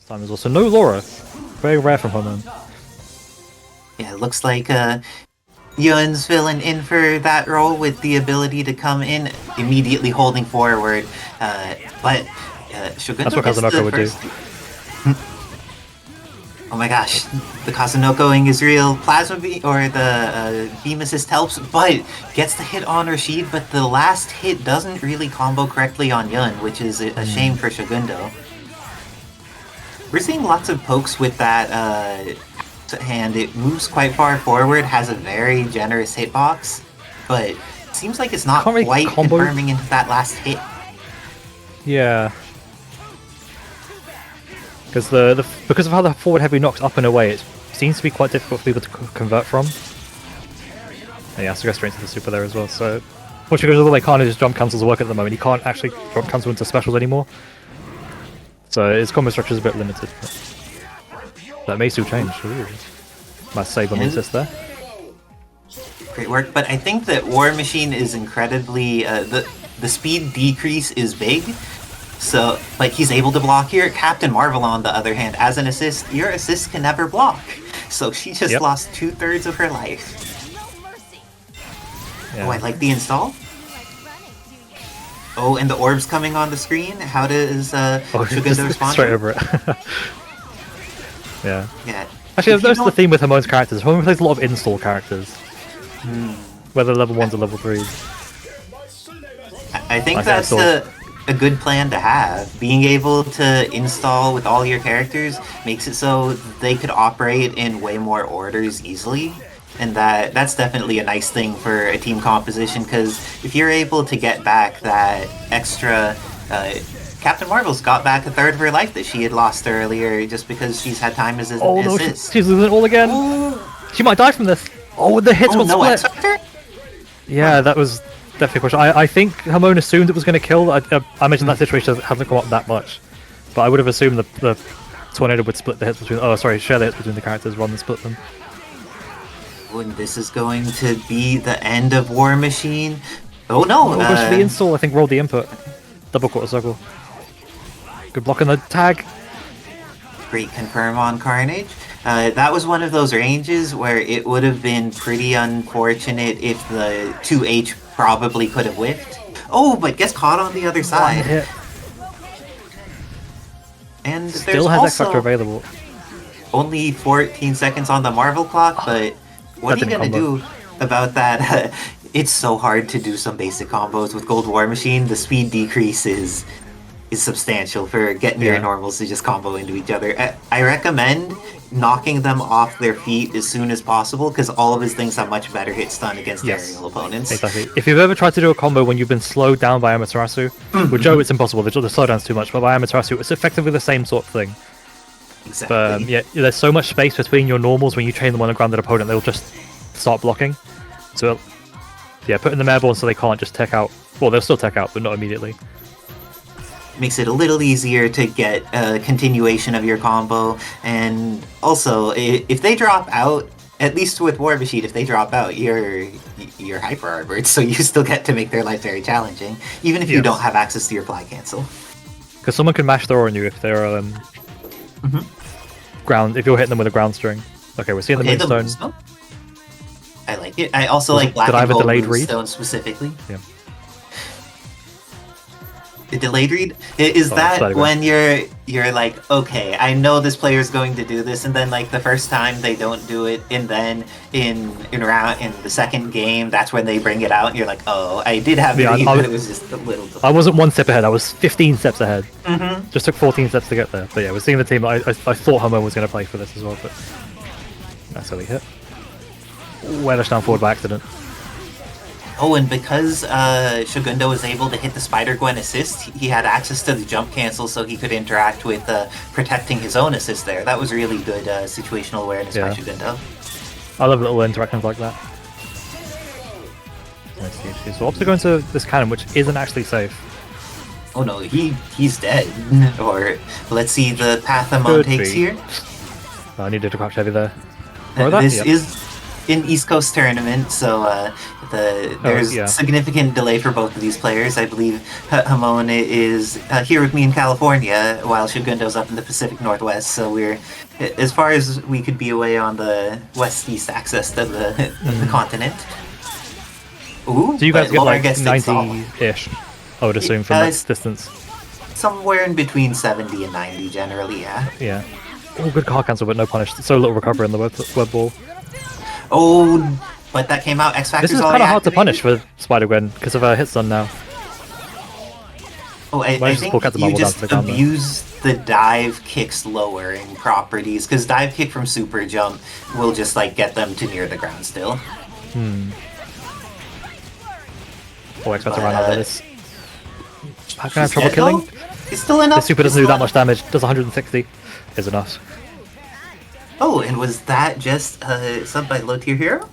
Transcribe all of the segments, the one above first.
time as well. So no Laura. Very rare from Hamon. Yeah, it looks like Yun's filling in for that role with the ability to come in immediately holding forward. But SHOGUNDo That's what Kazunoko would do. Oh my gosh, the Kazunoko-ing is real. Plasma beam, or the beam assist helps, but gets the hit on Rashid, but the last hit doesn't really combo correctly on Yun, which is a shame for SHOGUNDo. We're seeing lots of pokes with that hand. It moves quite far forward, has a very generous hitbox, but it seems like it's not Can't really quite combo. confirming into that last hit. Yeah. Because because of how the forward heavy knocks up and away, it seems to be quite difficult for people to convert from. And he has to go straight to the super there as well. So once you go to the way Carnage's jump cancels work at the moment, he can't actually jump cancel into specials anymore. So his combo structure is a bit limited. That may still change. Ooh. Nice save on the assist there. Great work, but I think that War Machine is incredibly the speed decrease is big. So, like, he's able to block here. Captain Marvel, on the other hand, as an assist, your assist can never block. So she just lost 2/3 of her life. Yeah. Oh, I like the install. Oh, and the orb's coming on the screen. How does SHOGUNDo respond? Straight over it. Yeah. Yeah. Actually, I've noticed the theme with Hamon's characters. Hamon plays a lot of install characters. Whether level 1s or level 3s. I think that's a good plan to have. Being able to install with all your characters makes it so they could operate in way more orders easily. And that's definitely a nice thing for a team composition, because if you're able to get back that extra... Captain Marvel's got back 1/3 of her life that she had lost earlier just because she's had time as an assist. She's losing it all again. Ooh. She might die from this. Oh, the hits got split. X-Factor? Yeah, that was definitely a question. I think Hamon assumed it was going to kill. I imagine that situation hasn't come up that much. But I would have assumed the tornado would split the hits between... Oh, sorry, share the hits between the characters rather than split them. And this is going to be the end of War Machine. Oh no! Goes for the install, I think rolled the input. Double quarter circle. Good block on the tag. Great confirm on Carnage. That was one of those ranges where it would have been pretty unfortunate if the 2H probably could have whiffed. Oh, but gets caught on the other side. Hit. And Still there's has also X-Factor available. only 14 seconds on the Marvel clock, but what are you going to do about that? It's so hard to do some basic combos with Gold War Machine. The speed decrease is substantial for getting your normals to just combo into each other. I recommend knocking them off their feet as soon as possible, because all of his things have much better hit stun against aerial opponents. Exactly. If you've ever tried to do a combo when you've been slowed down by Amaterasu, with Joe it's impossible, the slowdown's too much, but by Amaterasu it's effectively the same sort of thing. Exactly. But yeah, there's so much space between your normals. When you train them on a grounded opponent, they'll just start blocking. So yeah, putting them airborne so they can't just tech out. Well, they'll still tech out, but not immediately. Makes it a little easier to get a continuation of your combo, and also if they drop out, at least with War Machine, if they drop out, you're hyper armored, so you still get to make their life very challenging, even if you don't have access to your fly cancel. Because someone can mash throw on you if they're ground. If you're hitting them with a ground string. Okay, we're seeing the Moonstone. I like it. I also like Black and Gold Moonstone specifically. Yeah. The delayed read is that when you're like, okay, I know this player is going to do this, and then like the first time they don't do it, and then in the second game, that's when they bring it out, and you're like, oh, I did have the read, but it was just a little delay. I wasn't 1 step ahead. I was 15 steps ahead. Just took 14 steps to get there. But yeah, we're seeing the team. I thought Hamon was going to play for this as well, but that's how he hit. Wedge down forward by accident. Oh, and because SHOGUNDo was able to hit the Spider-Gwen assist, he had access to the jump cancel, so he could interact with protecting his own assist there. That was really good situational awareness by SHOGUNDo. I love little interactions like that. So opposite going to this cannon, which isn't actually safe. Oh no, he's dead. Or let's see the path Hamon takes here. I needed to crouch heavy there. in East Coast tournament, so there's yeah. significant delay for both of these players. I believe Hamon is here with me in California, while SHOGUNDo's up in the Pacific Northwest. So we're as far as we could be away on the west-east axis of the continent. Ooh, So you guys get like gets 90-ish, I would assume, from that distance. somewhere in between 70 and 90 generally, yeah. Yeah. Oh, good card cancel, but no punish. So little recovery in the web ball. Oh, but that came out. X Factor's This is already kind of hard to activated. punish for Spider-Gwen because of her hit stun now. Oh, I just think pull Captain you Marvel down just to the ground there. abuse the dive kick's lowering properties, because dive kick from super jump will just like get them to near the ground still. Oh, X Factor ran out of this. How can I have trouble Dead, killing? though? It's still enough. This super It's doesn't do still that much damage. Does 160. Is enough. Oh, and was that just subbed by Low Tier Hero?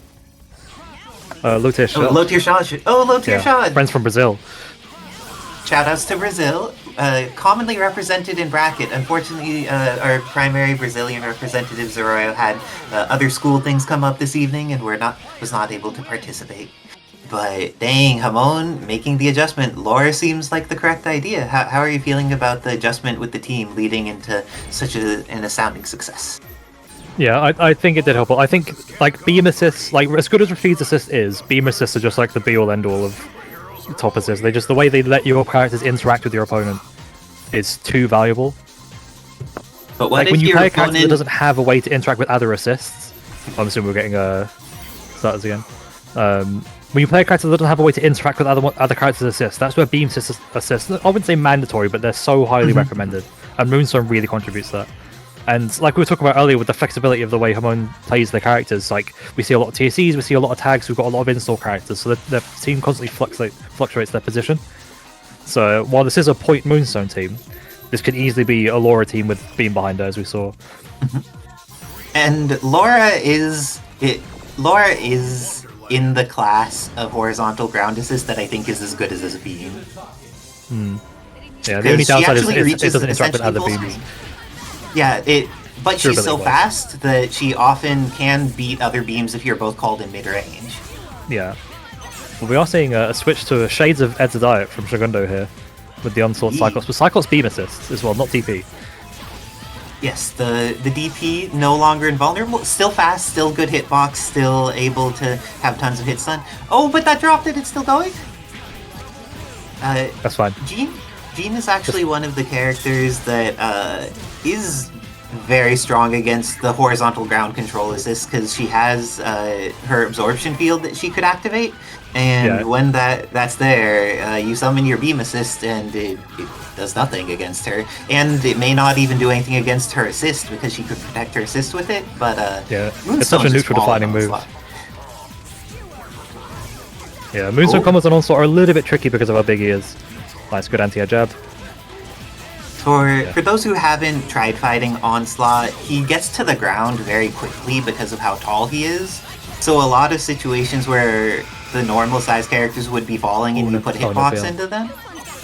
Low tier Oh, shot. Low Tier Shot. Oh, Low Tier Yeah. Shot. Friends from Brazil. Shoutouts to Brazil. Commonly represented in bracket. Unfortunately, our primary Brazilian representative Zoroyo had other school things come up this evening and was not able to participate. But dang, Hamon making the adjustment. Laura seems like the correct idea. How are you feeling about the adjustment with the team leading into such an astounding success? Yeah, I think it did help. I think like beam assists, like as good as Rashid's assist is, beam assists are just like the be-all end-all of top assists. They just the way they let your characters interact with your opponent is too valuable. But what Like if when you your play a character that opponent... doesn't have a way to interact with other assists, I'm assuming we're getting starters again. When you play a character that doesn't have a way to interact with other characters' assists, that's where beam assists. I wouldn't say mandatory, but they're so highly recommended, and Moonstone really contributes to that. And like we were talking about earlier with the flexibility of the way Hamon plays their characters, like we see a lot of TSCs, we see a lot of tags, we've got a lot of install characters, so the team constantly fluctuates their position. So while this is a point Moonstone team, this could easily be a Laura team with Beam behind her, as we saw. And Laura is in the class of horizontal ground assist that I think is as good as this beam. Yeah, the only She downside is actually it reaches doesn't interact with essentially other full beams. screen. Yeah, but she's so Durability-wise. fast that she often can beat other beams if you're both called in mid-range. Yeah. Well, we are seeing a switch to shades of Edsadiet from Shogundo here with the Onslaught Cyclops, but Cyclops beam assists as well, not DP. Yes, the DP no longer invulnerable, still fast, still good hitbox, still able to have tons of hit stun. Oh, but that dropped it, it's still going? That's fine. Jean is actually one of the characters that is very strong against the horizontal ground control assist, because she has her absorption field that she could activate, and when that's there, you summon your beam assist and it does nothing against her, and it may not even do anything against her assist because she could protect her assist with it, but it's such a neutral defining move. Yeah, Moonstone combos on Onslaught are a little bit tricky because of how big he is. Nice, good anti-air jab. For those who haven't tried fighting Onslaught, he gets to the ground very quickly because of how tall he is. So a lot of situations where the normal size characters would be falling and you put hitbox into them,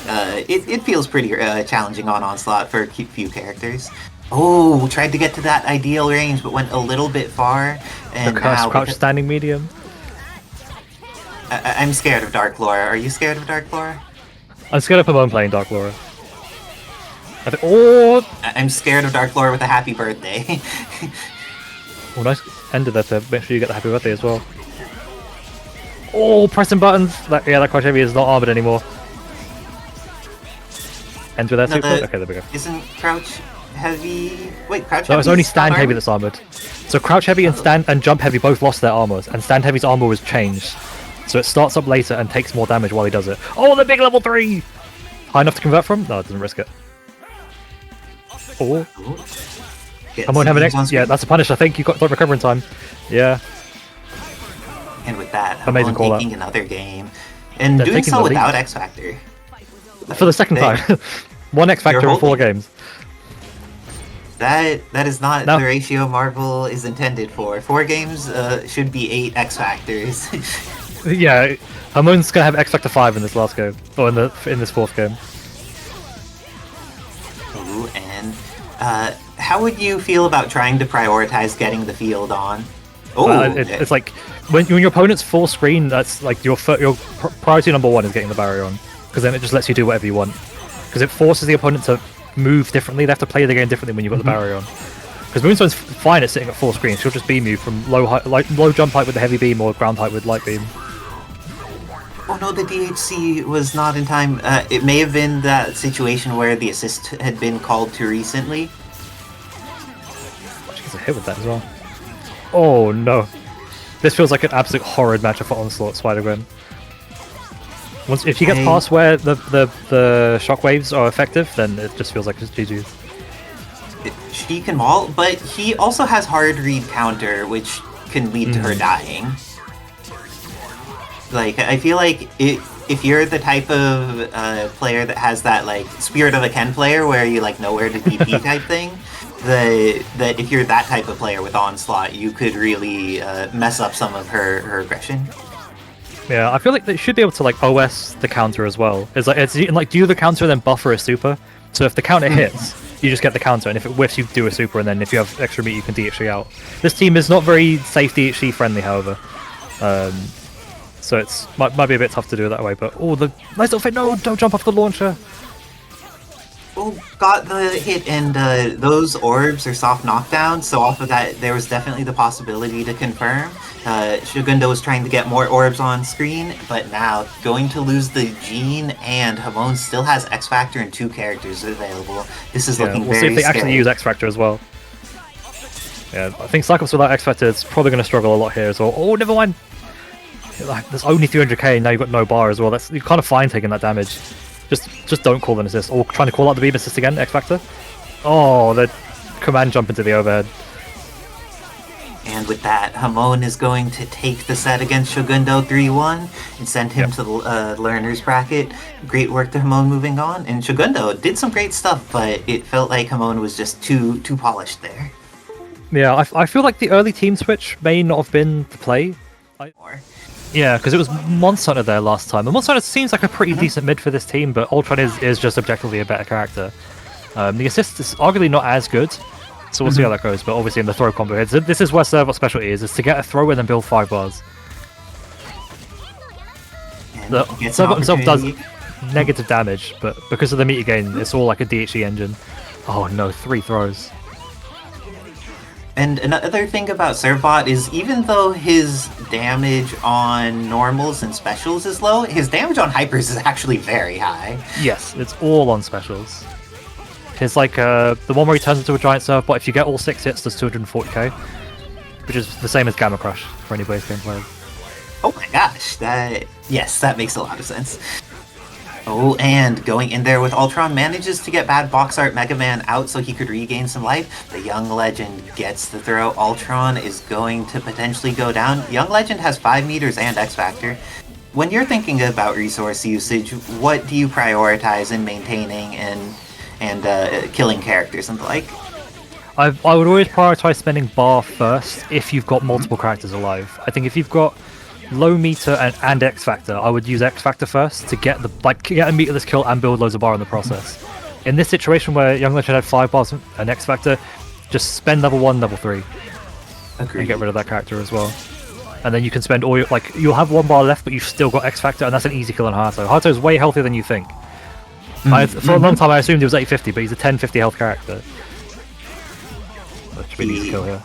it feels pretty challenging on Onslaught for a few characters. Oh, tried to get to that ideal range but went a little bit far. And the crouch standing medium. I'm scared of Dark Laura. Are you scared of Dark Laura? I'm scared of Hamon playing Dark Laura. I'm scared of Dark Laura with a happy birthday. Oh, nice ended there to make sure you get the happy birthday as well. Oh, pressing buttons! That Crouch Heavy is not armored anymore. Ends with that super? Okay, there we go. Isn't Crouch Heavy... Wait, Crouch No, Heavy it's only Stand Heavy that's armored. So Crouch Heavy and Jump Heavy both lost their armors, and Stand Heavy's armor was changed. So it starts up later and takes more damage while he does it. Oh, the big level 3! High enough to convert from? No, it doesn't risk it. Oh. I'm going to have an X. Yeah, that's a punish. I think you got the recovery in time. Yeah. And with that, amazing call taking another game. And They're doing taking so the without lead. X Factor. For the second time. One X Factor in 4 games. That is not the ratio Marvel is intended for. 4 games should be 8 X Factors. Yeah, Hamon's going to have X Factor 5 in this last game. Or in this 4th game. Ooh, and how would you feel about trying to prioritize getting the field on? Oh, It's like when your opponent's full screen, that's like your priority number one is getting the barrier on, because then it just lets you do whatever you want. Because it forces the opponent to move differently. They have to play the game differently when you've got the barrier on. Because Moonstone's fine at sitting at full screen. She'll just beam you from low jump height with the heavy beam or ground height with light beam. Oh no, the DHC was not in time. It may have been that situation where the assist had been called too recently. She gets a hit with that as well. Oh no. This feels like an absolute horrid matchup for Onslaught Spider-Gwen. If she gets past where the shockwaves are effective, then it just feels like it's GG's. She can maul, but he also has hard read counter, which can lead to her dying. Like, I feel like if you're the type of player that has that, like, Spirit of a Ken player where you, like, know where to DP type thing, that if you're that type of player with Onslaught, you could really mess up some of her aggression. Yeah, I feel like they should be able to, like, OS the counter as well. It's like do the counter and then buffer a super. So if the counter hits, you just get the counter, and if it whiffs, you do a super, and then if you have extra meat, you can DHC out. This team is not very safe DHC friendly, however. So it's might be a bit tough to do it that way, but the nice little fit. No, don't jump off the launcher. Oh, got the hit, and those orbs are soft knockdowns, so off of that there was definitely the possibility to confirm. SHOGUNDo was trying to get more orbs on screen, but now going to lose the Gene, and Hamon still has X Factor and 2 characters available. This is looking we'll very see if they scary. actually use X Factor as well. Yeah, I think Cyclops without X Factor is probably going to struggle a lot here as well. Oh, never mind. There's only 300k, and now you've got no bar as well. You're kind of fine taking that damage. Just don't call an assist. Or trying to call out the beam assist again, X Factor. Oh, the command jump into the overhead. And with that, Hamon is going to take the set against SHOGUNDo 3-1 and send him to the learner's bracket. Great work to Hamon moving on. And SHOGUNDo did some great stuff, but it felt like Hamon was just too polished there. Yeah, I feel like the early team switch may not have been the play. Yeah, because it was Monster Hunter there last time. And Monster Hunter seems like a pretty decent mid for this team, but Ultron is just objectively a better character. The assist is arguably not as good, so we'll see how that goes. But obviously in the throw combo, this is where Servbot's specialty is to get a throw and then build 5 bars. Servbot himself does negative damage, but because of the meter gain, it's all like a DHE engine. Oh no, 3 throws. And another thing about Servbot is even though his damage on normals and specials is low, his damage on hypers is actually very high. Yes, it's all on specials. It's like the one where he turns into a giant Servbot, if you get all 6 hits, does 240k, which is the same as Gamma Crush for any base game players. Oh my gosh, that makes a lot of sense. Oh, and going in there with Ultron manages to get bad box art Mega Man out so he could regain some life. The Young Legend gets the throw. Ultron is going to potentially go down. Young Legend has 5 meters and X Factor. When you're thinking about resource usage, what do you prioritize in maintaining and killing characters and the like? I would always prioritize spending bar first if you've got multiple characters alive. I think if you've got low meter and X Factor, I would use X Factor first to get a meterless kill and build loads of bar in the process. In this situation where Young Legend had 5 bars and X Factor, just spend level 1, level 3. Agreed. And get rid of that character as well. And then you can spend all your, you'll have 1 bar left, but you've still got X Factor, and that's an easy kill on Hayato. Hayato is way healthier than you think. For a long time I assumed he was 850, but he's a 1050 health character. That should be an easy kill here.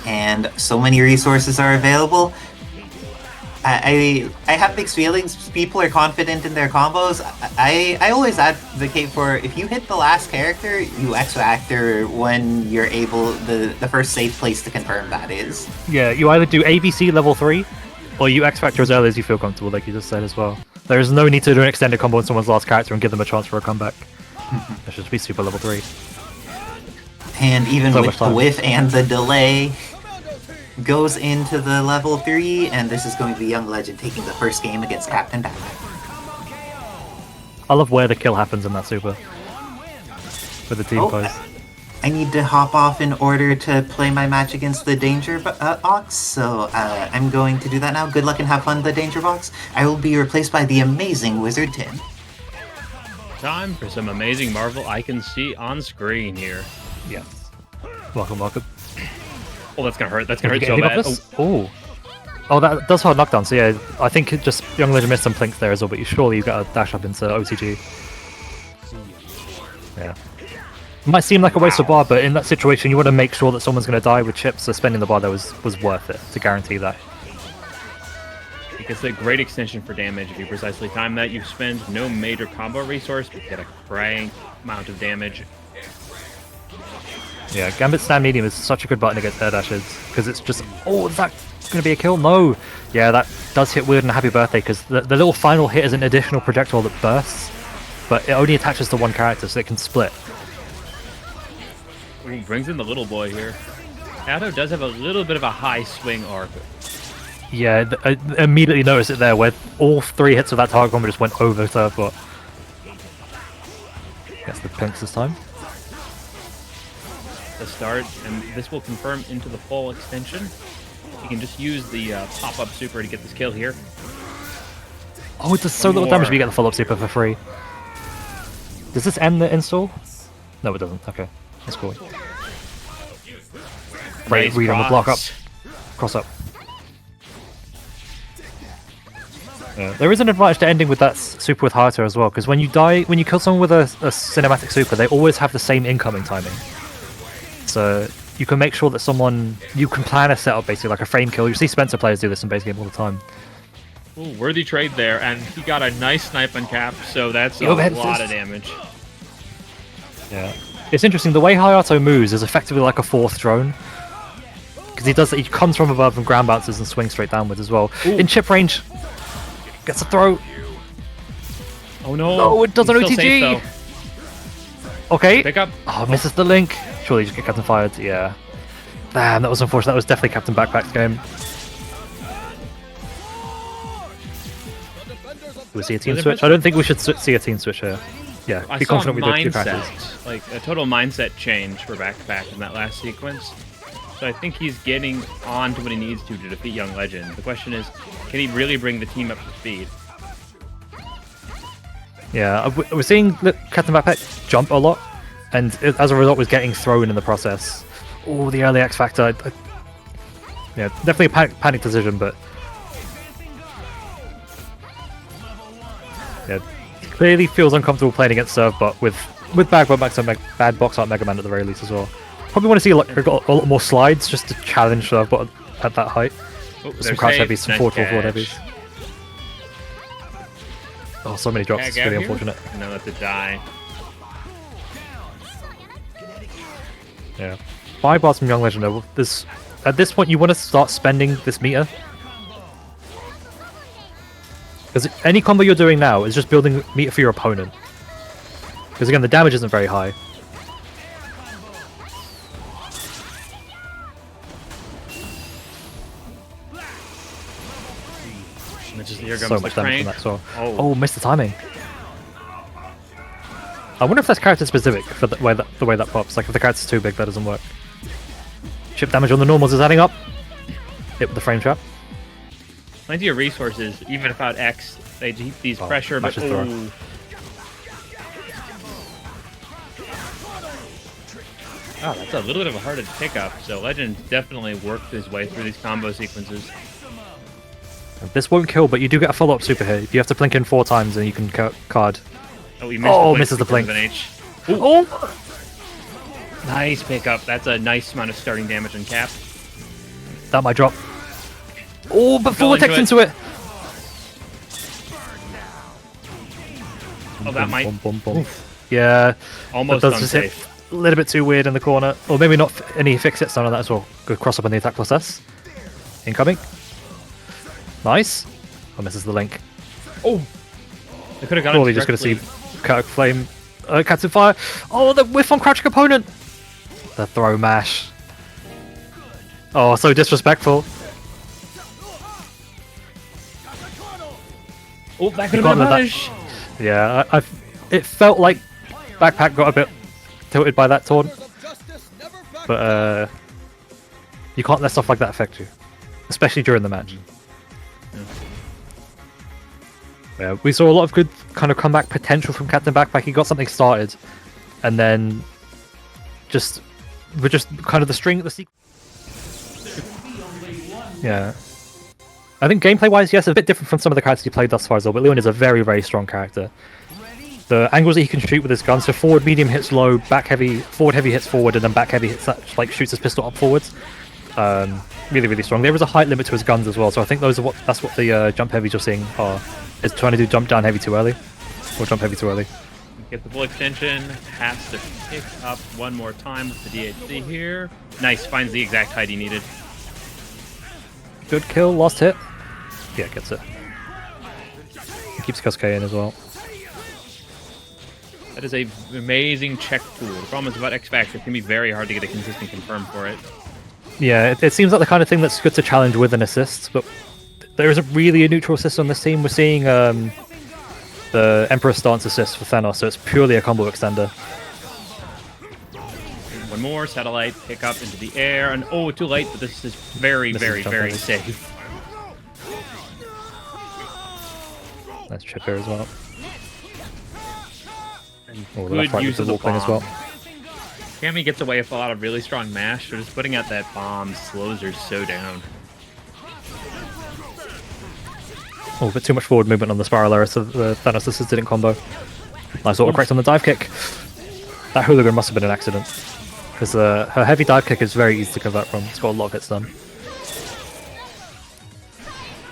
And so many resources are available. I have mixed feelings. People are confident in their combos. I always advocate for, if you hit the last character, you X Factor when you're able, the first safe place to confirm that is. Yeah, you either do ABC level 3, or you X Factor as early as you feel comfortable, like you just said as well. There is no need to do an extended combo on someone's last character and give them a chance for a comeback. That should be super level 3. And even with the whiff and the delay, goes into the level 3, and this is going to be Young Legend taking the first game against CaptainBackpak. I love where the kill happens in that super. With the team pose. I need to hop off in order to play my match against the Danger Box, so I'm going to do that now. Good luck and have fun, the Danger Box. I will be replaced by the amazing Wizard Tim. Time for some amazing Marvel I can see on screen here. Yes. Welcome. Oh, that's gonna hurt. That's gonna hurt Get so anything bad. off this? Oh, that does hard knockdown. So yeah, I think it just Young Legend missed some plinks there as well. But you've got to dash up into OTG. Yeah. It might seem like a waste of bar, but in that situation, you want to make sure that someone's going to die with chips. So spending the bar there was worth it to guarantee that. It's a great extension for damage. If you precisely time that, you spend no major combo resource, but get a crank amount of damage. Yeah, Gambit stand medium is such a good button against air dashes because it's just, oh, is that going to be a kill? No. Yeah, that does hit weird and happy birthday because the little final hit is an additional projectile that bursts, but it only attaches to one character, so it can split. Ooh, brings in the little boy here. Hayato does have a little bit of a high swing arc. Yeah, I immediately noticed it there where all 3 hits of that target combo just went over Servbot. Gets the pinks this time. The start, and this will confirm into the full extension. You can just use the pop-up super to get this kill here. Oh, it does so little damage if you get the follow-up super for free. Does this end the install? No, it doesn't. Okay, that's cool. Great Nice read on the block up. cross. Cross up. Yeah. There is an advantage to ending with that super with Hayato as well, because when you kill someone with a cinematic super, they always have the same incoming timing. So you can make sure that you can plan a setup basically like a frame kill. You see Spencer players do this in base game all the time. Ooh, worthy trade there, and he got a nice snipe on Cap, so that's a lot of damage. Yeah, it's interesting. The way Hayato moves is effectively like a 4th drone, because he comes from above and ground bounces and swings straight downwards as well. Ooh. In chip range, gets a throw. Oh no! No, it doesn't He's still safe, OTG. though. Okay. Pick up. Oh, misses the link. Surely just get Captain fired. Yeah. Damn, that was unfortunate. That was definitely CaptainBackpak's game. Do we see a team switch? I don't think we should see a team switch here. Yeah, I be saw a confident we do 2 characters. mindset, like a total mindset change for Backpack in that last sequence. So I think he's getting on to what he needs to defeat Young Legend. The question is, can he really bring the team up to speed? Yeah, we're seeing CaptainBackpak jump a lot, and as a result was getting thrown in the process. Oh, the early X Factor. Yeah, definitely a panic decision, but yeah, clearly feels uncomfortable playing against Servbot with bad box art Mega Man at the very least as well. Probably want to see a lot more slides just to challenge Servbot at that height. Oh, Some crouch heavies, some forward heavies. Oh, so many drops. It's really unfortunate. No, that's a die. Yeah. 5 bars from Young Legend. At this point, you want to start spending this meter. Because any combo you're doing now is just building meter for your opponent. Because again, the damage isn't very high. Here comes So the much damage from crank. that sword. Oh. Oh, missed the timing. I wonder if that's character specific for the way that pops. Like if the character's too big, that doesn't work. Chip damage on the normals is adding up. Hit with the frame trap. Plenty of resources, even without X. They keep these pressure, but throw. ooh. Oh, that's a little bit of a harder to pick up. So Legend definitely worked his way through these combo sequences. This won't kill, but you do get a follow-up super hit. You have to blink in 4 times and you can card. Oh, he missed misses the blink. Oh! Nice pickup. That's a nice amount of starting damage on Cap. That might drop. Oh, but forward text into it. Oh, that might. Yeah. Almost that does just hit unsafe. a little bit too weird in the corner. Or maybe not any fix hits on that as well. Good cross up on the attack plus S. Incoming. Nice. Oh, misses the link. Oh! I could have got Probably just going to see Kirk Flame. Captain Fire. Oh, the whiff on crouching opponent. The throw mash. Oh, so disrespectful. Oh, that could have been a punish. Yeah, it felt like Backpack got a bit tilted by that taunt. But you can't let stuff like that affect you. Especially during the match. Yeah, we saw a lot of good kind of comeback potential from CaptainBackpak. He got something started, and then we're just kind of the string, the sequence. Yeah. I think gameplay-wise, yes, a bit different from some of the characters he played thus far as well, but Leon is a very, very strong character. The angles that he can shoot with his gun, so forward medium hits low, back heavy, forward heavy hits forward, and then back heavy hits like shoots his pistol up forwards. Really, really strong. There is a height limit to his guns as well, so I think that's what the jump heavies you're seeing are, is trying to do jump down heavy too early, or jump heavy too early. Get the full extension, has to pick up one more time with the DHC here. Nice, finds the exact height he needed. Good kill, last hit. Yeah, gets it. He keeps Kyosuke in as well. That is a amazing check tool. The problem is about X Factor, it can be very hard to get a consistent confirm for it. Yeah, it seems like the kind of thing that's good to challenge with an assist, but there isn't really a neutral assist on this team. We're seeing the Emperor stance assist for Thanos, so it's purely a combo extender. One more satellite, pick up into the air, and oh, too late, but this is very, very, very safe. Nice chip here as well. And Oh, good use of the bomb. as well. Cammy gets away with a lot of really strong mash, so just putting out that bomb slows her so down. Oh, a bit too much forward movement on the Spiral Arrow, so the Thanos assist didn't combo. Nice auto correct on the dive kick. That hooligan must have been an accident, because her heavy dive kick is very easy to convert from. It's got a lot of hits done.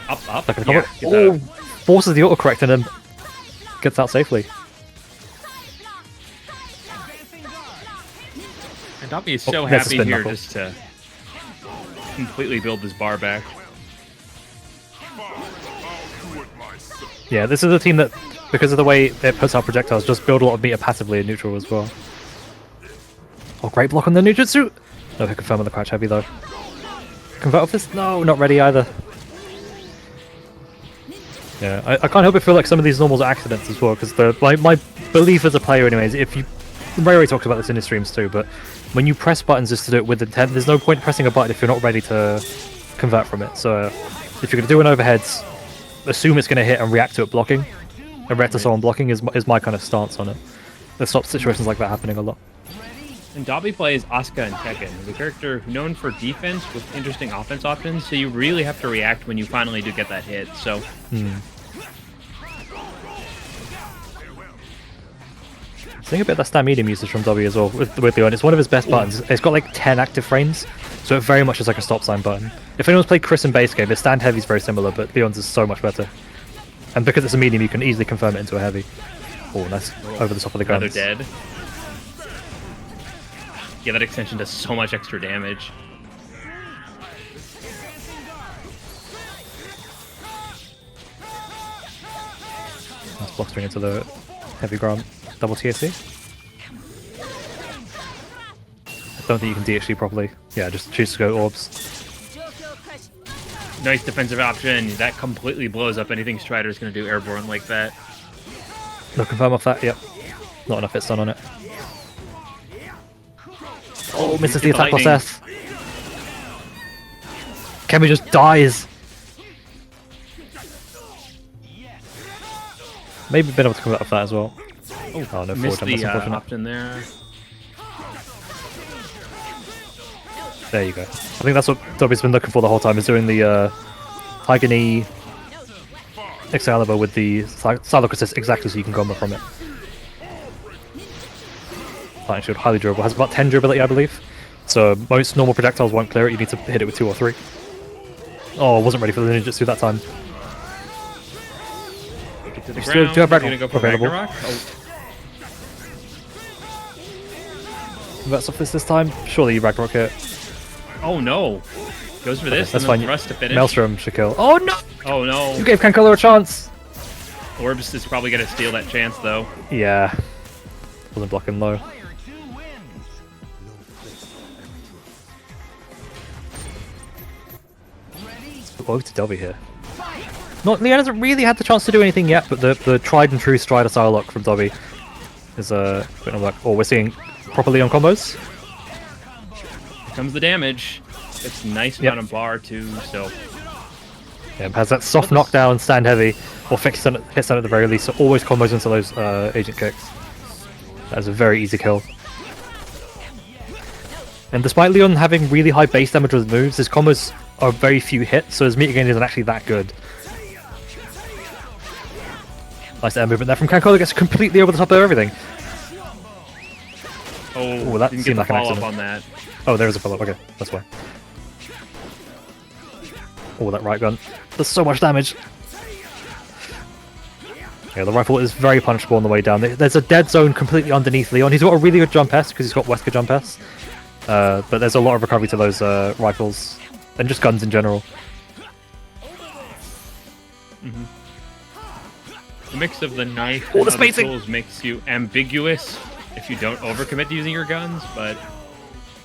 Up. Yeah, oh, forces the auto correct and then gets out safely. And Dobby is so that's a happy spin here knuckle. just to completely build this bar back. Yeah, this is a team that, because of the way it puts out projectiles, just build a lot of meter passively in neutral as well. Oh, great block on the Ninjutsu! No hit confirm on the crouch heavy though. Convert off this? No, not ready either. Yeah, I can't help but feel like some of these normals are accidents as well, because my belief as a player anyways, if you... Ray talks about this in his streams too, but when you press buttons just to do it with intent, there's no point pressing a button if you're not ready to convert from it. So if you're going to do an overheads, assume it's going to hit and react to it blocking. And react to someone blocking is my kind of stance on it. That stops situations like that happening a lot. And Dobby plays Asuka in Tekken. He's a character known for defense with interesting offense options, so you really have to react when you finally do get that hit. So I think a bit of that stand medium usage from W as well with Leon. It's one of his best buttons. It's got like 10 active frames, so it very much is like a stop sign button. If anyone's played Chris in base game, his stand heavy is very similar, but Leon's is so much better. And because it's a medium, you can easily confirm it into a heavy. Oh, nice. Over the top of the guns. Another dead. Yeah, that extension does so much extra damage. Nice block string into the heavy ground. Double TSC. I don't think you can DHC properly. Yeah, just choose to go orbs. Nice defensive option. That completely blows up anything Strider's going to do airborne like that. No confirm off that, yep. Not enough hits done on it. Oh, misses the attack plus S. Cammy just dies. Maybe been able to convert off that as well. Oh, no Missed forward, the that's unfortunate. option there. There you go. I think that's what Dobby's been looking for the whole time, is doing the Tiger Knee Excalibur with the Psylocke assist exactly so you can combo from it. Lightning Shield, highly durable. Has about 10 durability, I believe. So most normal projectiles won't clear it, you need to hit it with 2 or 3. Oh, I wasn't ready for the ninjutsu that time. Get to the Still ground. do have You're Ragnarok gonna go for available. Ragnarok. Oh, Converts off this time. Surely you Ragnarok it. oh no. Goes for this That's and then fine. thrust to finish. Maelstrom should kill. Oh no! Oh no. You gave CanCola a chance! Orbs is probably going to steal that chance though. Yeah. Wasn't blocking low. Woe to Dobby here. Leon hasn't really had the chance to do anything yet, but the tried and true Strider Psylocke from Dobby is a bit of luck. Oh, we're seeing proper Leon combos. Here comes the damage. It's nice amount of bar too, so Yeah, has that soft knockdown, stand heavy, or hits on at the very least, so always combos into those agent kicks. That is a very easy kill. And despite Leon having really high base damage with moves, his combos are very few hits, so his meter gain isn't actually that good. Nice air movement there from CanCola, gets completely over the top of everything. Oh, Ooh, that didn't seemed get like the an follow-up accident. on that. Oh, there is a follow-up, okay, that's why. Oh, that right gun does so much damage. Yeah, the rifle is very punishable on the way down. There's a dead zone completely underneath Leon. He's got a really good jump S because he's got Wesker jump S. But there's a lot of recovery to those rifles and just guns in general. The mix of the knife Oh, and the other spacing! tools makes you ambiguous if you don't overcommit to using your guns, but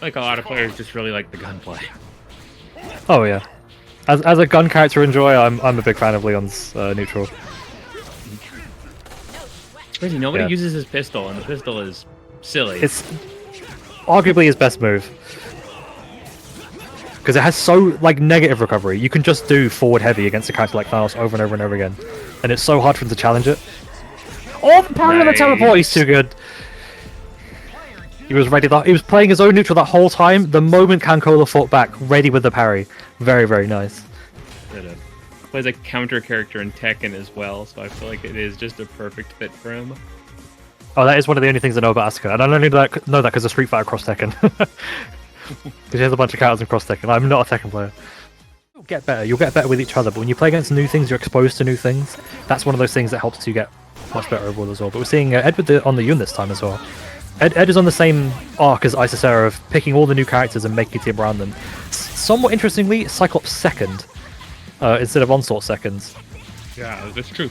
like a lot of players just really like the gunplay. Oh yeah. As a gun character enjoyer, I'm a big fan of Leon's neutral. Crazy, nobody Yeah. uses his pistol, and the pistol is silly. It's arguably his best move. Because it has so, like, negative recovery. You can just do forward heavy against a character like Thanos over and over and over again. And it's so hard for him to challenge it. Oh, the power of the teleport! He's too good. He was ready. He was playing his own neutral that whole time. The moment CanCola fought back, ready with the parry. Very, very nice. It plays a counter character in Tekken as well, so I feel like it is just a perfect fit for him. Oh, that is one of the only things I know about Asuka. And I only know that because of Street Fighter Cross Tekken. Because she has a bunch of characters in Cross Tekken. I'm not a Tekken player. You'll get better. You'll get better with each other. But when you play against new things, you're exposed to new things. That's one of those things that helps you get much better overall as well. But we're seeing Ed on the Yun this time as well. Ed is on the same arc as Isicera of picking all the new characters and making a team around them. Somewhat interestingly, Cyclops second instead of Onslaught seconds. Yeah, that's true.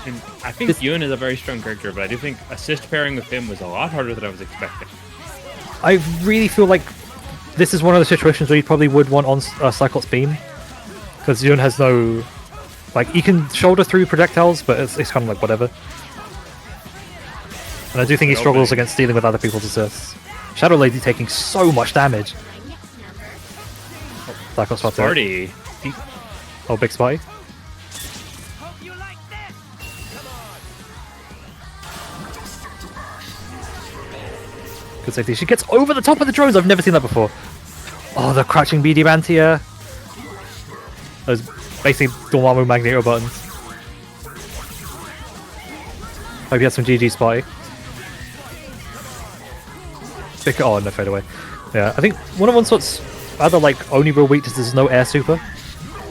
And I think Yun is a very strong character, but I do think assist pairing with him was a lot harder than I was expecting. I really feel like this is one of the situations where you probably would want on Cyclops beam, because Yun has no, like, he can shoulder through projectiles, but it's kind of like whatever. And I do think he struggles against dealing with other people's assists. Shadow Lady taking so much damage. Cyclops spots Party. Oh, big spotty. Good safety. She gets over the top of the drones. I've never seen that before. Oh, the crouching BD Bantia. Those basically Dormammu Magneto buttons. Hope you had some GG Spotty. Oh, no fade away. Yeah, I think one of Onslaught's other like only real weakness is no air super.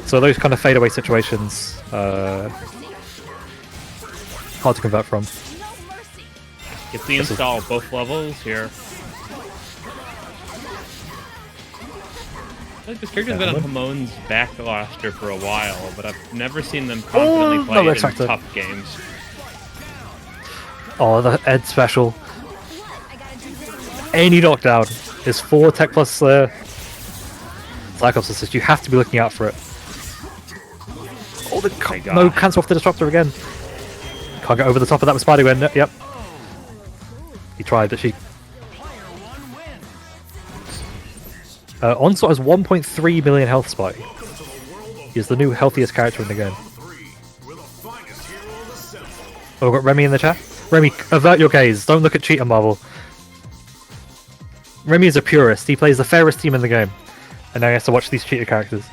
So those kind of fade away situations, hard to convert from. Get the install both levels here. I think this character's been on Hamon's backluster for a while, but I've never seen them confidently play it in tough games. Oh, the Ed special. Any knockdown is 4 tech plus Cyclops assist. You have to be looking out for it. Oh, no, cancel off the disruptor again. Can't get over the top of that with Spider-Gwen. Yep. He tried, but she... Onslaught has 1.3 million health spike. He's the new healthiest character in the game. Oh, we've got Remy in the chat. Remy, avert your gaze. Don't look at Cheetah Marvel. Remy is a purist. He plays the fairest team in the game. And now he has to watch these cheater characters.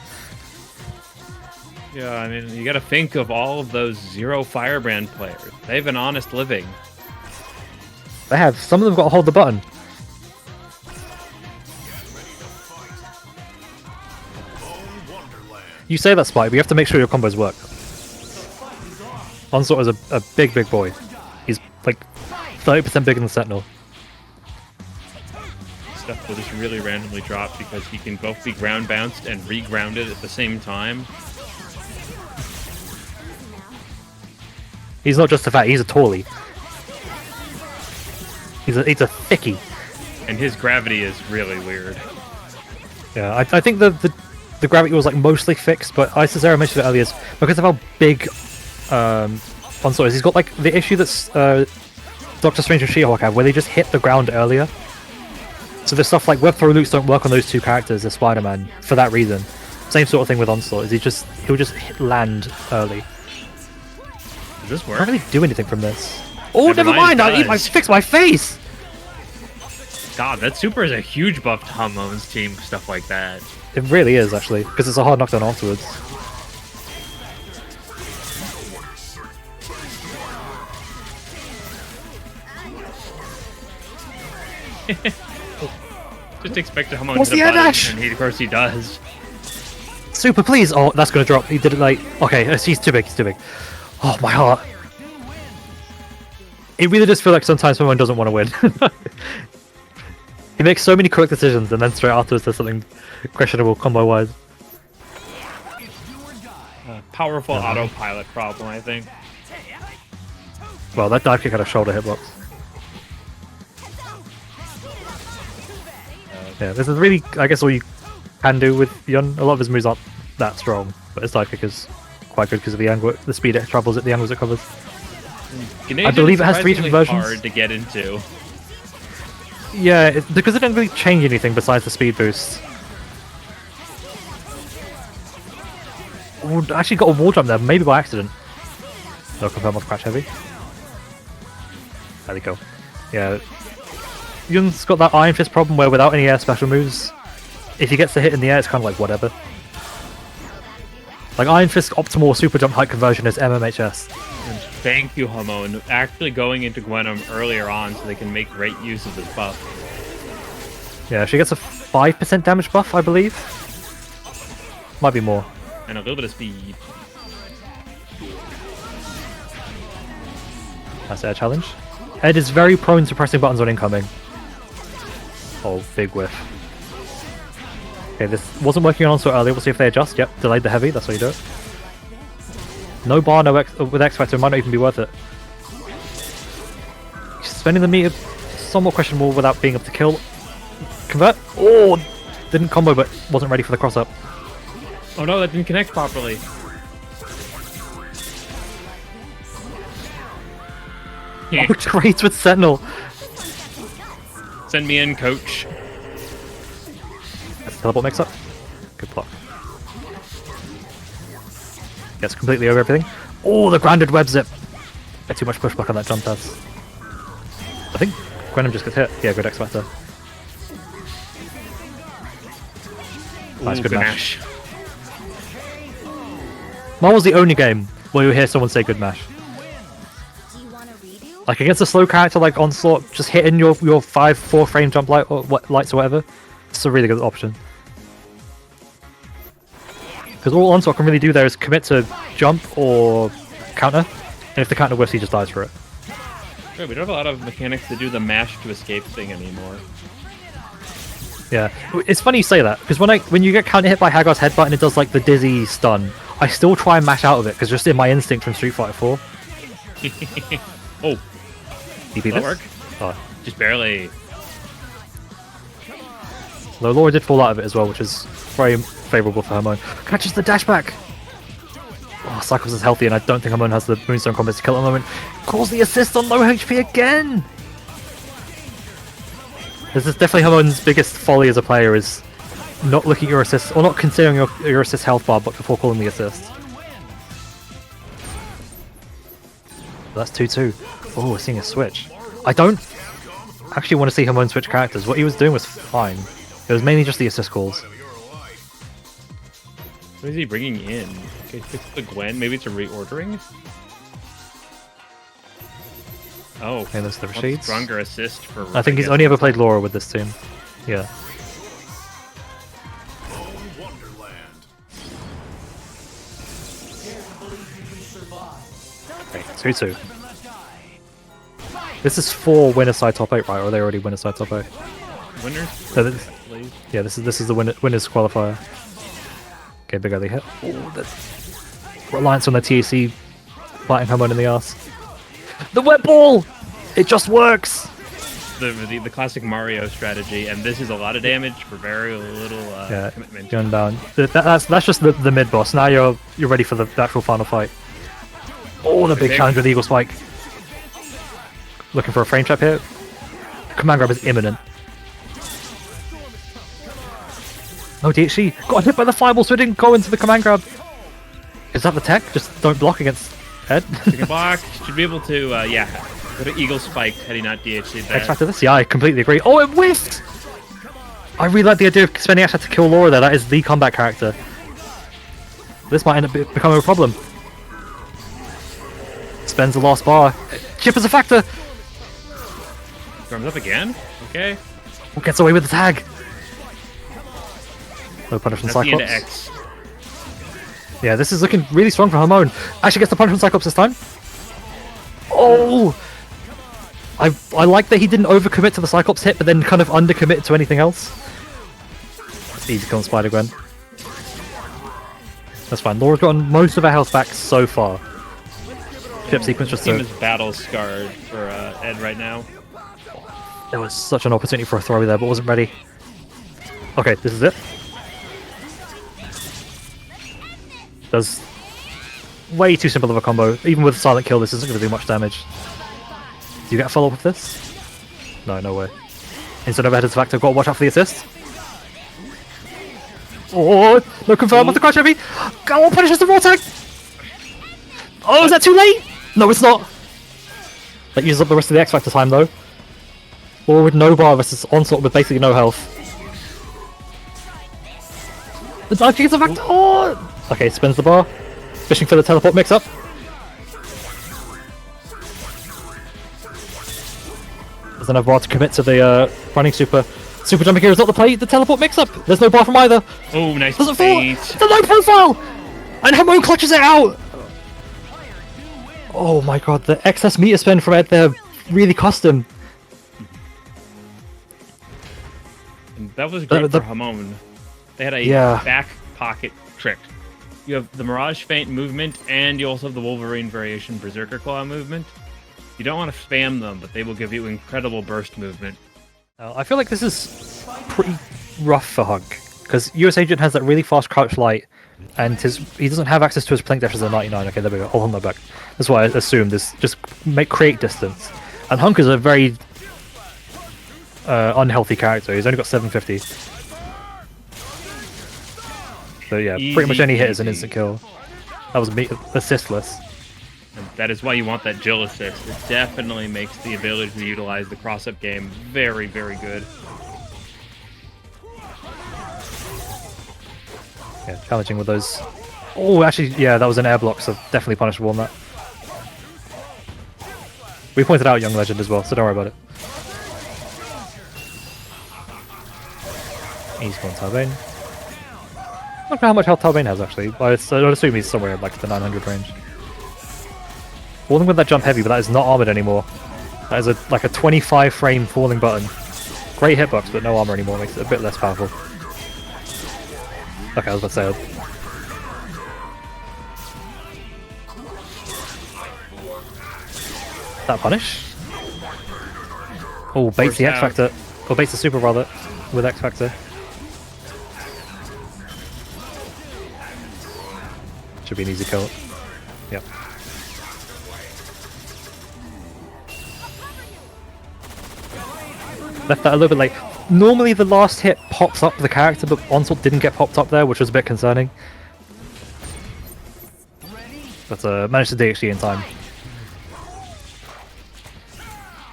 Yeah, I mean, you gotta think of all of those Zero Firebrand players. They have an honest living. They have. Some of them got to hold the button. You say that, Spike, but you have to make sure your combos work. Onslaught is a big, big boy. He's like 30% bigger than Sentinel. Stuff will just really randomly drop because he can both be ground bounced and re-grounded at the same time. He's not just a fat, he's a tally. He's a thickie. And his gravity is really weird. Yeah, I think the gravity was like mostly fixed, but Isicera mentioned it earlier, is because of how big Onslaught is. He's got like the issue that's Doctor Strange and She-Hulk have, where they just hit the ground earlier. So there's stuff like web throw loops don't work on those two characters as Spider-Man for that reason. Same sort of thing with Onslaught, is he'll just land early. Does this work? I can't really do anything from this. Oh, never mind! I fixed my face! God, that super is a huge buff to Hamon's team, stuff like that. It really is, actually, because it's a hard knockdown afterwards. Just expected Hamon What's to the the air button, dash? and he, of course he does. Super, please! Oh, that's gonna drop. He did it like... Okay, he's too big, he's too big. Oh, my heart. It really does feel like sometimes someone doesn't want to win. He makes so many quick decisions, and then straight afterwards there's something questionable combo-wise. Powerful autopilot problem, I think. Well, that dive kick had a shoulder hitbox. Yeah, this is really, I guess, all you can do with Yun. A lot of his moves aren't that strong, but his dive kick is quite good because of the angle, the speed it travels at, the angles it covers. Grenade I believe it has 3 is different surprisingly versions. hard to get into. Yeah, because it didn't really change anything besides the speed boost. Oh, I actually got a wall jump there, maybe by accident. No, confirm off crash heavy. There we go. Yeah. Yun's got that Iron Fist problem where without any air special moves, if he gets the hit in the air, it's kind of like whatever. Like Iron Fist optimal super jump height conversion is MMHS. And thank you, Hamon, actually going into Gwenum earlier on so they can make great use of this buff. Yeah, she gets a 5% damage buff, I believe. Might be more. And a little bit of speed. That's air challenge. Ed is very prone to pressing buttons on incoming. Oh, big whiff. Okay, this wasn't working on so earlier. We'll see if they adjust. Yep, delayed the heavy. That's how you do it. No bar, no X with X Factor. It might not even be worth it. Spending the meter somewhat questionable without being able to kill. Convert. Oh, didn't combo, but wasn't ready for the cross up. Oh no, that didn't connect properly. Oh, trades with Sentinel. Send me in, coach. That's a teleport mix up. Good block. Gets completely over everything. Oh, the grounded web zip. Get too much pushback on that jump pass. I think Gwenum just gets hit. Yeah, good X Factor. Nice, good mash. Mine was the only game where you hear someone say good mash. Like against a slow character like Onslaught, just hitting your 5-4 frame jump light or lights or whatever, it's a really good option. Because all Onslaught can really do there is commit to jump or counter, and if the counter whiffs, he just dies for it. Yeah, we don't have a lot of mechanics to do the mash to escape thing anymore. Yeah, it's funny you say that because when you get counter hit by Hagar's headbutt and it does like the dizzy stun, I still try and mash out of it because just in my instinct from Street Fighter 4. Oh. DP That this? work? Oh. Just barely. Though Laura did fall out of it as well, which is very favourable for Hamon. Catches the dash back! Oh, Cyclops is healthy and I don't think Hamon has the Moonstone combos to kill at the moment. Calls the assist on low HP again! This is definitely Hamon's biggest folly as a player, is not looking at your assist, or not considering your assist health bar but before calling the assist. That's 2-2. Oh, we're seeing a switch. I don't actually want to see Hamon switch characters. What he was doing was fine. It was mainly just the assist calls. What is he bringing in? Okay, fix the Gwen. Maybe it's a reordering? Oh, Okay, there's the much Rashid. stronger assist for... I think he's only ever played Laura with this team. Yeah. Okay, 2-2. This is for winner side top 8, right? Or are they already winner side top 8? Winners? So yeah, this is the winners qualifier. Okay, big early hit. Oh, the reliance on the TAC biting Hamon in the ass. The web ball! It just works! The classic Mario strategy, and this is a lot of damage for very little Yeah, commitment. going down. That's just the mid boss. Now you're ready for the actual final fight. Oh, the big challenge with Eagle Spike. Looking for a frame trap here. Command grab is imminent. No DHC. Got hit by the fireball, so it didn't go into the command grab. Is that the tech? Just don't block against Ed. Second block should be able to, yeah. Would have Eagle spiked had he not DHC'd that. X Factor this? Yeah, I completely agree. Oh, it whiffed! I really like the idea of spending X Factor to kill Laura there. That is the combat character. This might end up becoming a problem. Spends the last bar. Chip is a factor! Storms up again? Okay. Who gets away with the tag? No punish from That's the end Cyclops. of X. Yeah, this is looking really strong for Hamon. Actually gets the punish from Cyclops this time. Oh! I like that he didn't overcommit to the Cyclops hit, but then kind of undercommit to anything else. It's easy kill on Spider-Gwen. That's fine. Laura's gotten most of her health back so far. Chip sequence just Team is battle scarred for Ed right now. There was such an opportunity for a throw there, but wasn't ready. Okay, this is it. Does way too simple of a combo. Even with silent kill, this isn't going to do much damage. Do you get a follow-up with this? No, no way. Instant overhead is factor. Got to watch out for the assist. Oh, no confirm with the crash heavy. Go on, punishes the raw tag. Oh, is that too late? No, it's not. That uses up the rest of the X Factor time though. Or with no bar versus Onslaught with basically no health. The dive kick is a factor. Oh! Okay, spins the bar. Fishing for the teleport mix-up. There's enough bar to commit to the running super. Super jumping here is not the play. The teleport mix-up. There's no bar from either. Oh, nice Doesn't fall. bait. The low profile! And Hamon clutches it out! Oh my god, the excess meter spend from Ed there really cost him. That was great for Hamon. They had a back pocket trick. You have the Mirage Feint movement, and you also have the Wolverine variation Berserker Claw movement. You don't want to spam them, but they will give you incredible burst movement. I feel like this is pretty rough for HUNK, because US Agent has that really fast crouch light, and he doesn't have access to his Plink Dash as a 99. Okay, there we go. Hold on my back. That's why I assumed this. Just create distance. And HUNK is a very unhealthy character. He's only got 750. So yeah, pretty much any hit is an instant kill. That was assistless. And that is why you want that Jill assist. It definitely makes the ability to utilize the cross-up game very, very good. Yeah, challenging with those. Oh, actually, yeah, that was an air block, so definitely punishable on that. We pointed out Young Legend as well, so don't worry about it. He's going Talbain. I don't know how much health Talbain has actually. I'd assume he's somewhere in like the 900 range. Falling with that jump heavy, but that is not armored anymore. That is like a 25 frame falling button. Great hitbox, but no armor anymore. Makes it a bit less powerful. Okay, I was about to say. That punish? Oh, baits the X Factor. Or baits the super rather, with X Factor. Should be an easy kill. Yep. Left that a little bit late. Normally the last hit pops up the character, but Onslaught didn't get popped up there, which was a bit concerning. But managed to DHC in time.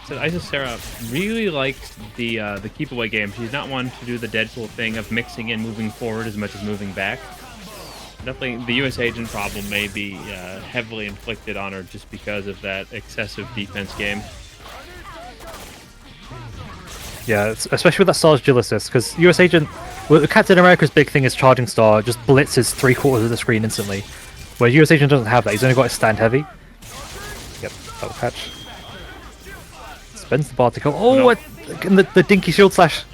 So Isicera really likes the keep away game. She's not one to do the Deadpool thing of mixing in moving forward as much as moving back. Definitely the US Agent problem may be heavily inflicted on her just because of that excessive defense game. Yeah, especially with that S.T.A.R.S Jill assist, because US Agent, well, Captain America's big thing is charging star, just blitzes 3/4 of the screen instantly. Where US Agent doesn't have that, he's only got his stand heavy. Yep, that will catch. Spends the bar to kill. Oh, no. The dinky shield slash.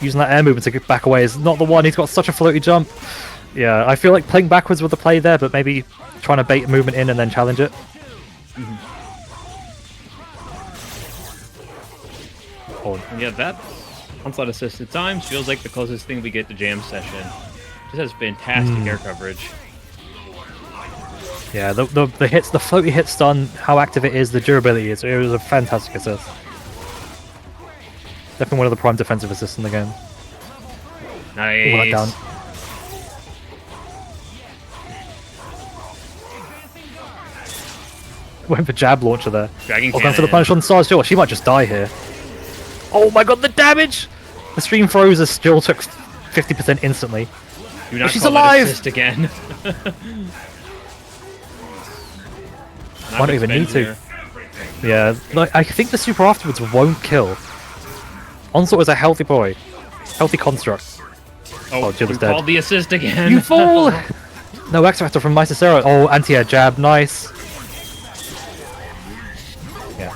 Using that air movement to get back away is not the one. He's got such a floaty jump. Yeah, I feel like playing backwards with the play there, but maybe trying to bait movement in and then challenge it. And yeah, that Onslaught assist at times feels like the closest thing we get to Jam Session. Just has fantastic air coverage. Yeah, the hits, the floaty hit stun, how active it is, the durability is. It was a fantastic assist. Definitely one of the prime defensive assists in the game. Nice. Pull that down. Went for jab launcher there. Dragon Going for the Cannon. punish on Stars. She might just die here. Oh my god, the damage! The stream froze still took 50% instantly. Do not She's call that alive! assist again. I don't even need to. Yeah, like, I think the super afterwards won't kill. Onslaught is a healthy boy. Healthy construct. Oh, Jill you is dead. called the assist again. You fool! No X Factor from Isicera. Oh, anti-air jab, nice. Yeah.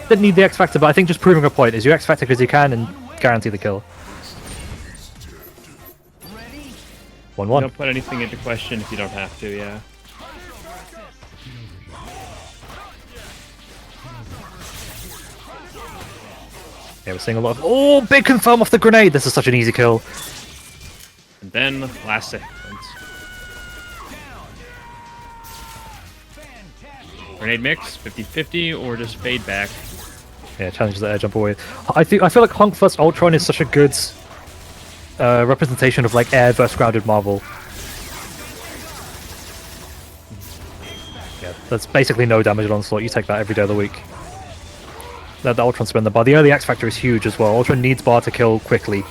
Didn't need the X Factor, but I think just proving a point is you X Factor because you can and guarantee the kill. 1-1. Don't put anything into question if you don't have to, yeah. Yeah, we're seeing a lot of... Oh, big confirm off the grenade! This is such an easy kill. And then, last sequence. Grenade mix, 50-50, or just fade back. Yeah, challenges the air jump away. I feel like HUNK vs Ultron is such a good representation of like air versus grounded Marvel. Yeah, that's basically no damage at Onslaught. You take that every day of the week. Let the Ultron spin the bar. The early X Factor is huge as well. Ultron needs bar to kill quickly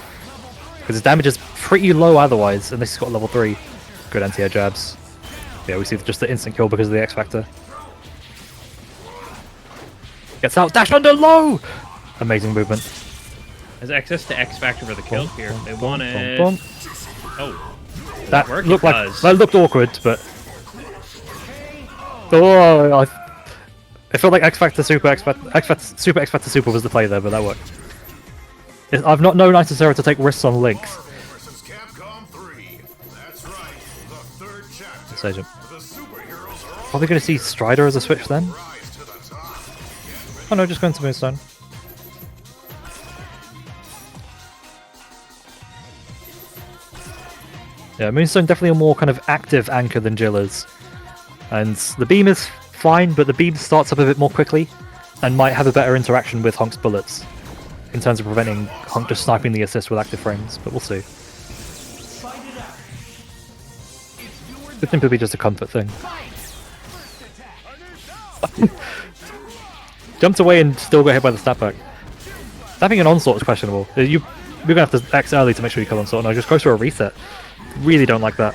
because his damage is pretty low otherwise, and this has got level 3. Good anti-air jabs. Yeah, we see just the instant kill because of the X Factor. Gets out, dash under low! Amazing movement. Has access to X Factor for the kill here. They want it. Oh. That Work, looked it like does. that looked awkward, but oh, I felt like X Factor Super was the play there, but that worked. I've not known Isicera to take risks on Lynx. This agent. Probably going to see Strider as a switch then. Oh no, just going to Moonstone. Yeah, Moonstone definitely a more kind of active anchor than Jill is. And the beam is fine, but the beam starts up a bit more quickly and might have a better interaction with HUNK's bullets in terms of preventing HUNK just sniping the assist with active frames, but we'll see. Could simply be just a comfort thing. Jumped away and still got hit by the snapback. Snapping an Onslaught is questionable. You're going to have to X early to make sure you kill Onslaught. No, just go for a reset. Really don't like that.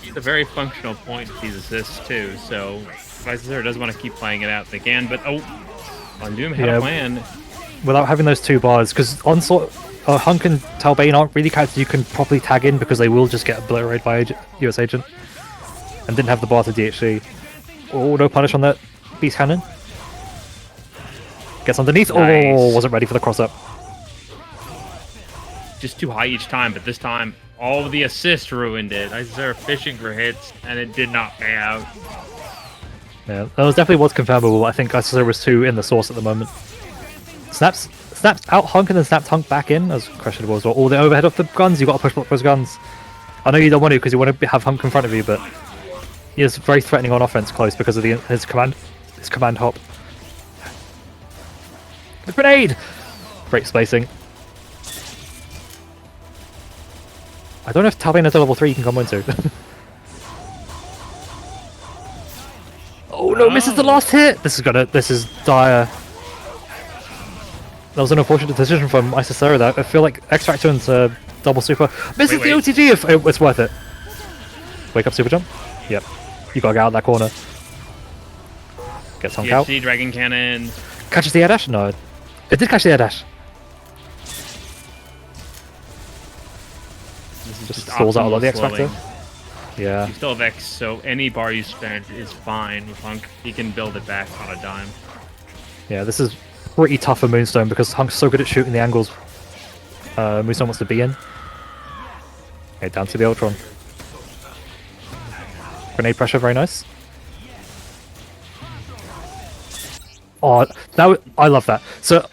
It's a very functional point with these assists too, so Isicera does want to keep playing it out. They can, but Undoom had a plan. Without having those 2 bars, because Onslaught, HUNK and Talbain aren't really characters you can properly tag in because they will just get obliterated by US Agent. And didn't have the bar to DHC. Oh, no punish on that Beast Cannon. Gets underneath. Nice. Oh, wasn't ready for the cross up. Just too high each time, but this time all of the assists ruined it. Isicera fishing for hits, and it did not pay out. Yeah, that was definitely what's confirmable. I think Isicera was 2 in the source at the moment. Snaps out HUNK and then snapped HUNK back in as questionable as well. All the overhead off the guns, you got to push block those guns. I know you don't want to because you want to have HUNK in front of you, but he is very threatening on offense close because of his command hop. The grenade! Great spacing. I don't know if Talbain has a level 3 you can come into. Oh no, misses the last hit! This is dire. That was an unfortunate decision from Isicera there. I feel like X Factor into double super. Misses the OTG if it's worth it. Wake up super jump? Yep. You gotta get out of that corner. Gets HUNK out. Dragon Cannon. Catches the air dash? No. It did catch the air dash. Just stalls out a lot of the X Factor. Yeah. You still have X, so any bar you spend is fine with HUNK. He can build it back on a dime. Yeah, this is pretty tough for Moonstone because HUNK's so good at shooting the angles Moonstone wants to be in. Okay, down to the Ultron. Grenade pressure, very nice. Oh, I love that. So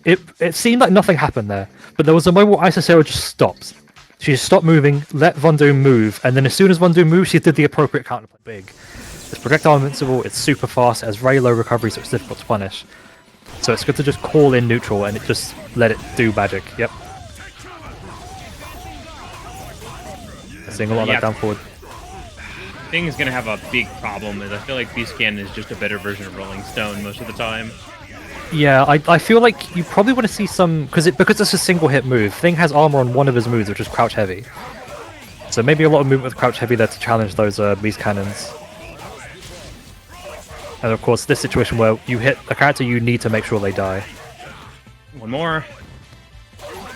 it seemed like nothing happened there, but there was a moment where Isicera just stops. She just stopped moving, let VonDoom move, and then as soon as VonDoom moved, she did the appropriate counterplay. Big. This projectile invincible, it's super fast, it has very low recovery, so it's difficult to punish. So it's good to just call in neutral and just let it do magic. Yep. Seeing a lot of that down forward. thing is going to have a big problem is I feel like B-Scan is just a better version of Rolling Stone most of the time. Yeah, I feel like you probably want to see some because it's a single hit move. Thing has armor on one of his moves, which is crouch heavy. So maybe a lot of movement with crouch heavy there to challenge those beast cannons. And of course, this situation where you hit a character, you need to make sure they die. One more.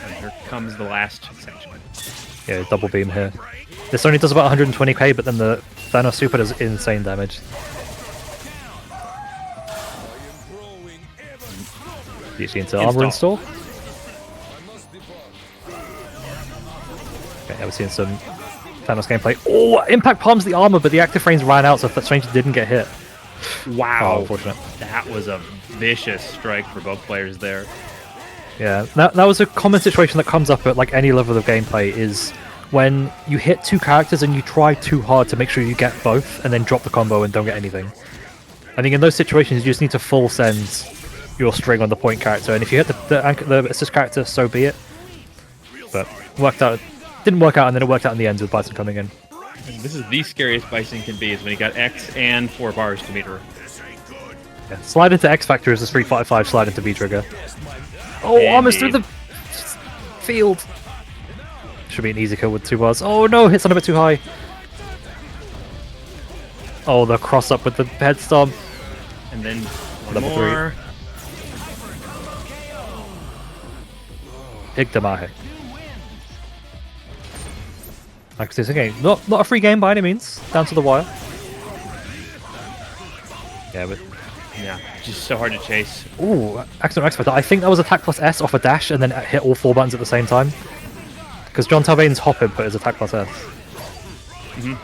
And here comes the last section. Yeah, double beam here. This only does about 120k, but then the Thanos super does insane damage. Usually into armor install. Okay, now we're seeing some Thanos gameplay. Oh, impact palms the armor, but the active frames ran out, so that Stranger didn't get hit. Wow. Oh, unfortunate. That was a vicious strike for both players there. Yeah, that was a common situation that comes up at like any level of gameplay is when you hit two characters and you try too hard to make sure you get both and then drop the combo and don't get anything. I think in those situations you just need to full send your string on the point character, and if you hit the assist character, so be it. But didn't work out, and then it worked out in the end with Bison coming in. And this is the scariest Bison can be, is when he got X and 4 bars to meet her. Yeah, slide into X Factor is a Street Fighter 5 slide into B trigger. Oh, Indeed. armor's through the field. Should be an easy kill with 2 bars. Oh no, hits on a bit too high. Oh, the cross up with the head stomp. And then one Level more. 3. Igdamahe. Like I said, again, not a free game by any means. Down to the wire. Yeah, but Yeah, just so hard to chase. ooh, accident X Factor. I think that was attack plus S off a dash and then hit all 4 buttons at the same time. Because John Talbain's hop input is attack plus S.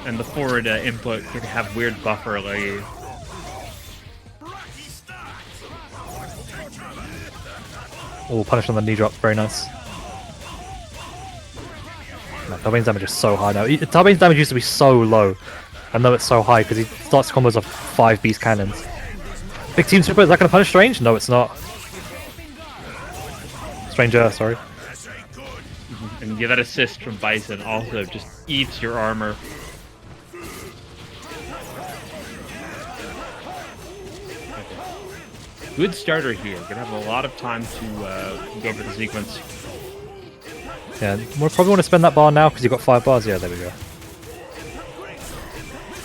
And the forward input could have weird buffer like. Oh, punish on the knee drop, very nice. Man, Talbain's damage is so high now. Talbain's damage used to be so low. I know it's so high because he starts combos of 5 beast cannons. Big team super, is that going to punish Strange? No, it's not. Stranger, sorry. And yeah, that assist from Bison also just eats your armor. Good starter here. Gonna have a lot of time to go over the sequence. Yeah, we'll probably want to spend that bar now because you've got 5 bars. Yeah, there we go.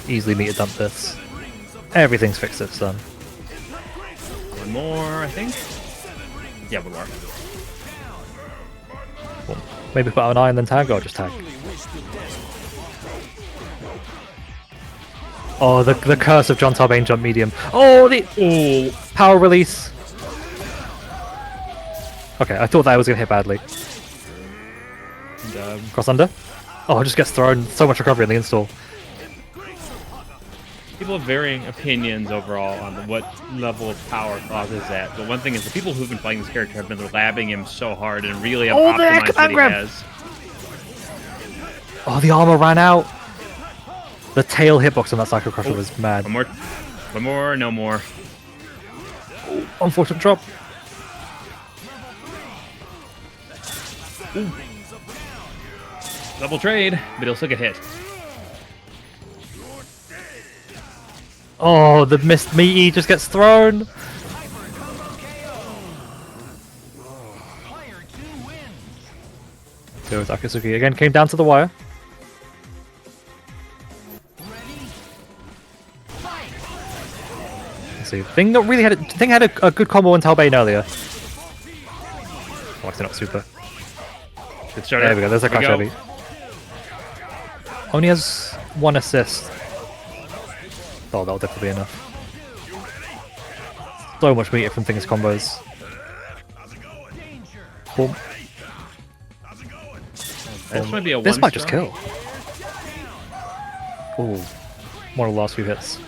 Easily meter dump this. Everything's fixed, it's done. One more, I think. Yeah, one more. Cool. Maybe put out an eye and then tag, or just tag. Oh, the curse of John Talbain jump medium. Oh, the power release. Okay, I thought that was going to hit badly. And, Cross under. Oh, it just gets thrown. So much recovery in the install. people have varying opinions overall on what level of power Claus is at. But one thing is, the people who've been playing this character have been labbing him so hard and really have optimized what he has. Oh, the armor ran out. The tail hitbox on that Psycho Crusher was mad. One more, no more. Unfortunate drop. Ooh. Double trade, but he'll still get hit. Oh, the missed meaty just gets thrown. So Akatsuki again came down to the wire. Let's see. Thing had a good combo on Talbain earlier. Oh, actually not super. Good starter. There we go. There's a crash heavy. Only has 1 assist. Oh, that'll definitely be enough. So much meter from Thing's combos. Boom. This might be a This one might just star. kill. Ooh. One of the last few hits.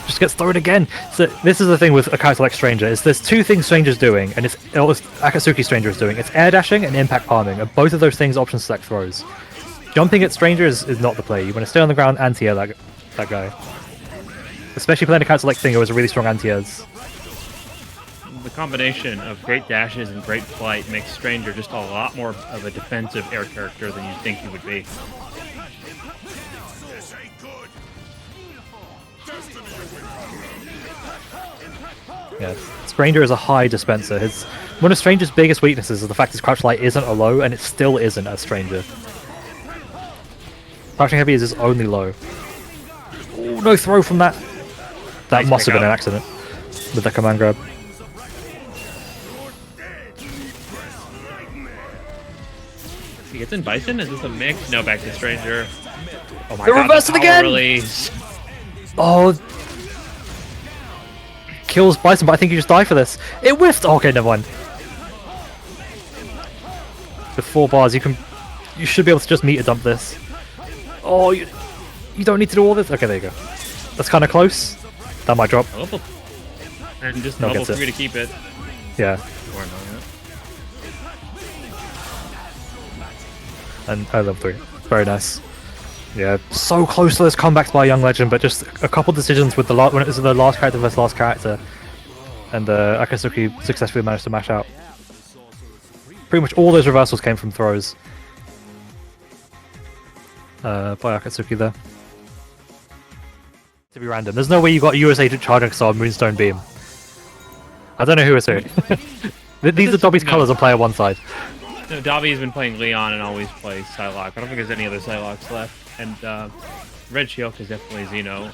Just gets thrown again. So this is the thing with a character like Stranger, is there's 2 things Stranger's doing, and it's Akatsuki Stranger is doing. It's air dashing and impact palming, and both of those things option select throws. Jumping at Stranger is not the play. You want to stay on the ground, anti-air that guy. Especially playing a character like Thing who has a really strong anti-airs. The combination of great dashes and great flight makes Stranger just a lot more of a defensive air character than you'd think he would be. Yeah, Stranger is a high dispenser. One of Stranger's biggest weaknesses is the fact his crouch light isn't a low, and it still isn't as Stranger. Crouching heavy is his only low. Oh, no throw from that. That Nice must have been an pickup. accident with the command grab. He gets in Bison? Is this a mix? No, back to Stranger. Oh my They god, reversed the it power again! release. Oh, kills Bison, but I think you just die for this. It whiffed. Oh, okay, never mind. With 4 bars, you should be able to just meter dump this. Oh, you don't need to do all this. Okay, there you go. That's kind of close. That might drop. Oh, and just No, level gets it. 3 to keep it. Yeah, Or no, yeah. and level 3. Very nice. Yeah, so close to those comebacks by Young Legend, but just a couple decisions with when it was the last character versus last character, and Akatsuki successfully managed to mash out. Pretty much all those reversals came from throws by Akatsuki there. To be random, there's no way you got US Agent Charging Star Moonstone Beam. I don't know who is who. These are Dobby's No. colors on player 1 side. No, Dobby's been playing Leon and always plays Psylocke. I don't think there's any other Psylocks left. And Red Shield is definitely Xeno.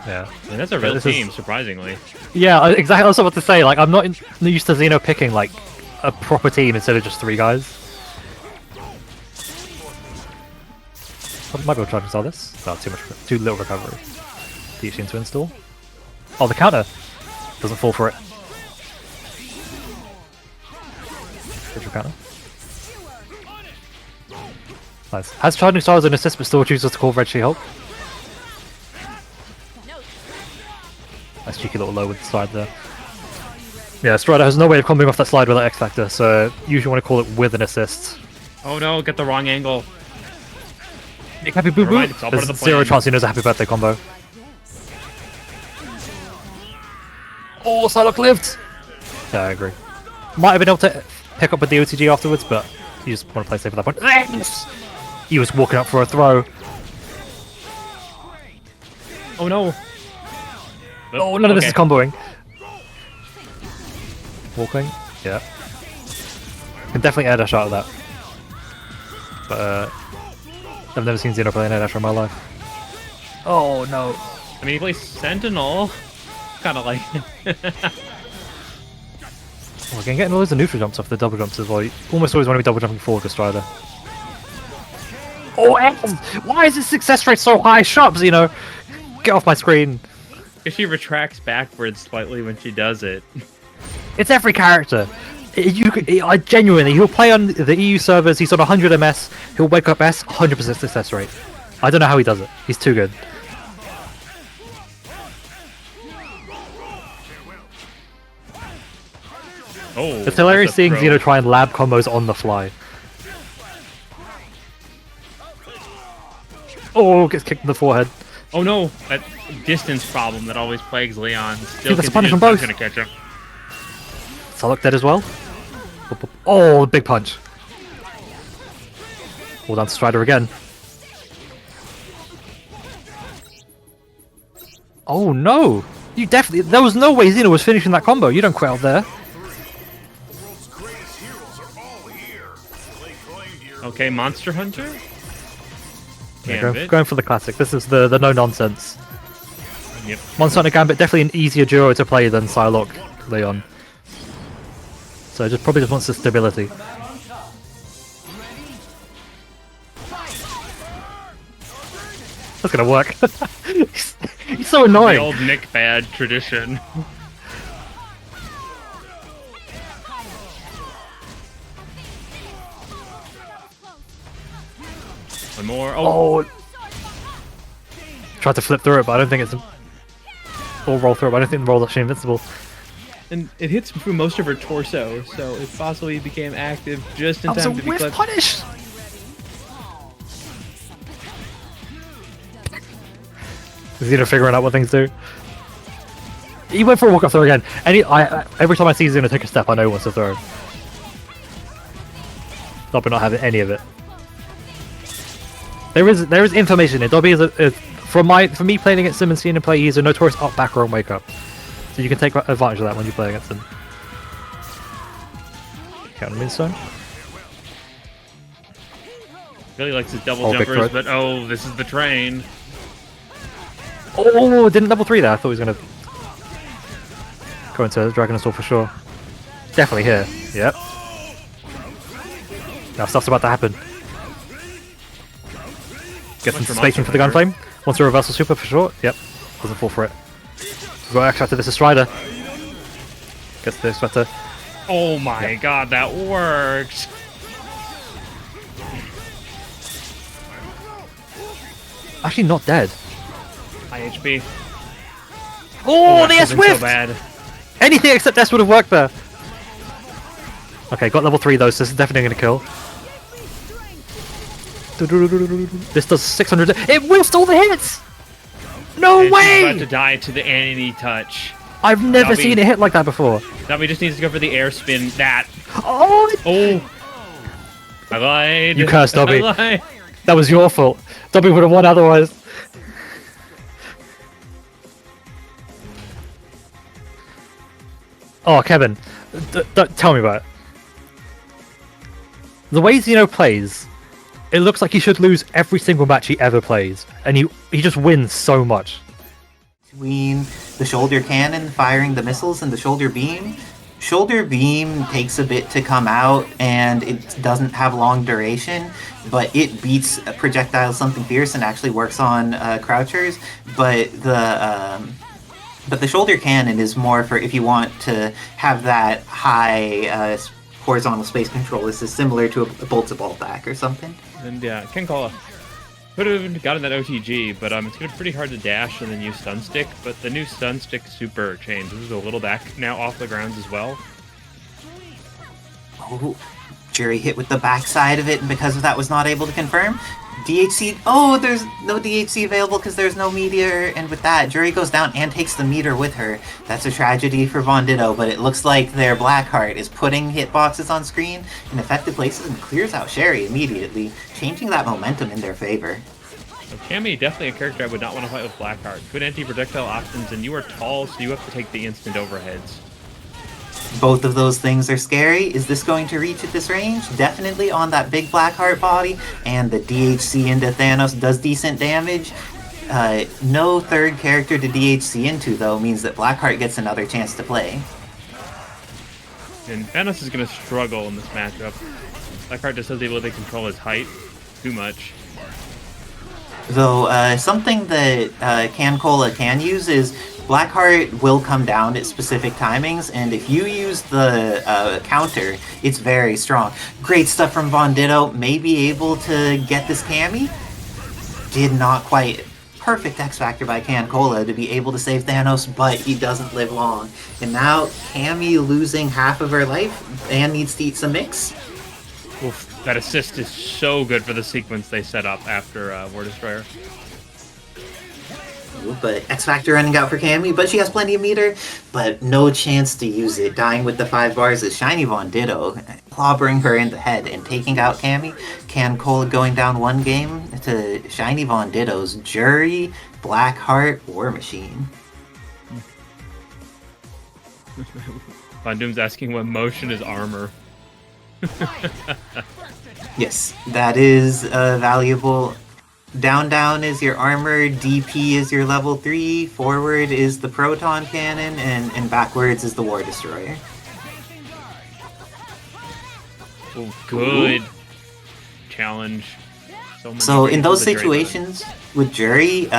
Yeah. I mean, that's a real this is- team, surprisingly. Yeah, exactly. I was about to say, like, I'm not used to Xeno picking like a proper team instead of just 3 guys. I might be able to try to sell this. No, too little recovery. Teach to install. Oh, the counter doesn't fall for it. Digital counter. Nice. Has Charging Star as an assist, but still chooses to call Red She-Hulk. Nice cheeky little low with the slide there. Yeah, Strider has no way of comboing off that slide without X Factor, so usually want to call it with an assist. Oh no, get the wrong angle. Nick Happy Boo Never Boo! mind, it's all part There's of the zero plan. chance he knows a happy birthday combo. Oh, Psylocke lived! Yeah, I agree. Might have been able to pick up with the OTG afterwards, but you just want to play safe at that point. He was walking up for a throw. Oh no. Oh, none of this is Okay. comboing. Walking? Yeah. Can definitely air dash out of that. But, I've never seen Xeno play an air dash in my life. Oh, no. I mean, he plays Sentinel. Kind of like. Oh, again, getting loads of neutral jumps off the double jumps as well. You almost always want to be double jumping forward with Strider. Oh, X! Why is his success rate so high? Shut up, Xeno! Get off my screen. Because she retracts backwards slightly when she does it. It's every character. I genuinely, he'll play on the EU servers, he's on 100 MS, he'll wake up S, 100% success rate. I don't know how he does it. He's too good. Oh. It's hilarious that's a seeing throw. Xeno try and lab combos on the fly. Oh, gets kicked in the forehead. Oh no, that distance problem that always plagues Leon. Still that's a punish from continues, both. not gonna catch him. Psylocke dead as well. Oh, big punch. Hold down to Strider again. Oh no! You definitely. There was no way Xeno was finishing that combo. You don't quit out there. Okay, Monster Hunter? Yeah, Gambit. going for the classic. This is the no nonsense. Yep. Monster Hunter Gambit definitely an easier duo to play than Psylocke Leon. So probably just wants the stability. That's gonna work. He's so The annoying. old Nick Bad tradition. One more. Oh, Oh. Tried to flip through it, but I don't think it's. Or roll through it, but I don't think the roll's actually invincible. and it hits through most of her torso, so it possibly became active just in That was a time to be whiff clipped. punish! Xeno figuring out what things do. He went for a walk-up throw again. Every time I see Xeno take a step, I know he wants to throw. Dobby not having any of it. There is information here. Dobby is For me playing against him and seeing him play, he's a notorious up backer on wake up. So you can take advantage of that when you play against him. Count him in stone. Really likes his double Oh, big jumpers, threat. but oh, this is the train. Oh, didn't level 3 there. I thought he was gonna go into Dragon Assault for sure. Definitely here. Yep. Now stuff's about to happen. Get some spacing for the Gunflame. Wants a reversal super for sure. Yep. Doesn't fall for it. We've got X Factor. This is Strider. Gets the X Factor. Oh my god, that worked. Actually, not dead. High HP. Oh, the that S could've been Whiff! so bad. Anything except S would have worked there. Okay, got level 3 though, so this is definitely going to kill. This does 600. It whiffs all the hits! No And she's way! about to die to the anti-touch. I've never Dobby. seen it hit like that before. Now we just need to go for the air spin. That. Oh! Oh. I lied. You cursed, Dobby. I lied. That was your fault. Dobby would have won otherwise. Oh, Kevin, tell me about it. The way Xeno plays, it looks like he should lose every single match he ever plays, and he just wins so much. Between the shoulder cannon firing the missiles and the shoulder beam. Shoulder beam takes a bit to come out and it doesn't have long duration, but it beats projectile something fierce and actually works on crouchers. But the shoulder cannon is more for if you want to have that high horizontal space control. This is similar to a bolt-to-ball back or something. And yeah, CanCola. Could have gotten that OTG, but it's gonna be pretty hard to dash and then use stun stick. But the new stun stick super change. This is a little back now off the grounds as well. Oh, Juri hit with the backside of it, and because of that was not able to confirm. DHC, oh, there's no DHC available because there's no meteor, and with that, Juri goes down and takes the meter with her. That's a tragedy for VonDitto, but it looks like their Blackheart is putting hitboxes on screen in effective places and clears out Sherry immediately, changing that momentum in their favor. So Cammy, definitely a character I would not want to fight with Blackheart. Good anti-projectile options, and you are tall, so you have to take the instant overheads. Both of those things are scary. Is this going to reach at this range? Definitely on that big Blackheart body, and the DHC into Thanos does decent damage. No third character to DHC into, though, means that Blackheart gets another chance to play. And Thanos is going to struggle in this matchup. Blackheart just has the ability to control his height too much. Though, something that CanCola can use is Blackheart will come down at specific timings, and if you use the counter, it's very strong. Great stuff from VonDitto. May be able to get this Cammy. Did not quite. Perfect X Factor by CanCola to be able to save Thanos, but he doesn't live long. And now Cammy losing half of her life and needs to eat some mix. Oof, that assist is so good for the sequence they set up after War Destroyer. But X Factor running out for Cammy, but she has plenty of meter, but no chance to use it. Dying with the 5 bars is ShinyVonDitto, clobbering her in the head and taking out Cammy. CanCola going down 1 game to ShinyVonDitto's Juri, Blackheart, War Machine. Von Doom's asking what motion is armor. Yes, that is valuable. Down is your armor, DP is your level 3, forward is the proton cannon, and backwards is the War Destroyer. Oh, good challenge. So in those the Juri situations with Juri,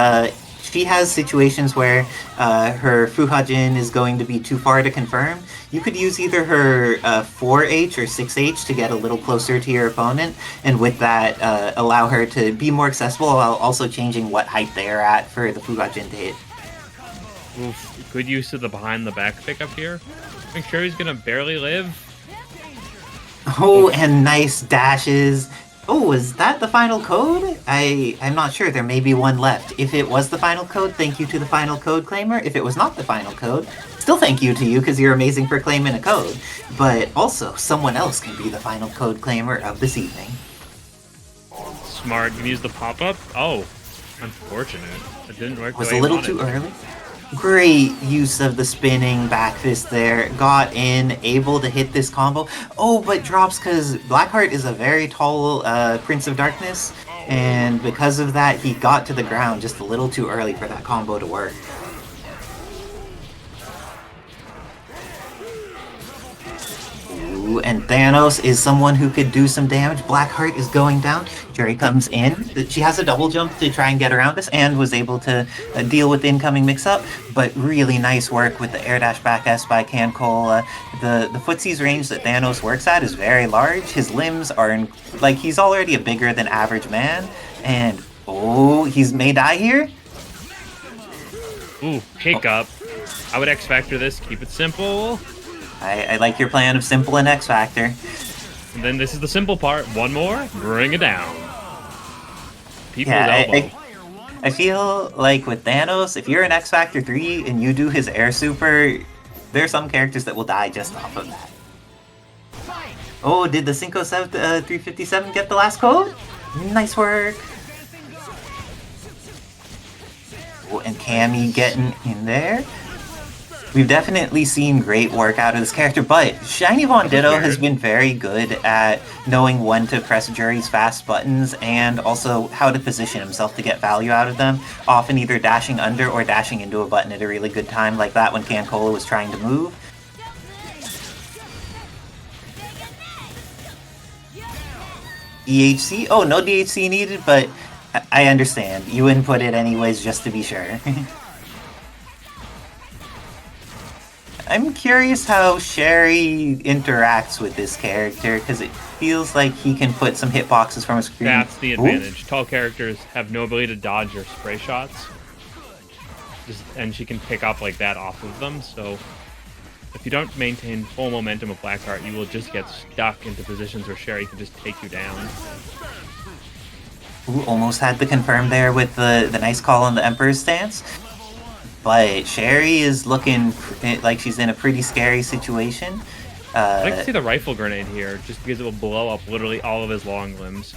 she has situations where her Fuhajin is going to be too far to confirm. You could use either her 4H or 6H to get a little closer to your opponent, and with that, allow her to be more accessible while also changing what height they're at for the Fuhajin to hit. Oof, good use of the behind the back pickup here. Make sure he's gonna barely live. Oh, and nice dashes. Oh, is that the final code? I'm not sure. There may be one left. If it was the final code, thank you to the final code claimer. If it was not the final code, still thank you to you because you're amazing for claiming a code. But also, someone else can be the final code claimer of this evening. Smart. You can use the pop-up? Oh, unfortunate. It didn't work. Was a little too early. Great use of the spinning back fist there. Got in, able to hit this combo. Oh, but drops because Blackheart is a very tall Prince of Darkness. And because of that, he got to the ground just a little too early for that combo to work. Ooh, and Thanos is someone who could do some damage. Blackheart is going down. Juri comes in. She has a double jump to try and get around this and was able to deal with the incoming mix-up. But really nice work with the air dash back S by CanCola. The footsie's range that Thanos works at is very large. His limbs are, he's already a bigger than average man. And, oh, he may die here? Ooh, hiccup. I would X-Factor this. Keep it simple. I like your plan of simple and X-Factor. And then this is the simple part. One more. Bring it down. People's elbow. I feel like with Thanos, if you're in X-Factor 3 and you do his air super, there are some characters that will die just off of that. Oh, did the Cinco 357 get the last code? Nice work. Oh, and Cammy getting in there. We've definitely seen great work out of this character, but ShinyVonDitto has been very good at knowing when to press Juri's fast buttons and also how to position himself to get value out of them, often either dashing under or dashing into a button at a really good time, like that when CanCola was trying to move. EHC? Oh, no DHC needed, but I understand. You input it anyways just to be sure. I'm curious how Sherry interacts with this character, because it feels like he can put some hitboxes from a screen. That's the advantage. Ooh. Tall characters have no ability to dodge or spray shots. And she can pick up like that off of them, so if you don't maintain full momentum of Blackheart, you will just get stuck into positions where Sherry can just take you down. Ooh, almost had the confirm there with the nice call on the Emperor's stance. But Sherry is looking like she's in a pretty scary situation. I'd like to see the rifle grenade here, just because it will blow up literally all of his long limbs.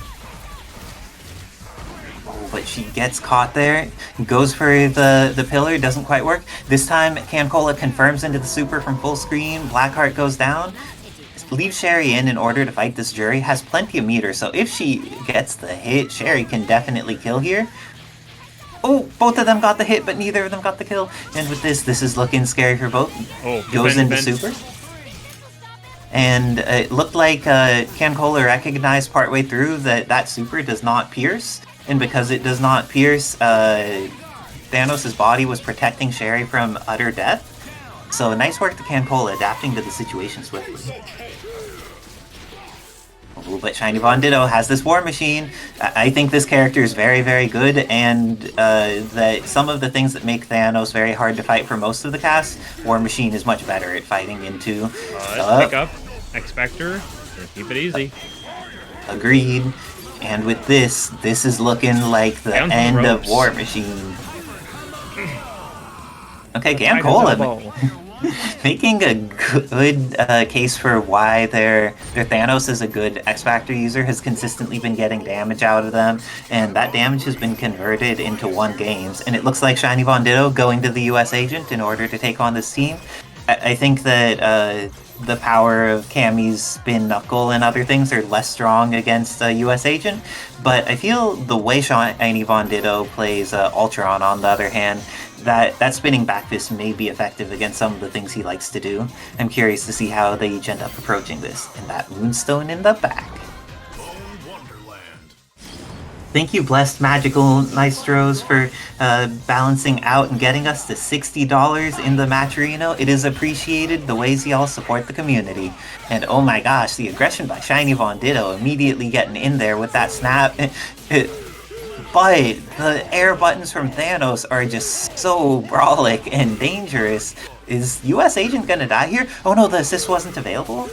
Oh, but she gets caught there, goes for the pillar, doesn't quite work. This time, CanCola confirms into the super from full screen, Blackheart goes down. Leaves Sherry in order to fight this Juri, has plenty of meter, so if she gets the hit, Sherry can definitely kill here. Oh, both of them got the hit, but neither of them got the kill. And with this is looking scary for both. Oh, goes into super. And it looked like CanCola recognized partway through that super does not pierce. And because it does not pierce, Thanos' body was protecting Sherry from utter death. So nice work to CanCola adapting to the situation swiftly. Oh, but ShinyVonDitto has this War Machine. I think this character is very, very good, and that some of the things that make Thanos very hard to fight for most of the cast, War Machine is much better at fighting into. Pick up, X-Factor, keep it easy. Agreed. And with this is looking like the end of War Machine. Okay, CanCola making a good case for why their Thanos is a good X-Factor user, has consistently been getting damage out of them, and that damage has been converted into 1 games. And it looks like ShinyVonDitto going to the US agent in order to take on this team. I think that the power of Cammy's spin knuckle and other things are less strong against a US agent, but I feel the way ShinyVonDitto plays Ultron, on the other hand, that spinning back fist may be effective against some of the things he likes to do. I'm curious to see how they each end up approaching this. And that Moonstone in the back. Thank you, Blessed Magical Maestros, for balancing out and getting us to $60 in the Matcherino. It is appreciated the ways y'all support the community. And oh my gosh, the aggression by ShinyVonDitto immediately getting in there with that snap. But the air buttons from Thanos are just so brawlic and dangerous. Is US Agent gonna die here? Oh no, the assist wasn't available?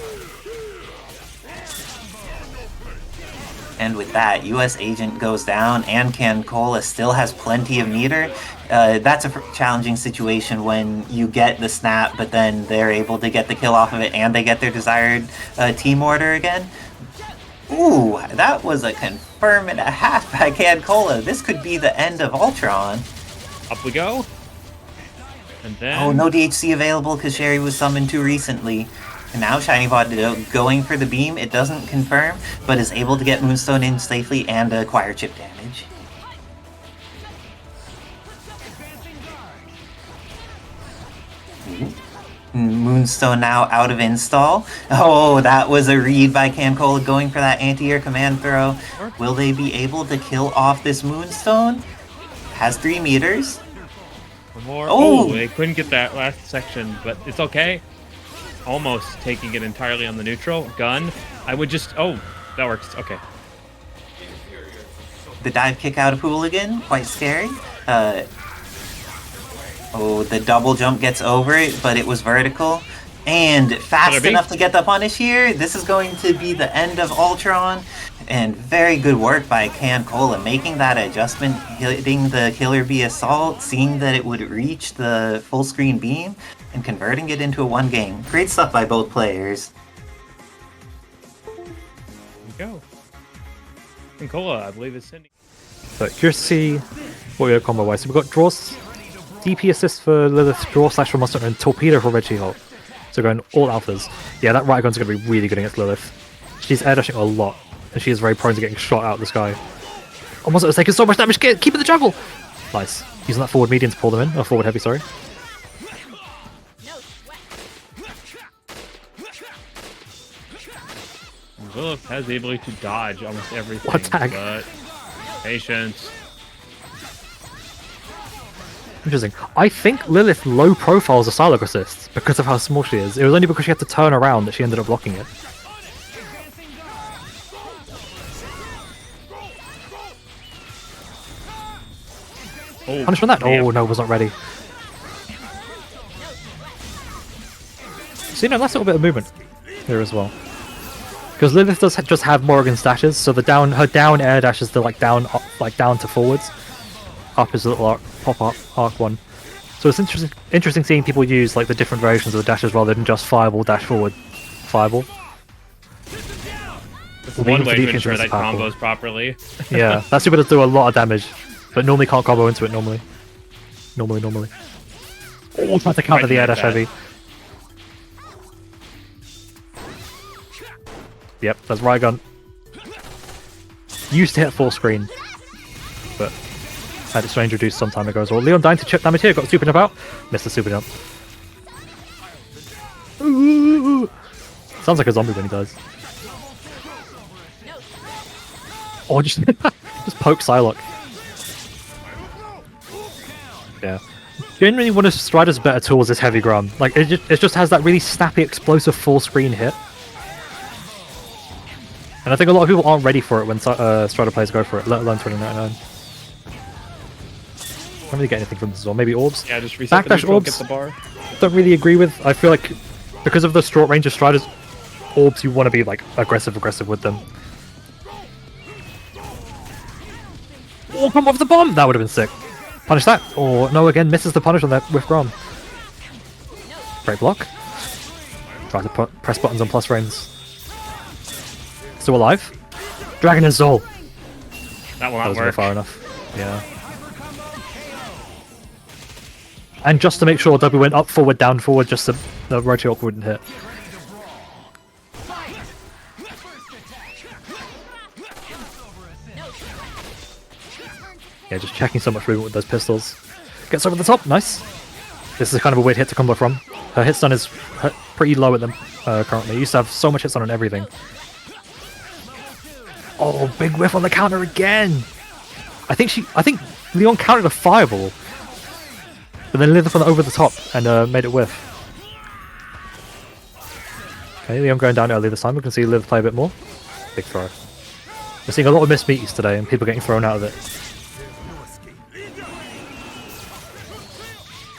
And with that, US Agent goes down, and CanCola still has plenty of meter. That's a challenging situation when you get the snap, but then they're able to get the kill off of it, and they get their desired team order again. Ooh, that was a confirm and a half by CanCola. This could be the end of Ultron. Up we go. And then... Oh, no DHC available because Sherry was summoned too recently. And now ShinyVonDitto going for the beam. It doesn't confirm, but is able to get Moonstone in safely and acquire chip damage. Moonstone now out of install. Oh, that was a read by CanCola going for that anti-air command throw. Will they be able to kill off this Moonstone? Has 3 meters. One more. Oh! Oh, they couldn't get that last section, but it's okay. Almost taking it entirely on the neutral. Gun. I would just... Oh, that works. Okay. The dive kick out of Hooligan. Quite scary. Oh, the double jump gets over it, but it was vertical. And fast enough to get the punish here. This is going to be the end of Ultron. And very good work by CanCola, making that adjustment, hitting the Killer Bee Assault, seeing that it would reach the full screen beam, and converting it into a 1 game. Great stuff by both players. There we go. CanCola, I believe, is sending... So curious to see what we got combo wise. So we've got draws, DP assist for Lilith, draw slash for Monster, and torpedo for Red She-Hulk. So going all alphas. Yeah, that right gun's going to be really good against Lilith. She's air dashing a lot, and she is very prone to getting shot out of the sky. Oh, Monster is taking so much damage. Keep it in the jungle. Nice. Using that forward medium to pull them in, or forward heavy, sorry. Lilith has the ability to dodge almost everything. What tag? But patience. Interesting. I think Lilith low profiles a Psylocke assist because of how small she is. It was only because she had to turn around that she ended up blocking it. Oh, Punish from that? damn. Oh no, was not ready. So you know, nice little bit of movement here as well. Because Lilith does just have Morrigan's dashes, so the her down air dash is the down to forwards. Up is a little arc, pop up arc one. So it's interesting seeing people use the different variations of the dashes rather than just fireball dash forward, fireball. It's one way to ensure that combos properly. Yeah, that super does do a lot of damage, but normally can't combo into it normally. Normally. Oh, trying to counter the air dash heavy. Yep, that's Rygun. Used to hit full screen, but had its range reduced some time ago as well. Leon dying to chip damage here, got super jump out. Missed the super jump. Ooh. Sounds like a zombie when he dies. Oh, just poke Psylocke. Yeah. Genuinely one of Strider's better tools is Heavy Grum. It just has that really snappy, explosive full screen hit. And I think a lot of people aren't ready for it when Strider players go for it, let alone 2099. Can't really get anything from this as well. Maybe orbs? Yeah, just reset the neutral, get the bar. Don't really agree with. I feel like because of the short range of Strider's orbs, you want to be aggressive with them. Oh, come off the bomb! That would have been sick. Punish that. Or no, again, misses the punish on that with Grom. Great block. Try to press buttons on plus frames. Still alive. Dragon and Soul. That will not work. Far enough. Yeah. And just to make sure W went up, forward, down, forward, just so the Rotiok wouldn't hit. Yeah, just checking so much movement with those pistols. Gets over the top, nice. This is kind of a weird hit to combo from. Her hit stun is pretty low at them currently. Used to have so much hit stun on everything. Oh, big whiff on the counter again! I think Leon countered a fireball. But then Lilith went over the top and made it whiff. Okay, Leon going down early this time. We can see Lilith play a bit more. Big throw. We're seeing a lot of missed meaties today and people getting thrown out of it.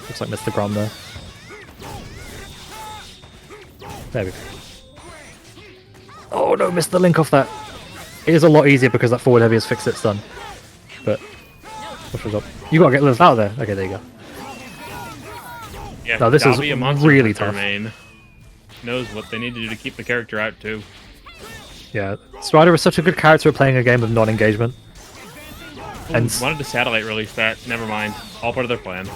Looks like Mr. Grom there. There we go. Oh no, missed the link off that. It is a lot easier because that forward heavy has fixed its stun. But, push was up. You gotta get Lilith out of there. Okay, there you go. Yeah, no, this is really tough. Main knows what they need to do to keep the character out too. Yeah, Strider is such a good character at playing a game of non-engagement. And Wanted to satellite release that. Never mind. All part of their plan.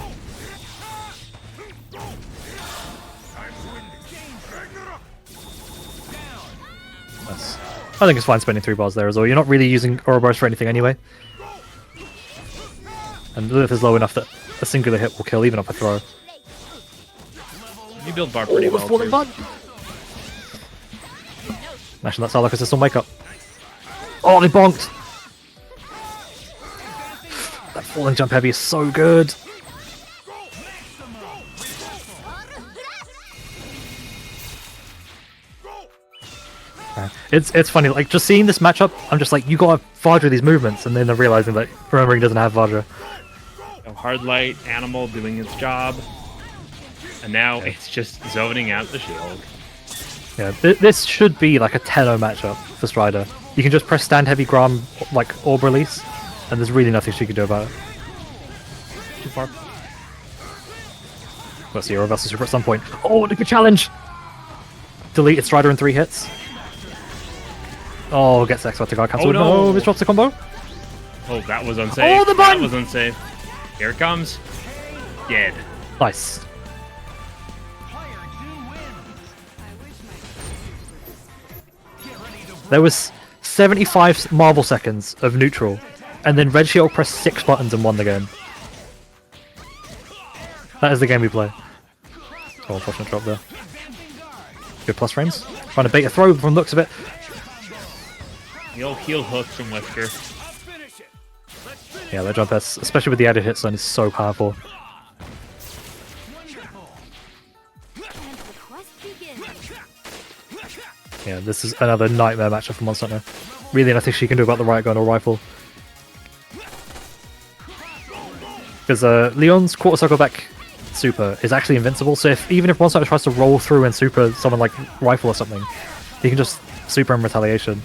I think it's fine spending 3 bars there as well. You're not really using Ouroboros for anything anyway. And Lilith is low enough that a singular hit will kill even off a throw. You build bar pretty well. Falling Too. bud. Mashing that Psylocke assist on wake up. Oh, they bonked! That falling jump heavy is so good. It's funny, like, just seeing this matchup, I'm just like, you gotta Vajra these movements, and then I'm realizing that remembering doesn't have Vajra. Hard light, animal doing its job. And now it's just zoning out the shield. Yeah, this should be like a 10-0 matchup for Strider. You can just press stand heavy Gram, like, orb release, and there's really nothing she can do about it. Too far. Let's see, reverse super at some point. Oh, look at challenge! Deleted Strider in 3 hits. Oh, gets X to guard cancel. Oh, no. This drops the combo. Oh, that was unsafe. Oh, the That button! was unsafe. Here it comes. Dead. Nice. There was 75 marble seconds of neutral, and then Red Shield pressed 6 buttons and won the game. That is the game we play. Oh, unfortunate drop there. Good plus frames. Trying to bait a throw from the looks of it. The old heel hook from Lifter. Yeah, that jump S, especially with the added hit zone, is so powerful. Yeah, this is another nightmare matchup for Monster Hunter. Really nothing she can do about the right gun or rifle. Because Leon's quarter circle back super is actually invincible, so even if Monster Hunter tries to roll through and super someone like rifle or something, he can just super in retaliation.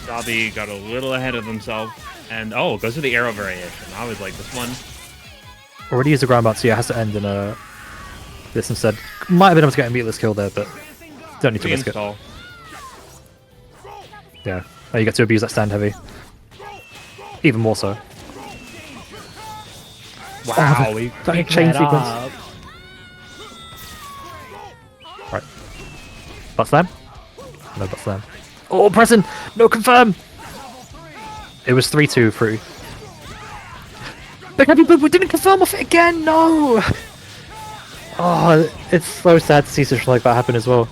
Dobby got a little ahead of himself. And oh, goes to the arrow variation. I always like this one. Already used a ground bounce, so yeah, it has to end in this instead. Might have been able to get a meatless kill there, but don't need to risk it. Reinstall. Yeah, you get to abuse that stand heavy. Even more so. Wow, we that picked chain that sequence. up. Right. Butt slam? No butt slam. Oh, pressing! No confirm! It was 3-2 free. Big heavy boop, we didn't confirm off it again, no! Oh, it's so sad to see something like that happen as well.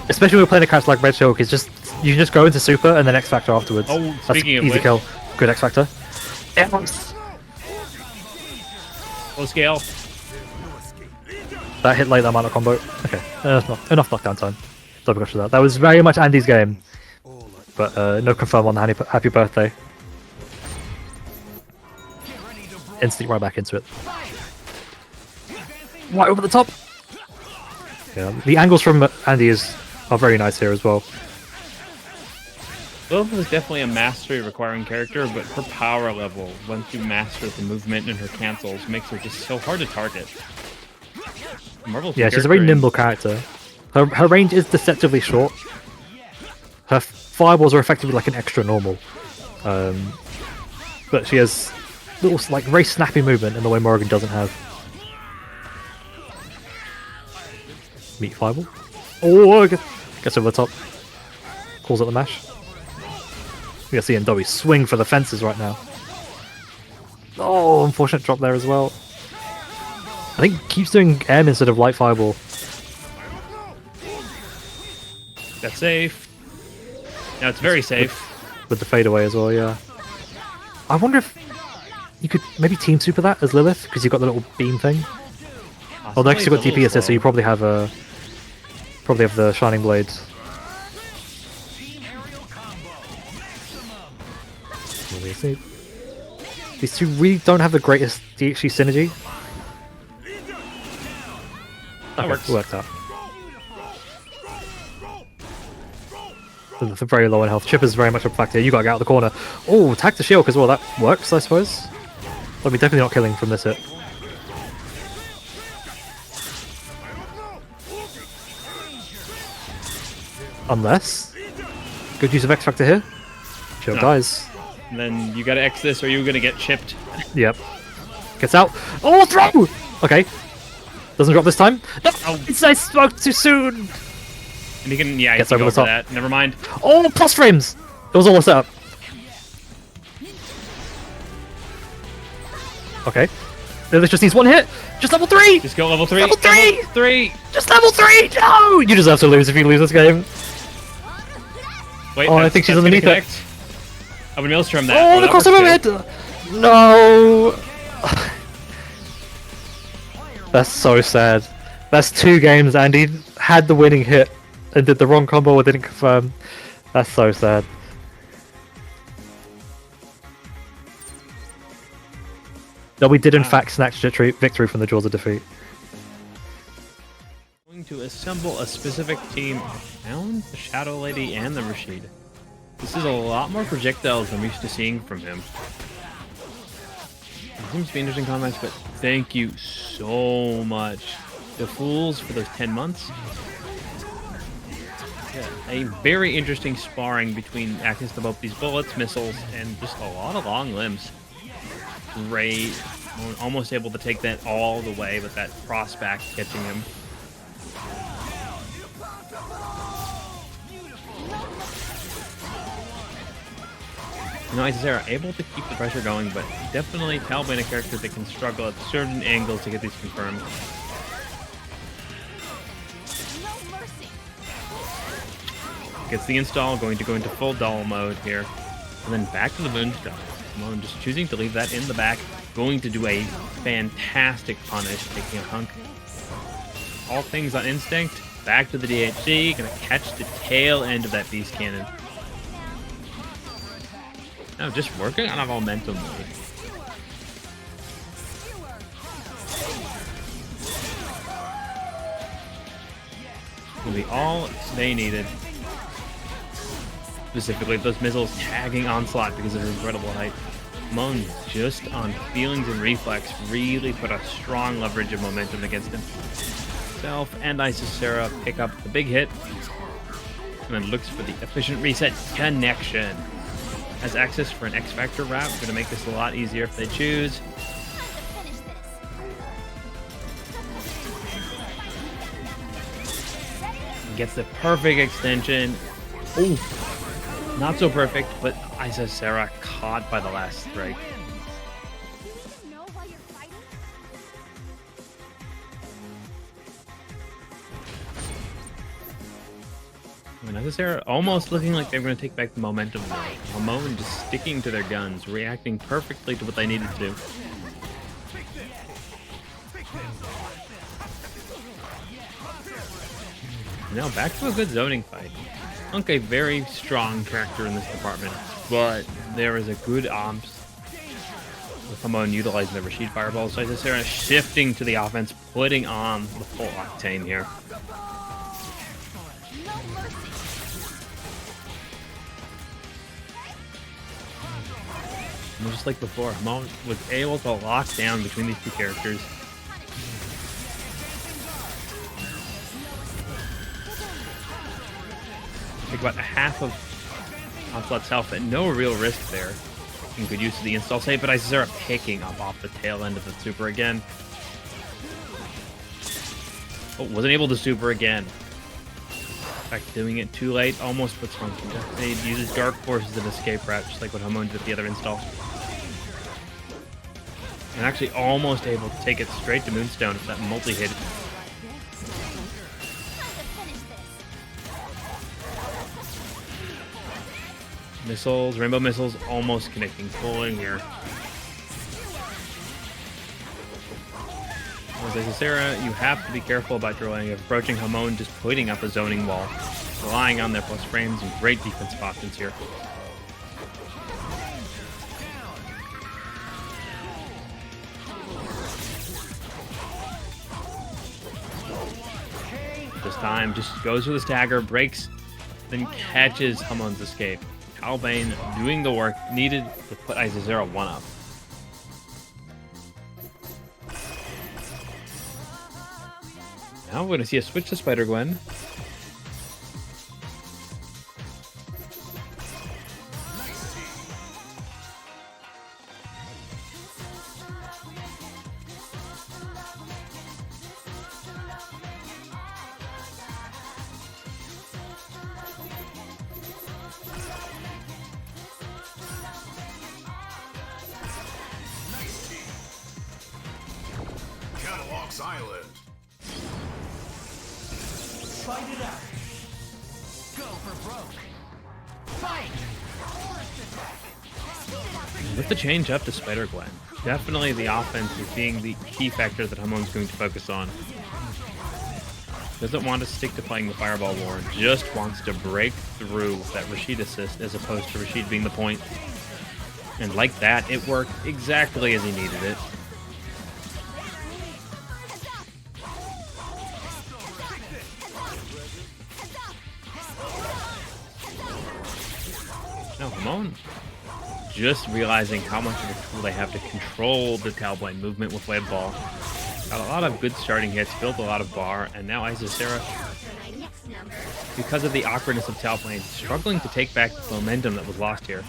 Especially when we're playing a character like Red Shield, it's just, you can just go into super and then X Factor afterwards. Oh, That's speaking of easy which. kill. Good X Factor. Low scale. That hit late, that amount of combo. Okay, enough knockdown time. Double gosh for that. That was very much Andy's game. But no confirm on the happy birthday. Instinct right back into it. Right over the top! Yeah, the angles from Andy are very nice here as well. Lilith is definitely a mastery requiring character, but her power level, once you master the movement and her cancels, makes her just so hard to target. Marvel's Yeah, she's a very nimble character. Her range is deceptively short. Her fireballs are effectively like an extra normal. But she has little, like, very snappy movement in the way Morrigan doesn't have. Meat fireball. Oh, gets over the top. Calls out the mash. We are seeing Dobby swing for the fences right now. Oh, unfortunate drop there as well. I think he keeps doing M instead of light fireball. That's safe. Now it's very safe. With the fade away as well, yeah. I wonder if you could maybe team super that as Lilith, because you've got the little beam thing. Although next you've got DP assist, so you probably have the Shining Blade. These two really don't have the greatest DHC synergy. That works. Worked out. They're very low in health. Chip is very much a factor. You gotta get out of the corner. Oh, tag the shield as well. That works, I suppose. But we're definitely not killing from this hit. Unless... Good use of X Factor here. Shield dies. And then you gotta X this or you're gonna get chipped. Yep. Gets out. Oh, throw! Okay. Doesn't drop this time. No! I spoke too soon! And he can, yeah, he Gets can over go the over top. that. Never mind. Oh, plus frames! It was all a setup. Okay. This just needs one hit. Just level 3! Just go level 3. Level 3! Level 3! Just level 3! No! You deserve to lose if you lose this game. Wait, Oh, I think she's that's underneath gonna it. connect. I would maelstrom that. Oh, the that works crossover too. hit! No! That's so sad. That's 2 games and he had the winning hit and did the wrong combo or didn't confirm. That's so sad. No, we did in fact snatch victory from the jaws of defeat. Going to assemble a specific team around the Shadow Lady and the Rashid. This is a lot more projectiles than I'm used to seeing from him. It seems to be interesting comments, but thank you so much. The Fools for those 10 months. Yeah, a very interesting sparring between access to both these bullets, missiles, and just a lot of long limbs. Great. Almost able to take that all the way, but that crossback catching him. You know, Isicera able to keep the pressure going, but definitely Talbain a character that can struggle at certain angles to get these confirmed. Gets the install, going to go into full dull mode here. And then back to the Moonstone. Hamon just choosing to leave that in the back. Going to do a fantastic punish, taking a hunk. All things on instinct. Back to the DHC. Gonna catch the tail end of that beast cannon. Now just working on a momentum mode. Will be all they needed. Specifically, those missiles tagging Onslaught because of her incredible height. Hamon, just on feelings and reflex, really put a strong leverage of momentum against him. Self and Isicera pick up the big hit, and then looks for the efficient reset connection. Has access for an X-Factor route, going to make this a lot easier if they choose. Gets the perfect extension. Ooh. Not so perfect, but Isicera caught by the last strike. And Isicera almost looking like they're going to take back the momentum now. Hamon just sticking to their guns, reacting perfectly to what they needed to do. Now back to a good zoning fight. HUNK a very strong character in this department, but there is a good ops with Hamon utilizing the Rashid fireball. So Isicera shifting to the offense, putting on the full octane here. And just like before, Hamon was able to lock down between these two characters. Take about half of Onslaught's health at no real risk there. And good use of the install save, but Isicera picking up off the tail end of the super again. Oh, wasn't able to super again. In fact, doing it too late almost puts HUNK into death. They uses Dark Force as an escape route, just like what Hamon did with the other install. And actually almost able to take it straight to Moonstone if that multi-hit. Missiles, rainbow missiles, almost connecting fully here. As Isicera, you have to be careful about your laying of approaching Hamon, just putting up a zoning wall, relying on their plus frames and great defensive options here. This time, just goes for the stagger, breaks, then catches Hamon's escape. Talbain doing the work needed to put Isicera one up. Now we're going to see a switch to Spider-Gwen. Silent. Fight it out. Go for broke. Fight. With the change up to Spider-Gwen, definitely the offense is being the key factor that Hamon's going to focus on. Doesn't want to stick to playing the Fireball War, just wants to break through that Rashid assist as opposed to Rashid being the point. And like that, it worked exactly as he needed it. Now Hamon just realizing how much of a tool they have to control the Talbain movement with Web Ball. Got a lot of good starting hits, built a lot of bar, and now Isicera, because of the awkwardness of Talbain, struggling to take back the momentum that was lost here.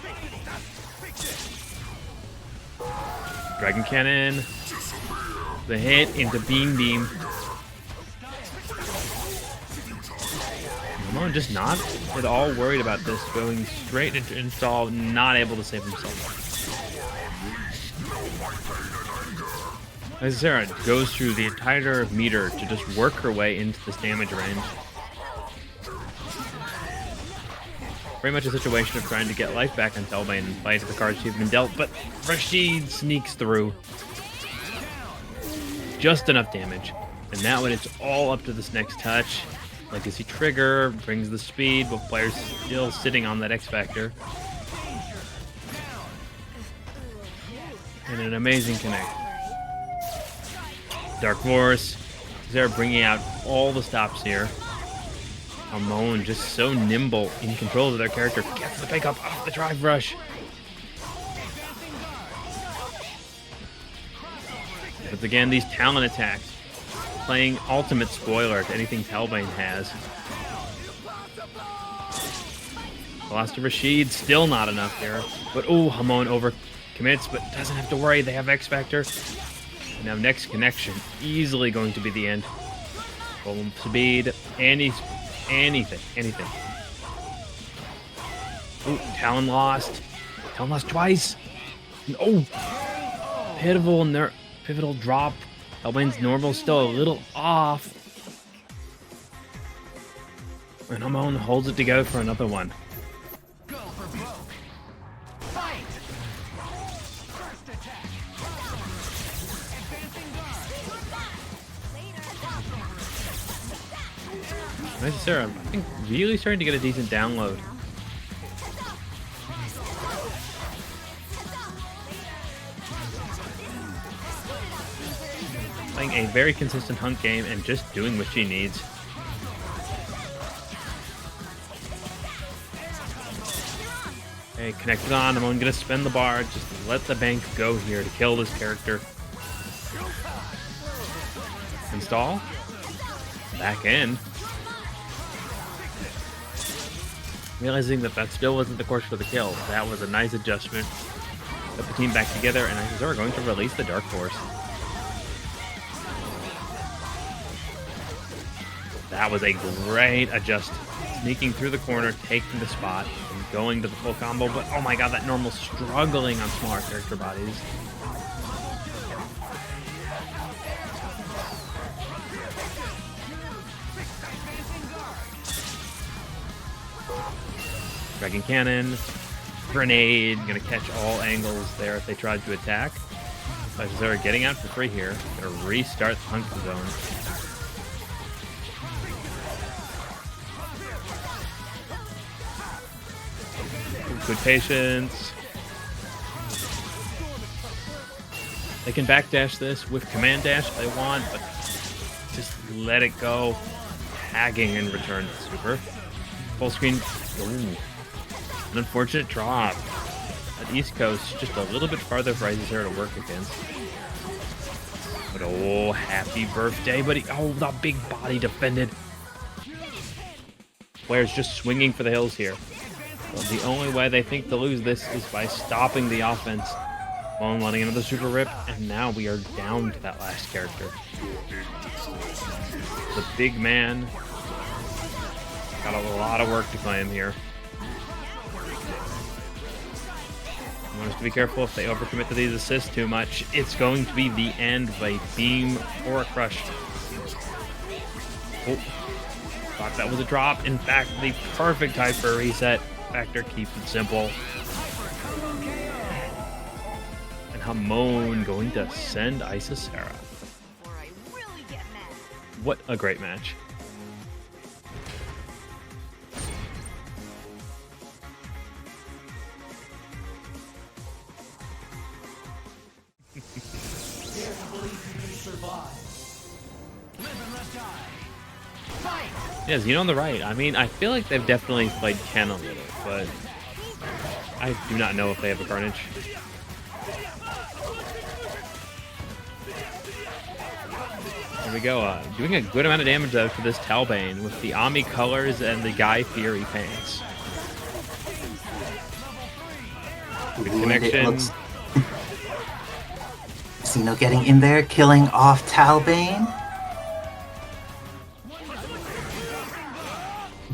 Dragon Cannon, the hit into Beam. Hamon just not at all worried about this, going straight into install, not able to save himself. Isicera goes through the entire meter to just work her way into this damage range. Very much a situation of trying to get life back on Talbain and fight the cards she's been dealt, but Rashid sneaks through. Just enough damage. And now it's all up to this next touch. Legacy trigger brings the speed, but players still sitting on that X Factor. And an amazing connect. Dark Force. They're bringing out all the stops here. Hamon just so nimble, in control of their character. Gets the pick up off the drive rush. But again, these talent attacks. Playing ultimate spoiler to anything Talbain has. The last of Rashid, still not enough there. But oh, Hamon overcommits, but doesn't have to worry. They have X Factor. Now next connection, easily going to be the end. Golem speed, anything. Ooh, Talon lost. Talon lost twice. Oh, pivotal drop. Talbain's normal still a little off. And Hamon holds it to go for another one. Go for broke. Fight. First attack. Advancing guard. Nice Serum. I think really starting to get a decent download. Playing a very consistent HUNK game and just doing what she needs. Okay, connected on. I'm gonna spend the bar. Just let the bank go here to kill this character. Install. Back in. Realizing that still wasn't the course for the kill. That was a nice adjustment. Put the team back together, and Isicera are going to release the Dark Force. That was a great adjust. Sneaking through the corner, taking the spot, and going to the full combo. But oh my god, that normal struggling on smaller character bodies. Dragon Cannon, Grenade, gonna catch all angles there if they tried to attack. Isicera getting out for free here. Gonna restart the HUNK zone. Good patience. They can backdash this with command dash if they want, but just let it go. Tagging in return super. Full screen. Ooh. An unfortunate drop. At East Coast, just a little bit farther for Isicera to work against. But oh, happy birthday, buddy. Oh, the big body defended. Players just swinging for the hills here. Well, the only way they think to lose this is by stopping the offense. While letting another super rip, and now we are down to that last character. The big man. Got a lot of work to claim here. Want us to be careful if they overcommit to these assists too much. It's going to be the end of a beam or a crush. Oh, thought that was a drop. In fact, the perfect time for a reset. Factor keeps it simple. And Hamon going to send Isicera. What a great match. Yeah, Xeno on the right. I mean, I feel like they've definitely played Ken a little, but I do not know if they have a Carnage. There we go. Doing a good amount of damage, though, to this Talbain with the Ami colors and the Guy Fieri pants. Good connection. Xeno getting in there, killing off Talbain.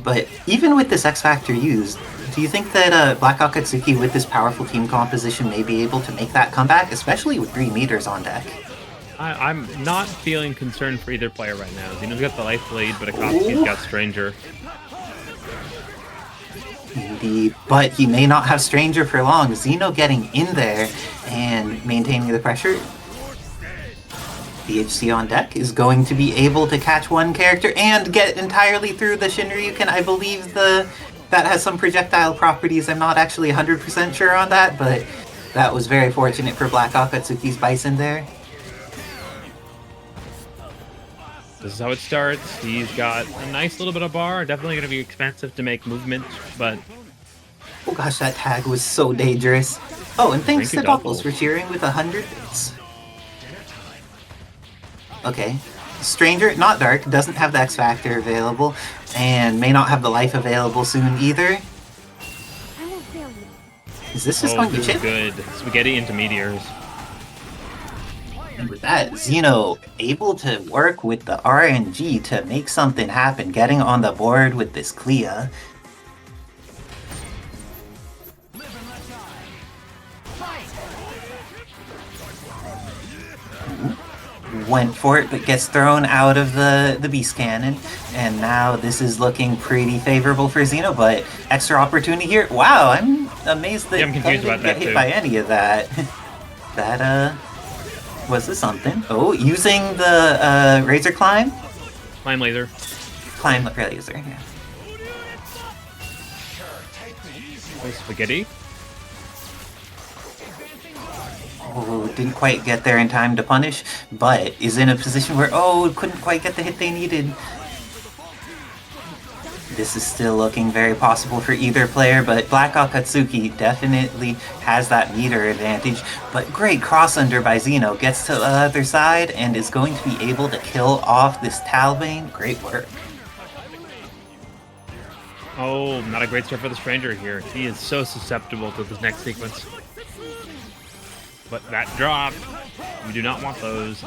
But even with this X Factor used, do you think that BLACKxAKATSUKI with this powerful team composition may be able to make that comeback, especially with 3 meters on deck? I'm not feeling concerned for either player right now. Xeno's got the life lead, but Akatsuki's got Stranger. Indeed, but he may not have Stranger for long. Xeno getting in there and maintaining the pressure. BHC on deck is going to be able to catch one character and get entirely through the Shinryuken. I believe that has some projectile properties. I'm not actually 100% sure on that, but that was very fortunate for BLACKxAKATSUKI's Bison there. This is how it starts. He's got a nice little bit of bar. Definitely going to be expensive to make movement, but... Oh gosh, that tag was so dangerous. Oh, and thanks Thank to you, Doppels for cheering with 100 bits. Okay. Stranger, not Dark, doesn't have the X Factor available, and may not have the life available soon either. Is this just going to this is chip? good. Spaghetti into meteors. And with that, Xeno able to work with the RNG to make something happen, getting on the board with this Clea. Went for it, but gets thrown out of the Beast Cannon. And now this is looking pretty favorable for Xeno, but extra opportunity here. Wow, I'm amazed that I'm confused Ken about didn't get that, hit too. by any of that. That, was this something? Oh, using the Razor Climb? Climb laser. Climb Razor, yeah. Oh, spaghetti. Oh, didn't quite get there in time to punish, but is in a position where, oh, couldn't quite get the hit they needed. This is still looking very possible for either player, but BLACKxAKATSUKI definitely has that meter advantage. But great cross under by Xeno, gets to the other side and is going to be able to kill off this Talbain. Great work. Oh, not a great start for the Stranger here. He is so susceptible to this next sequence. But that drop, we do not want those.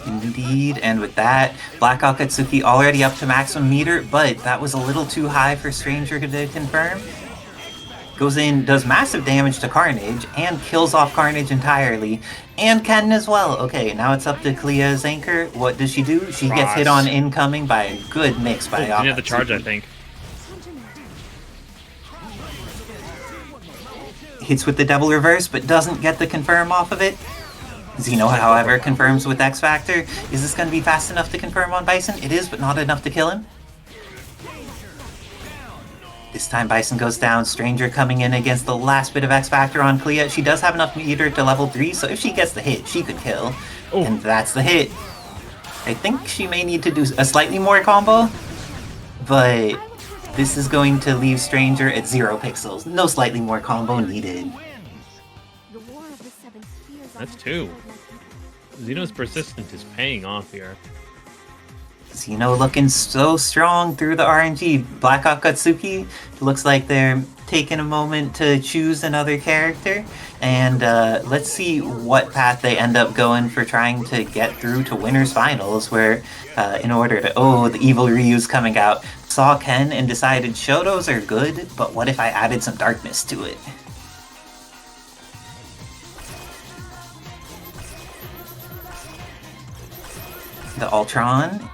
Indeed, and with that, BLACKxAKATSUKI already up to maximum meter, but that was a little too high for Stranger to confirm. Goes in, does massive damage to Carnage, and kills off Carnage entirely, and Ken as well. Okay, now it's up to Clea's Anchor. What does she do? She gets hit on incoming by a good mix by Didn't have the charge, I think. Hits with the double reverse, but doesn't get the confirm off of it. Xeno, however, confirms with X Factor. Is this going to be fast enough to confirm on Bison? It is, but not enough to kill him. This time Bison goes down. Stranger coming in against the last bit of X Factor on Clea. She does have enough meter to level 3, so if she gets the hit, she could kill. Oh. And that's the hit. I think she may need to do a slightly more combo, but this is going to leave Stranger at 0 pixels. No slightly more combo needed. That's 2. Xeno's persistence is paying off here. Xeno looking so strong through the RNG. BLACKxAKATSUKI looks like they're taking a moment to choose another character. And let's see what path they end up going for trying to get through to winners finals, where in order to... Oh, the evil Ryu's coming out. Saw Ken and decided Shotos are good, but what if I added some darkness to it? The Ultron.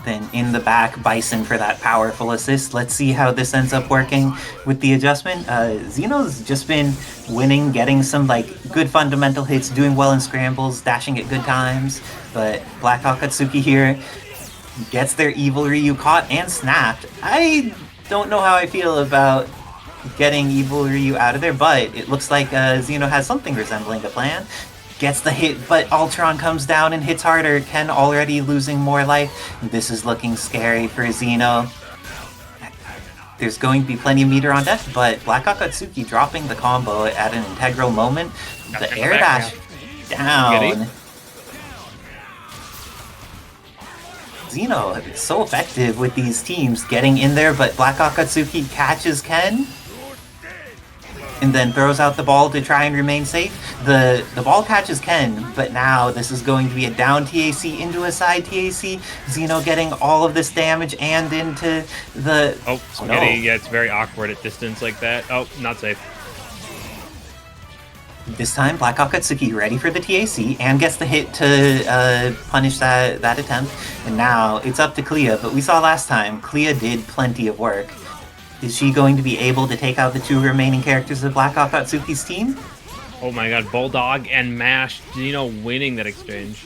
Then in the back, Bison for that powerful assist. Let's see how this ends up working with the adjustment. Xeno's just been winning, getting some like good fundamental hits, doing well in scrambles, dashing at good times. But BLACKxAKATSUKI here gets their evil Ryu caught and snapped. I don't know how I feel about getting evil Ryu out of there, but it looks like Xeno has something resembling a plan. Gets the hit, but Ultron comes down and hits harder. Ken already losing more life. This is looking scary for Xeno. There's going to be plenty of meter on death, but BLACKxAKATSUKI dropping the combo at an integral moment. The air dash down. Xeno is so effective with these teams getting in there, but BLACKxAKATSUKI catches Ken and then throws out the ball to try and remain safe. The ball catches Ken, but now this is going to be a down TAC into a side TAC. Xeno getting all of this damage and into the... Oh, spaghetti. No. Yeah, it's very awkward at distance like that. Oh, not safe. This time, BLACKxAKATSUKI ready for the TAC and gets the hit to punish that attempt. And now it's up to Clea, but we saw last time, Clea did plenty of work. Is she going to be able to take out the two remaining characters of BLACKxAKATSUKI's team? Oh my god, Bulldog and Mash, Xeno winning that exchange.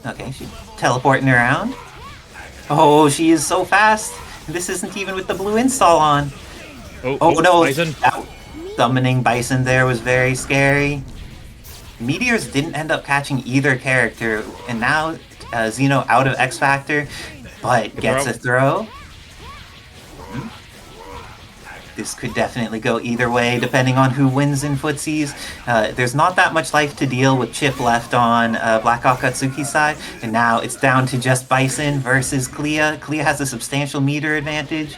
Okay, she's teleporting around. Oh, she is so fast. This isn't even with the blue install on. Oh no, Bison. Summoning Bison there was very scary. Meteors didn't end up catching either character, and now Xeno out of X Factor, but gets a throw. This could definitely go either way, depending on who wins in footsies. There's not that much life to deal with Chip left on BLACKxAKATSUKI's side, and now it's down to just Bison versus Clea. Clea has a substantial meter advantage.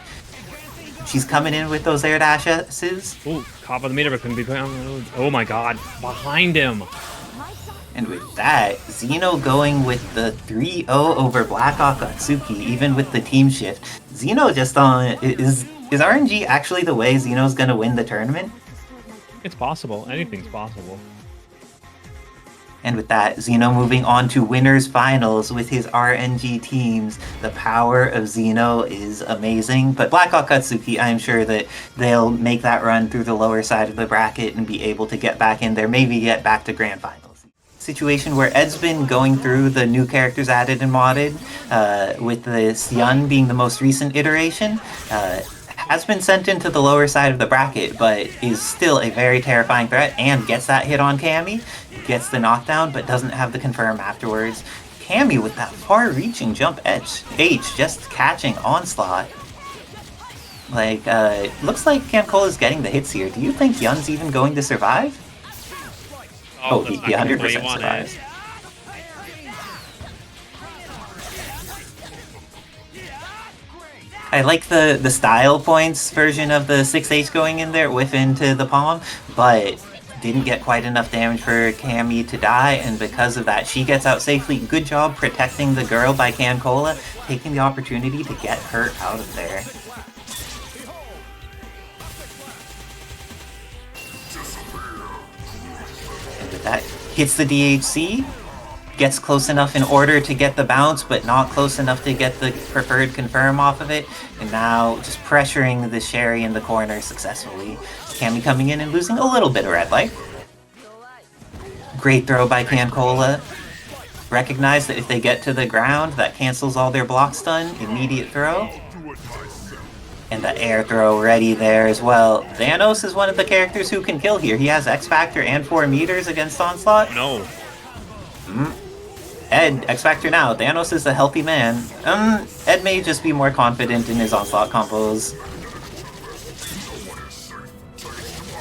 She's coming in with those air dashes. Ooh, top of the meter, but couldn't be put on the road. Oh my god, behind him. And with that, Xeno going with the 3-0 over BLACKxAKATSUKI, even with the team shift. Xeno just on... Is RNG actually the way Xeno's gonna win the tournament? It's possible. Anything's possible. And with that, Xeno moving on to winners finals with his RNG teams. The power of Xeno is amazing, but BLACKxAKATSUKI, I'm sure that they'll make that run through the lower side of the bracket and be able to get back in there, maybe get back to grand finals. Situation where Ed's been going through the new characters added and modded, with the Sion being the most recent iteration. Has been sent into the lower side of the bracket, but is still a very terrifying threat and gets that hit on Cammy, gets the knockdown, but doesn't have the confirm afterwards. Cammy with that far-reaching jump H, just catching Onslaught. Like, looks like CanCola is getting the hits here. Do you think Yun's even going to survive? Oh, he 100% survives. I like the style points version of the 6H going in there, whiff into the palm, but didn't get quite enough damage for Cammy to die, and because of that, she gets out safely. Good job protecting the girl by CanCola, taking the opportunity to get her out of there. And with that, hits the DHC. Gets close enough in order to get the bounce, but not close enough to get the preferred confirm off of it. And now just pressuring the Sherry in the corner successfully. Cammy coming in and losing a little bit of red life. Great throw by CanCola. Recognize that if they get to the ground, that cancels all their block stun. Immediate throw. And the air throw ready there as well. Thanos is one of the characters who can kill here. He has X Factor and 4 meters against Onslaught. No. Ed, X Factor now. Thanos is a healthy man. Ed may just be more confident in his Onslaught combos.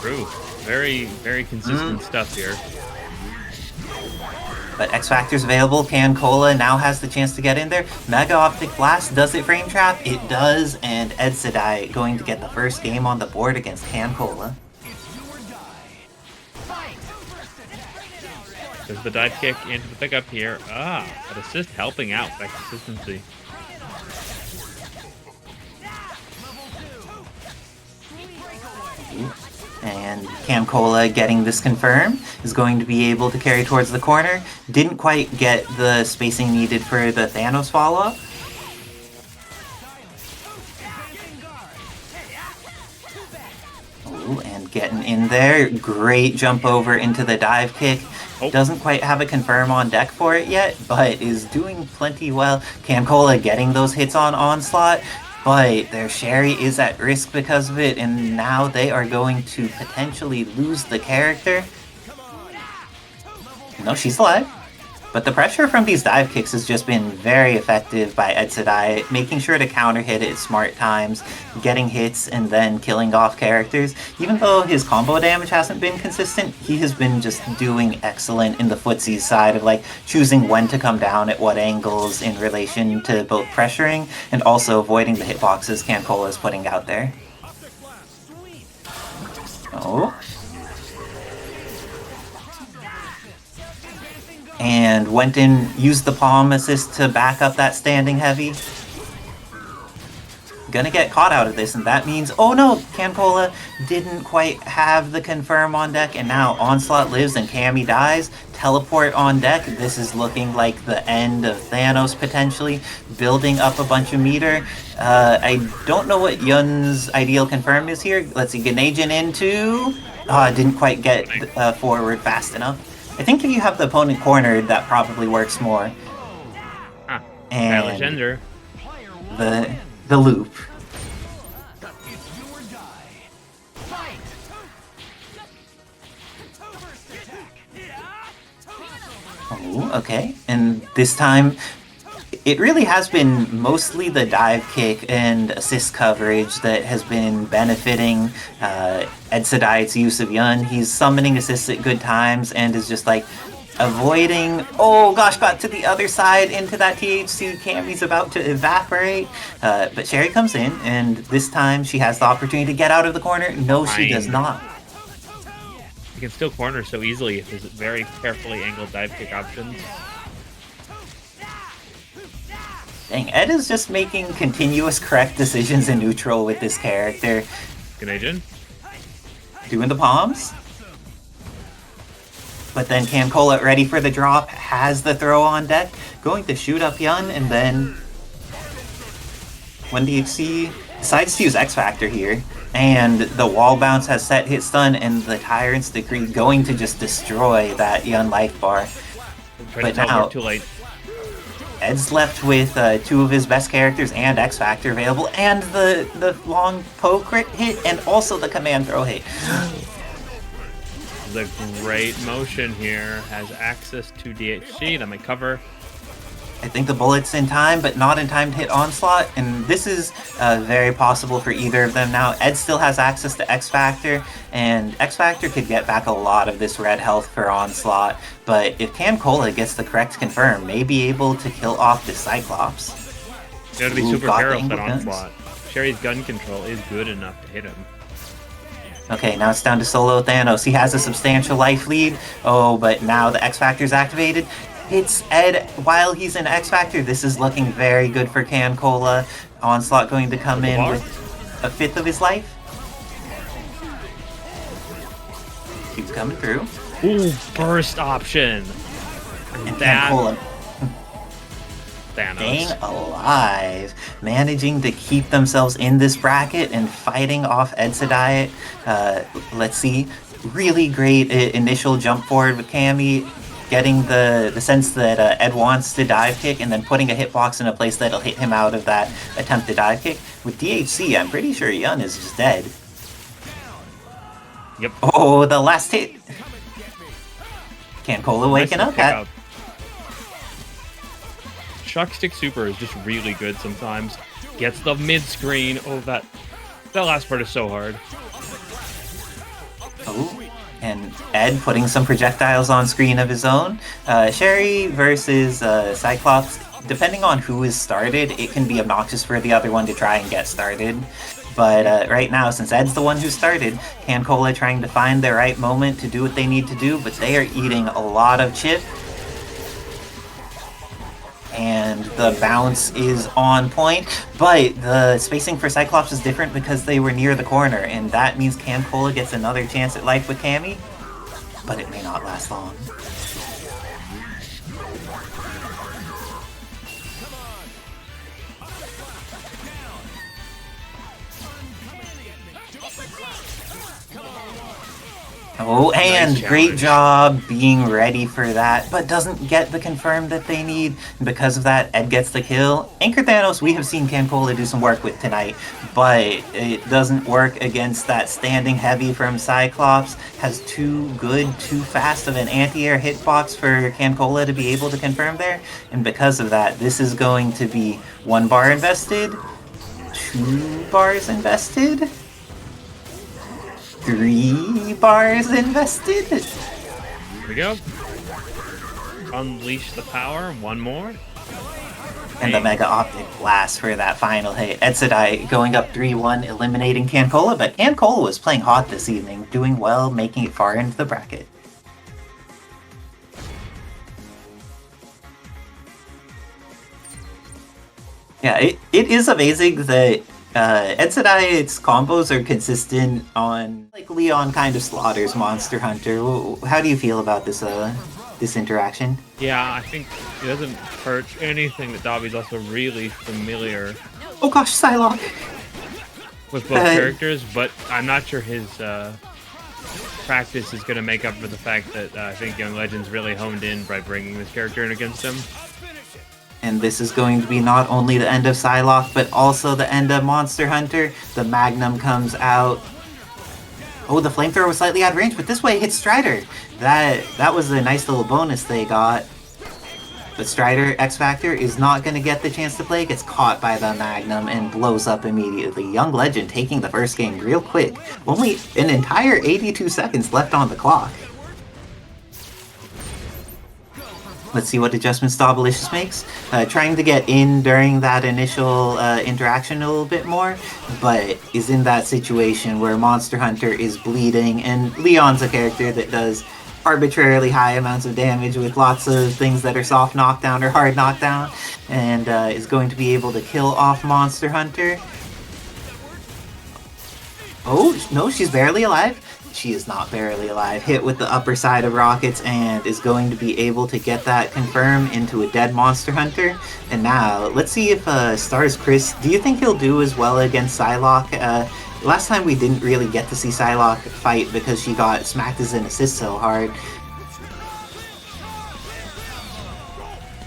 True. Very, very consistent stuff here. But X Factor's available. CanCola now has the chance to get in there. Mega Optic Blast, does it frame trap? It does, and Edsadiet going to get the first game on the board against CanCola. There's the dive kick into the pickup here. But assist helping out that consistency. And CanCola getting this confirmed is going to be able to carry towards the corner. Didn't quite get the spacing needed for the Thanos follow-up. Ooh, and getting in there. Great jump over into the dive kick. Doesn't quite have a confirm on deck for it yet, but is doing plenty well. CanCola getting those hits on Onslaught, but their Sherry is at risk because of it, and now they are going to potentially lose the character. No, she's alive. But the pressure from these dive kicks has just been very effective by Edsadiet, making sure to counter hit at smart times, getting hits, and then killing off characters. Even though his combo damage hasn't been consistent, he has been just doing excellent in the footsie side of like choosing when to come down at what angles in relation to both pressuring and also avoiding the hitboxes CanCola is putting out there. Oh. And went in, used the palm assist to back up that standing heavy. Gonna get caught out of this, and that means, oh no, CanCola didn't quite have the confirm on deck, and now Onslaught lives and Cammy dies. Teleport on deck. This is looking like the end of Thanos potentially, building up a bunch of meter. I don't know what Yun's ideal confirm is here. Let's see, Ganagin into... didn't quite get forward fast enough. I think if you have the opponent cornered, that probably works more. And the loop. Oh, okay. And this time, it really has been mostly the dive kick and assist coverage that has been benefiting Edsadiet's use of Yun. He's summoning assists at good times and is just like avoiding... Oh gosh, got to the other side into that THC. Cammy's about to evaporate. But Sherry comes in, and this time she has the opportunity to get out of the corner. No, she does not. You can still corner so easily if there's very carefully angled dive kick options. Dang, Ed is just making continuous correct decisions in neutral with this character. Ganagin? Doing the palms. But then CanCola ready for the drop, has the throw on deck, going to shoot up Yun, and then when DHC decides to use X Factor here, and the wall bounce has set hit stun, and the Tyrant's Decree going to just destroy that Yun life bar. But now, too late. Ed's left with two of his best characters and X Factor available, and the long poke crit hit, and also the command throw hit. The great motion here has access to DHC that might cover. I think the bullet's in time, but not in time to hit Onslaught, and this is very possible for either of them now. Ed still has access to X Factor, and X Factor could get back a lot of this red health for Onslaught, but if CanCola gets the correct confirm, may be able to kill off the Cyclops. You have to be super careful at Onslaught. Sherry's gun control is good enough to hit him. Okay, now it's down to solo Thanos. He has a substantial life lead. Oh, but now the X Factor's activated. Hits Ed while he's in X Factor. This is looking very good for CanCola. Onslaught going to come in with a fifth of his life. Keeps coming through. Ooh, burst option. And CanCola Thanos. staying alive, managing to keep themselves in this bracket and fighting off Edsadiet. Let's see. Really great initial jump forward with Cammy. Getting the sense that Ed wants to dive kick and then putting a hitbox in a place that'll hit him out of that attempted dive kick. With DHC, I'm pretty sure Yun is just dead. Yep. Oh, the last hit. CanCola waking up. Shock Stick Super is just really good sometimes. Gets the mid screen. Oh, that last part is so hard. Oh. And Ed putting some projectiles on screen of his own. Sherry versus Cyclops, depending on who is started, it can be obnoxious for the other one to try and get started. But right now, since Ed's the one who started, CanCola trying to find the right moment to do what they need to do, but they are eating a lot of chip. And the bounce is on point, but the spacing for Cyclops is different because they were near the corner, and that means CanCola gets another chance at life with Cammy, but it may not last long. Oh, and Nice great challenge. job being ready for that, but doesn't get the confirm that they need. And because of that, Ed gets the kill. Anchor Thanos, we have seen CanCola do some work with tonight, but it doesn't work against that standing heavy from Cyclops. Has too good, too fast of an anti-air hitbox for CanCola to be able to confirm there. And because of that, this is going to be 1 bar invested, 2 bars invested, 3 bars invested. Here we go. Unleash the power. One more. And the Mega Optic Blast for that final hit. Edsadiet going up 3-1, eliminating CanCola, but CanCola was playing hot this evening, doing well, making it far into the bracket. Yeah, it is amazing that Edsadiet's combos are consistent on, like, Leon kind of slaughters Monster Hunter. How do you feel about this this interaction? Yeah, I think it doesn't hurt anything that Dobby's also really familiar Oh gosh, Psylocke! with both characters, but I'm not sure his practice is going to make up for the fact that I think Young Legends really honed in by bringing this character in against him. And this is going to be not only the end of Psylocke, but also the end of Monster Hunter. The Magnum comes out. Oh, the flamethrower was slightly out of range, but this way it hits Strider. That was a nice little bonus they got. But Strider, X Factor, is not going to get the chance to play. Gets caught by the Magnum and blows up immediately. Young Legend taking the first game real quick. Only an entire 82 seconds left on the clock. Let's see what adjustments Dobbilicious makes. Trying to get in during that initial interaction a little bit more, but is in that situation where Monster Hunter is bleeding, and Leon's a character that does arbitrarily high amounts of damage with lots of things that are soft knockdown or hard knockdown, and is going to be able to kill off Monster Hunter. Oh, no, she's barely alive. She is not barely alive. Hit with the upper side of rockets and is going to be able to get that confirm into a dead Monster Hunter. And now, let's see if S.T.A.R.S Chris, do you think he'll do as well against Psylocke? Last time we didn't really get to see Psylocke fight because she got smacked as an assist so hard.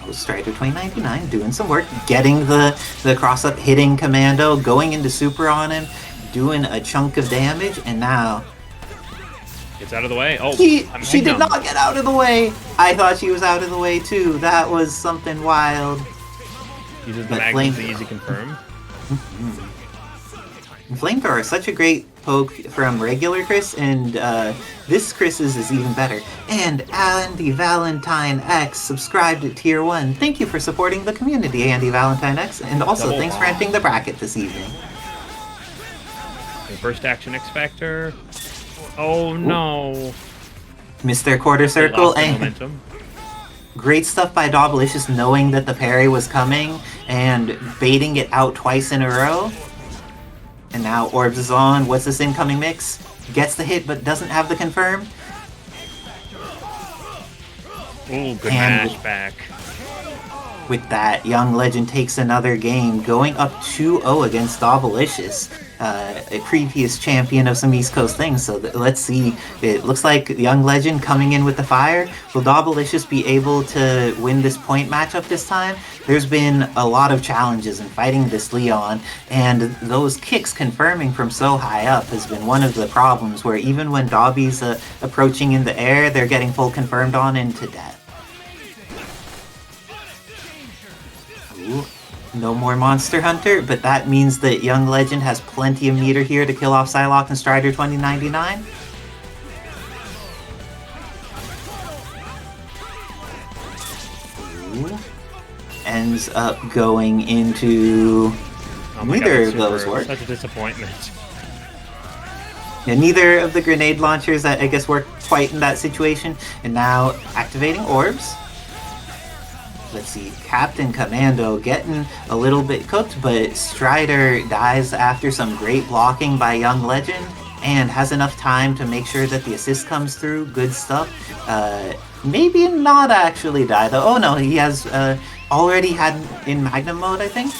Oh, Strider 2099 doing some work, getting the cross-up, hitting Commando, going into super on him, doing a chunk of damage, and now Gets out of the way. Oh, she did not get out of the way. I thought she was out of the way too. That was something wild. Uses the Magnum to easy confirm. Flamethrower is such a great poke from regular Chris, and this Chris's is even better. And Andy Valentine X subscribed to Tier 1. Thank you for supporting the community, Andy Valentine X, and also Double thanks for entering the bracket this evening. Okay, first action X Factor. Oh no! Missed their quarter They circle, lost the and momentum. great stuff by Dobbilicious knowing that the parry was coming and baiting it out twice in a row. And now Orbs is on. What's this incoming mix? Gets the hit but doesn't have the confirm. Ooh, good And mash back. with that, Young Legend takes another game, going up 2-0 against Dobbilicious, a previous champion of some East Coast things. So let's see. It looks like Young Legend coming in with the fire. Will Dobbilicious be able to win this point matchup this time? There's been a lot of challenges in fighting this Leon, and those kicks confirming from so high up has been one of the problems, where even when Dobby's approaching in the air, they're getting full confirmed on into death. Ooh, no more Monster Hunter, but that means that Young Legend has plenty of meter here to kill off Psylocke and Strider 2099. Ooh. Ends up going into... Oh my neither God, of those super- work. Such a disappointment. Yeah, neither of the grenade launchers, I guess, work quite in that situation. And now activating orbs. Let's see, Captain Commando getting a little bit cooked, but Strider dies after some great blocking by Young Legend and has enough time to make sure that the assist comes through. Good stuff. Maybe not actually die though. Oh no, he has already had in Magnum mode, I think?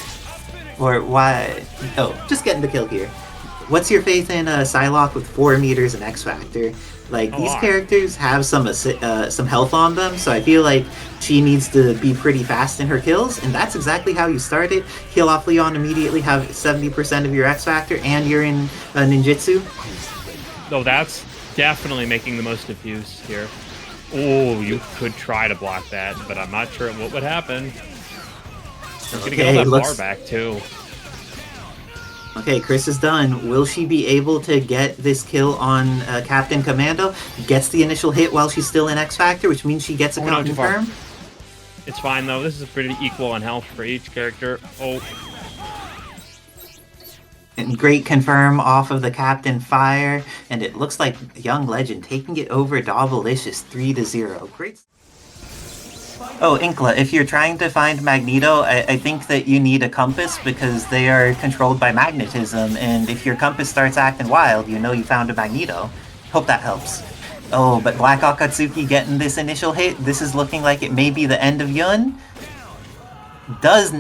Or why? Oh, just getting the kill here. What's your faith in Psylocke with 4 meters and X Factor? Like, these characters have some health on them, so I feel like she needs to be pretty fast in her kills, and that's exactly how you start it. Kill off Leon immediately, have 70% of your X Factor, and you're in ninjutsu. Oh, that's definitely making the most of use here. Oh, you could try to block that, but I'm not sure what would happen. You're gonna get all that bar back, too. Okay, Chris is done. Will she be able to get this kill on Captain Commando? Gets the initial hit while she's still in X Factor, which means she gets a count confirm. It's fine, though. This is pretty equal on health for each character. Oh. And great confirm off of the Captain Fire, and it looks like Young Legend taking it over Dobbilicious 3-0. Great. Oh, Inkla, if you're trying to find Magneto, I think that you need a compass because they are controlled by magnetism, and if your compass starts acting wild, you know you found a Magneto. Hope that helps. Oh, but BLACKxAKATSUKI getting this initial hit. This is looking like it may be the end of Yun. Does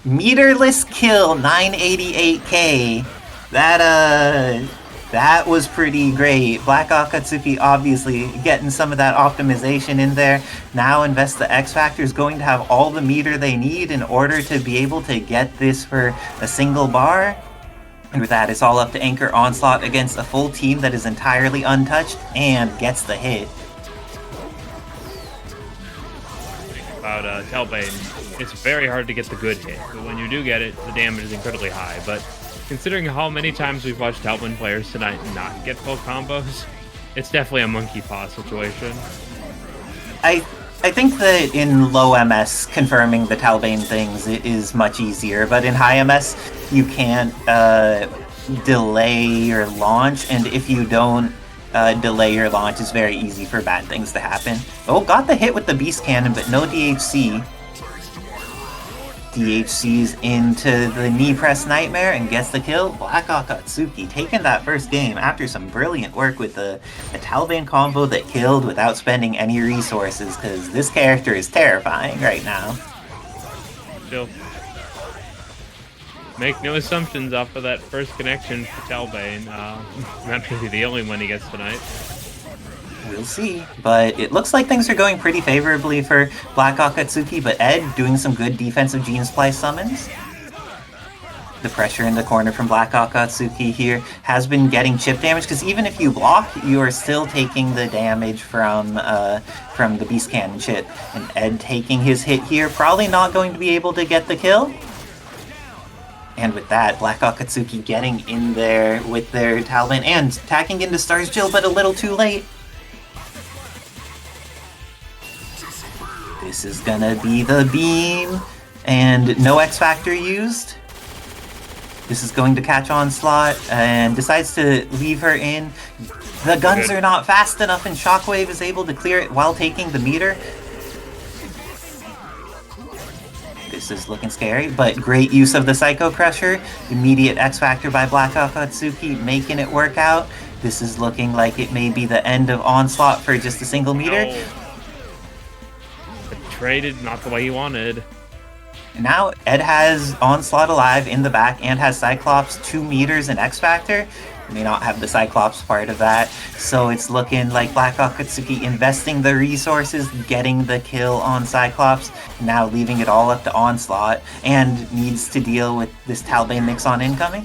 meterless kill 988k. That was pretty great. BLACKxAKATSUKI obviously getting some of that optimization in there. Now Invest the X Factor is going to have all the meter they need in order to be able to get this for a single bar. And with that, it's all up to Anchor Onslaught against a full team that is entirely untouched and gets the hit. About Talbain, it's very hard to get the good hit, but when you do get it, the damage is incredibly high. But considering how many times we've watched Talbain players tonight not get full combos, it's definitely a monkey paw situation. I think that in low MS, confirming the Talbain things is much easier, but in high MS, you can't delay your launch, and if you don't delay your launch, it's very easy for bad things to happen. Oh, got the hit with the Beast Cannon, but no DHC. DHC's into the knee press nightmare and gets the kill. BLACKxAKATSUKI taking that first game after some brilliant work with a Talbain combo that killed without spending any resources, because this character is terrifying right now. Still, make no assumptions off of that first connection for Talbain. Not really the only one he gets tonight. We'll see, but it looks like things are going pretty favorably for BLACKxAKATSUKI, but Ed doing some good defensive Gene Splice summons. The pressure in the corner from BLACKxAKATSUKI here has been getting chip damage, because even if you block, you are still taking the damage from the Beast Cannon chip. And Ed taking his hit here, probably not going to be able to get the kill. And with that, BLACKxAKATSUKI getting in there with their Talbain and tacking into S.T.A.R.S Jill, but a little too late. This is gonna be the beam, and no X Factor used. This is going to catch Onslaught, and decides to leave her in. The guns are not fast enough, and Shockwave is able to clear it while taking the meter. This is looking scary, but great use of the Psycho Crusher. Immediate X Factor by BLACKxAKATSUKI, making it work out. This is looking like it may be the end of Onslaught for just a single meter. No. Traded not the way he wanted. Now Ed has Onslaught alive in the back and has Cyclops 2 meters and X Factor. May not have the Cyclops part of that, so it's looking like BLACKxAKATSUKI investing the resources, getting the kill on Cyclops, now leaving it all up to Onslaught, and needs to deal with this Talbain mix on incoming.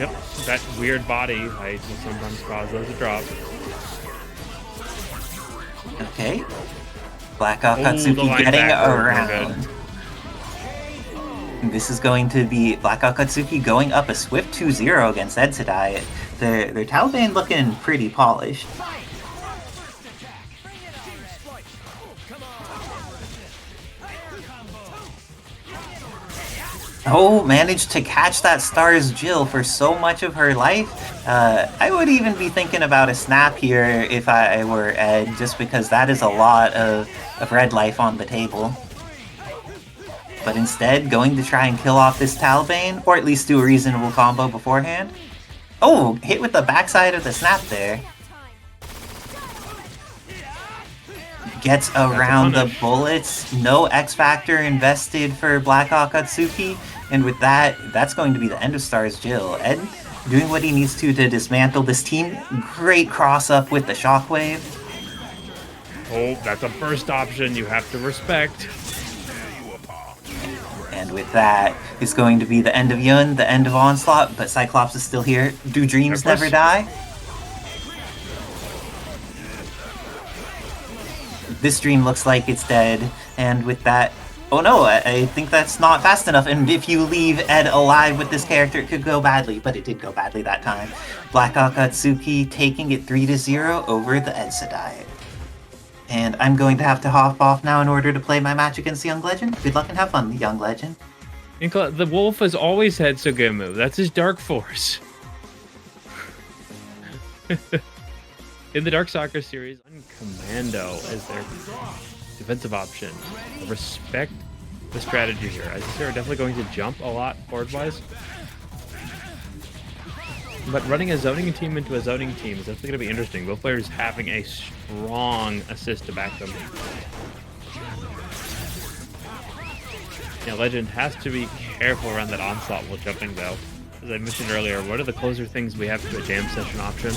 Yep, that weird body height will sometimes cause those to drop. Okay. BLACKxAKATSUKI getting around. This is going to be BLACKxAKATSUKI going up a swift 2-0 against Edsadiet. Their Talbain looking pretty polished. Oh, managed to catch that S.T.A.R.S Jill for so much of her life. I would even be thinking about a snap here if I were Ed, just because that is a lot of red life on the table. But instead, going to try and kill off this Talbain, or at least do a reasonable combo beforehand. Oh, hit with the backside of the snap there. Gets around the bullets. No X Factor invested for BLACKxAKATSUKI. And with that, that's going to be the end of S.T.A.R.S Jill. Ed doing what he needs to dismantle this team. Great cross up with the Shockwave. Oh, that's a first option you have to respect. And with that, it's going to be the end of Yun, the end of Onslaught, but Cyclops is still here. Do dreams never die? This dream looks like it's dead, and with that... Oh no, I think that's not fast enough, and if you leave Ed alive with this character, it could go badly, but it did go badly that time. BLACKxAKATSUKI taking it 3-0 over the Edsadiet. And I'm going to have to hop off now in order to play my match against the Young Legend. Good luck and have fun, the Young Legend. The Wolf has always had Sugemu. That's his Dark Force. In the Dark Soccer series, Commando is their defensive option. I respect the strategy here. Isicera are definitely going to jump a lot forward-wise. But running a zoning team into a zoning team is definitely going to be interesting. Both players having a strong assist to back them. Yeah, Legend has to be careful around that Onslaught while jumping, though. As I mentioned earlier, what are the closer things we have to a jam session option?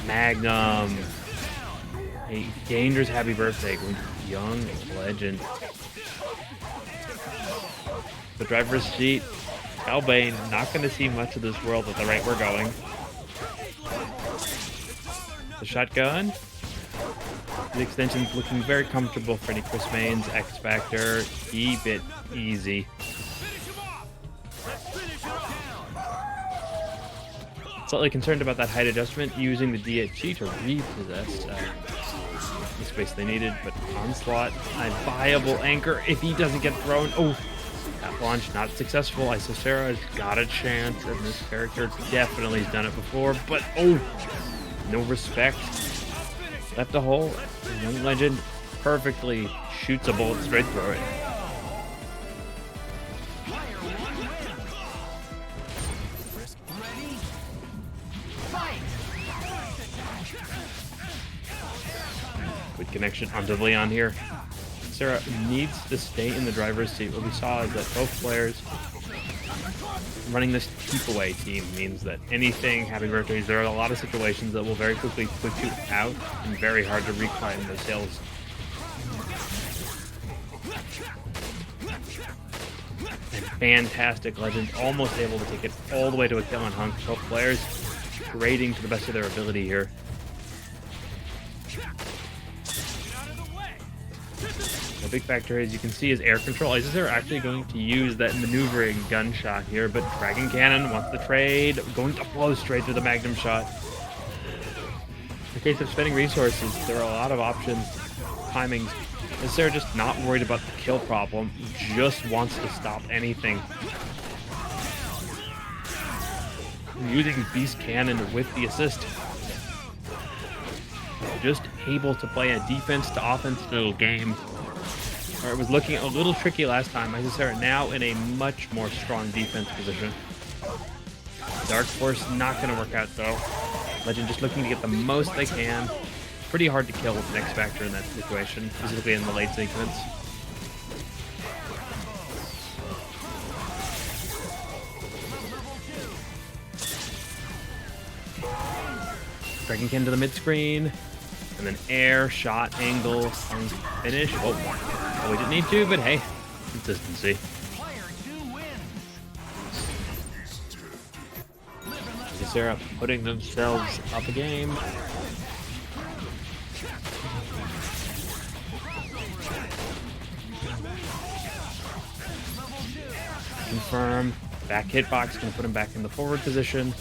Magnum. A dangerous happy birthday going to Young Legend. The driver's seat. Talbain, not going to see much of this world at the rate we're going. The shotgun. The extension's looking very comfortable for any Chris Main's X Factor. Keep it easy. Slightly concerned about that height adjustment, using the DHG to repossess the space they needed, but Onslaught, a viable anchor if he doesn't get thrown. Oh, that launch not successful. Isicera has got a chance, and this character definitely has done it before, but oh, no respect. Left a hole, and Young Legend perfectly shoots a bullet straight through it. Good connection onto Leon here. Sarah needs to stay in the driver's seat. What we saw is that both players running this keep away team means that anything happy birthdays, there are a lot of situations that will very quickly put you out and very hard to reclaim those kills. And fantastic Legend, almost able to take it all the way to a kill on HUNK. Both players trading to the best of their ability here. The big factor, as you can see, is air control. Isicera actually going to use that maneuvering gunshot here, but Dragon Cannon wants the trade, going to blow straight through the Magnum shot. In the case of spending resources, there are a lot of options, timings. Isicera just not worried about the kill problem, just wants to stop anything. Using Beast Cannon with the assist. Just able to play a defense to offense little game. Or it was looking a little tricky last time. Isicera now in a much more strong defense position. Dark Force not going to work out though. Legend just looking to get the most they can. Pretty hard to kill with an X Factor in that situation, specifically in the late sequence. Dragon Cannon to the mid screen. And then air, shot, angle, finish. Oh, we didn't need to, but hey, consistency. Isicera putting themselves up a game. Confirm. Back hitbox, gonna put him back in the forward position.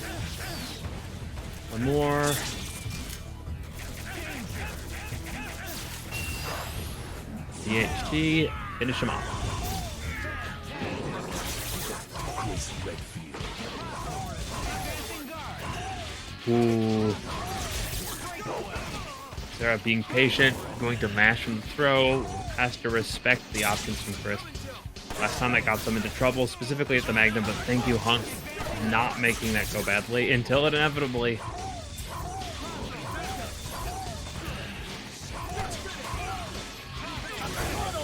One more. THT, finish him off. Ooh. Sarah being patient, going to mash from the throw, has to respect the options from Chris. Last time that got them into trouble, specifically at the Magnum, but thank you, Hunk, not making that go badly until it inevitably.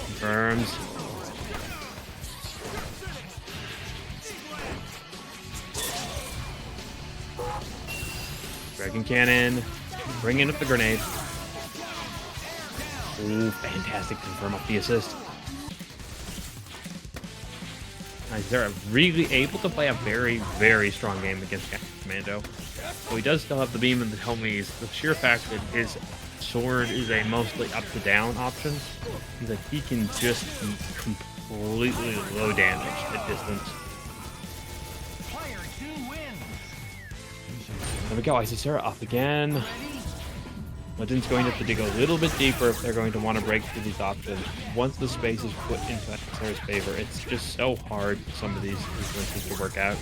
Confirms. Dragon Cannon, bringing up the grenade. Ooh, fantastic, confirm up the assist. Isicera really able to play a very, very strong game against Commando. So he does still have the beam and the homies. The sheer fact that his sword is a mostly up-to-down option means that he can just be completely low damage at distance. Player 2 wins. There we go, Isicera up again. Legend's going to have to dig a little bit deeper if they're going to want to break through these options. Once the space is put into Isicera's favor, it's just so hard for some of these sequences to work out.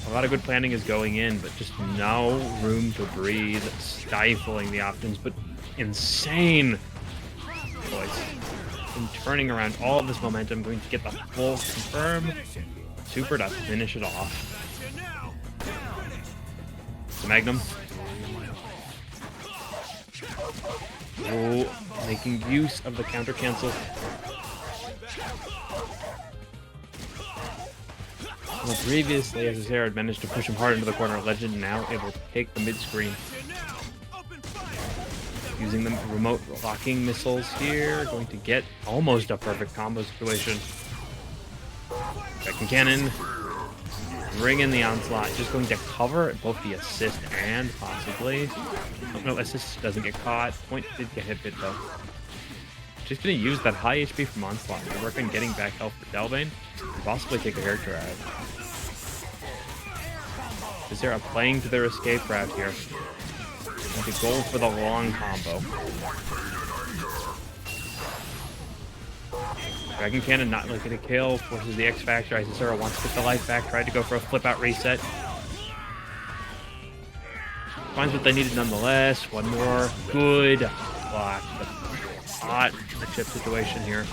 A lot of good planning is going in, but just no room to breathe, stifling the options, but insane choice. And turning around all of this momentum, going to get the full confirm. Super to finish it off. The Magnum. Oh, making use of the counter cancel. Well, previously, Isicera had managed to push him hard into the corner. Legend now able to take the mid-screen. Using the remote locking missiles here. Going to get almost a perfect combo situation. Second cannon. Bring in the Onslaught. Just going to cover both the assist and possibly... Oh, no, assist doesn't get caught. Point did get hit bit though. Just going to use that high HP from Onslaught to work on getting back health for Talbain and possibly take a character out. Isicera playing to their escape route here. And to go for the long combo. Dragon Cannon not looking to kill, forces the X Factor. Isicera wants to get the life back, tried to go for a flip out reset. Finds what they needed nonetheless. One more good block. But hot in the chip situation here.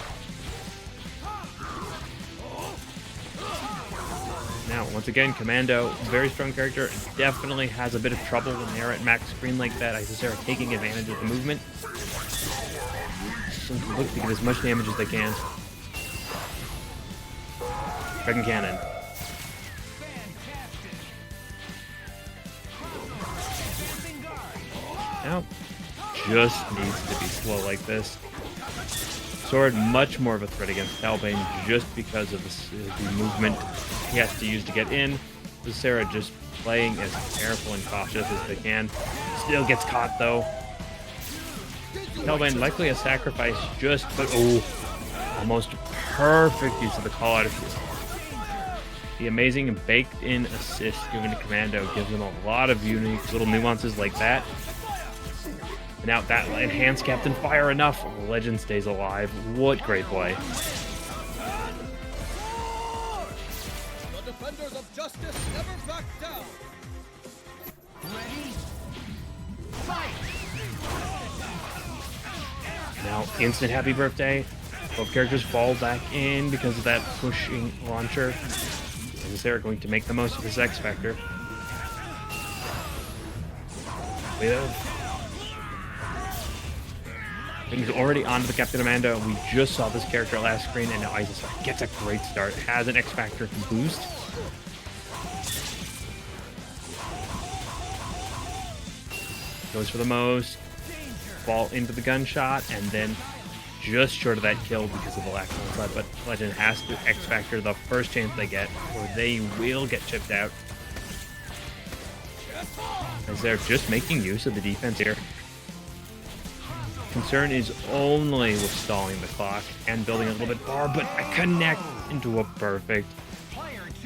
Now, once again, Commando, very strong character, definitely has a bit of trouble when they're at max screen like that. Isicera taking advantage of the movement. Look to get as much damage as they can. Dragon Cannon. Now, just needs to be slow like this. Sword, much more of a threat against Talbain just because of the movement he has to use to get in. Isicera just playing as careful and cautious as they can. Still gets caught though. Talbain likely a sacrifice just, but oh, almost perfect use of the call out. The amazing baked-in assist given to Commando gives them a lot of unique little nuances like that. And now that enhanced Captain Fire enough, Legend stays alive. What great play. The defenders of justice never back down. Ready? Fight! Now, instant happy birthday. Both characters fall back in because of that pushing launcher. Isicera going to make the most of his X Factor. He's already onto the Captain Commando. We just saw this character last screen, and now Isicera gets a great start. Has an X Factor to boost. Goes for the most. Fall into the gunshot, and then just short of that kill because of the lack of onslaught. But Legend has to X Factor the first chance they get, or they will get chipped out. As they're just making use of the defense here. Concern is only with stalling the clock and building a little bit far, but I connect into a perfect,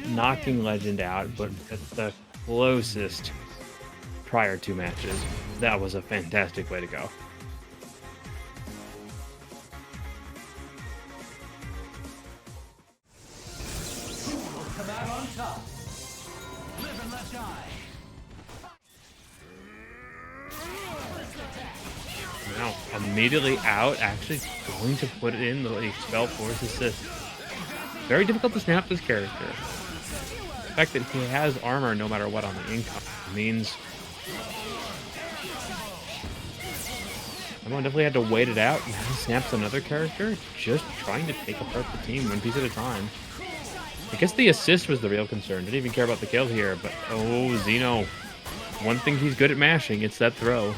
knocking Legend out, but at the closest prior two matches. That was a fantastic way to go. Now, immediately out, actually going to put in the Expel Force assist. Very difficult to snap this character. The fact that he has armor no matter what on the income means Hamon definitely had to wait it out. Now he snaps another character, just trying to take apart the team one piece at a time. I guess the assist was the real concern. Didn't even care about the kill here, but oh, Xeno. One thing he's good at mashing, it's that throw.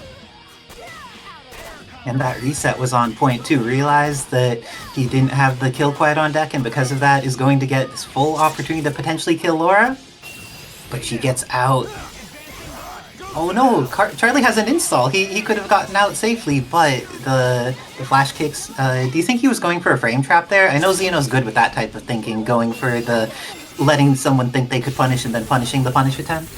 And that reset was on point too. Realized that he didn't have the kill quite on deck, and because of that is going to get this full opportunity to potentially kill Laura. But she gets out. Oh no, Charlie has an install. He could have gotten out safely, but the flash kicks. Do you think he was going for a frame trap there? I know Xeno's good with that type of thinking, going for the letting someone think they could punish and then punishing the punish attempt.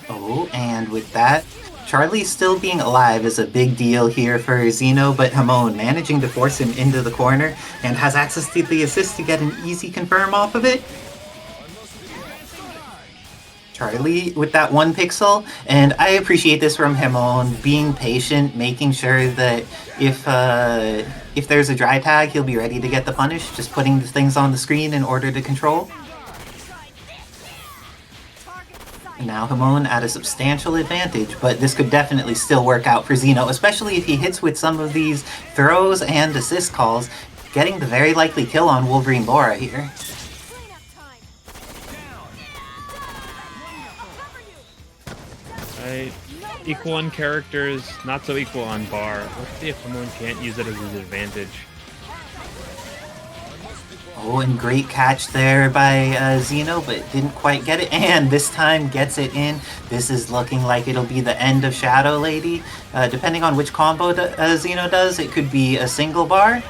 Oh, and with that, Charlie still being alive is a big deal here for Xeno, but Hamon managing to force him into the corner and has access to the assist to get an easy confirm off of it. Charlie with that 1 pixel, and I appreciate this from Hamon, being patient, making sure that if there's a dry tag, he'll be ready to get the punish, just putting the things on the screen in order to control. Now Hamon at a substantial advantage, but this could definitely still work out for Xeno, especially if he hits with some of these throws and assist calls, getting the very likely kill on Wolverine Laura here. Right. Equal on characters, not so equal on bar. Let's see if Hamon can't use it as his advantage. Oh, and great catch there by Xeno, but didn't quite get it, and this time gets it in. This is looking like it'll be the end of Shadow Lady. Depending on which combo Xeno does, it could be a single bar.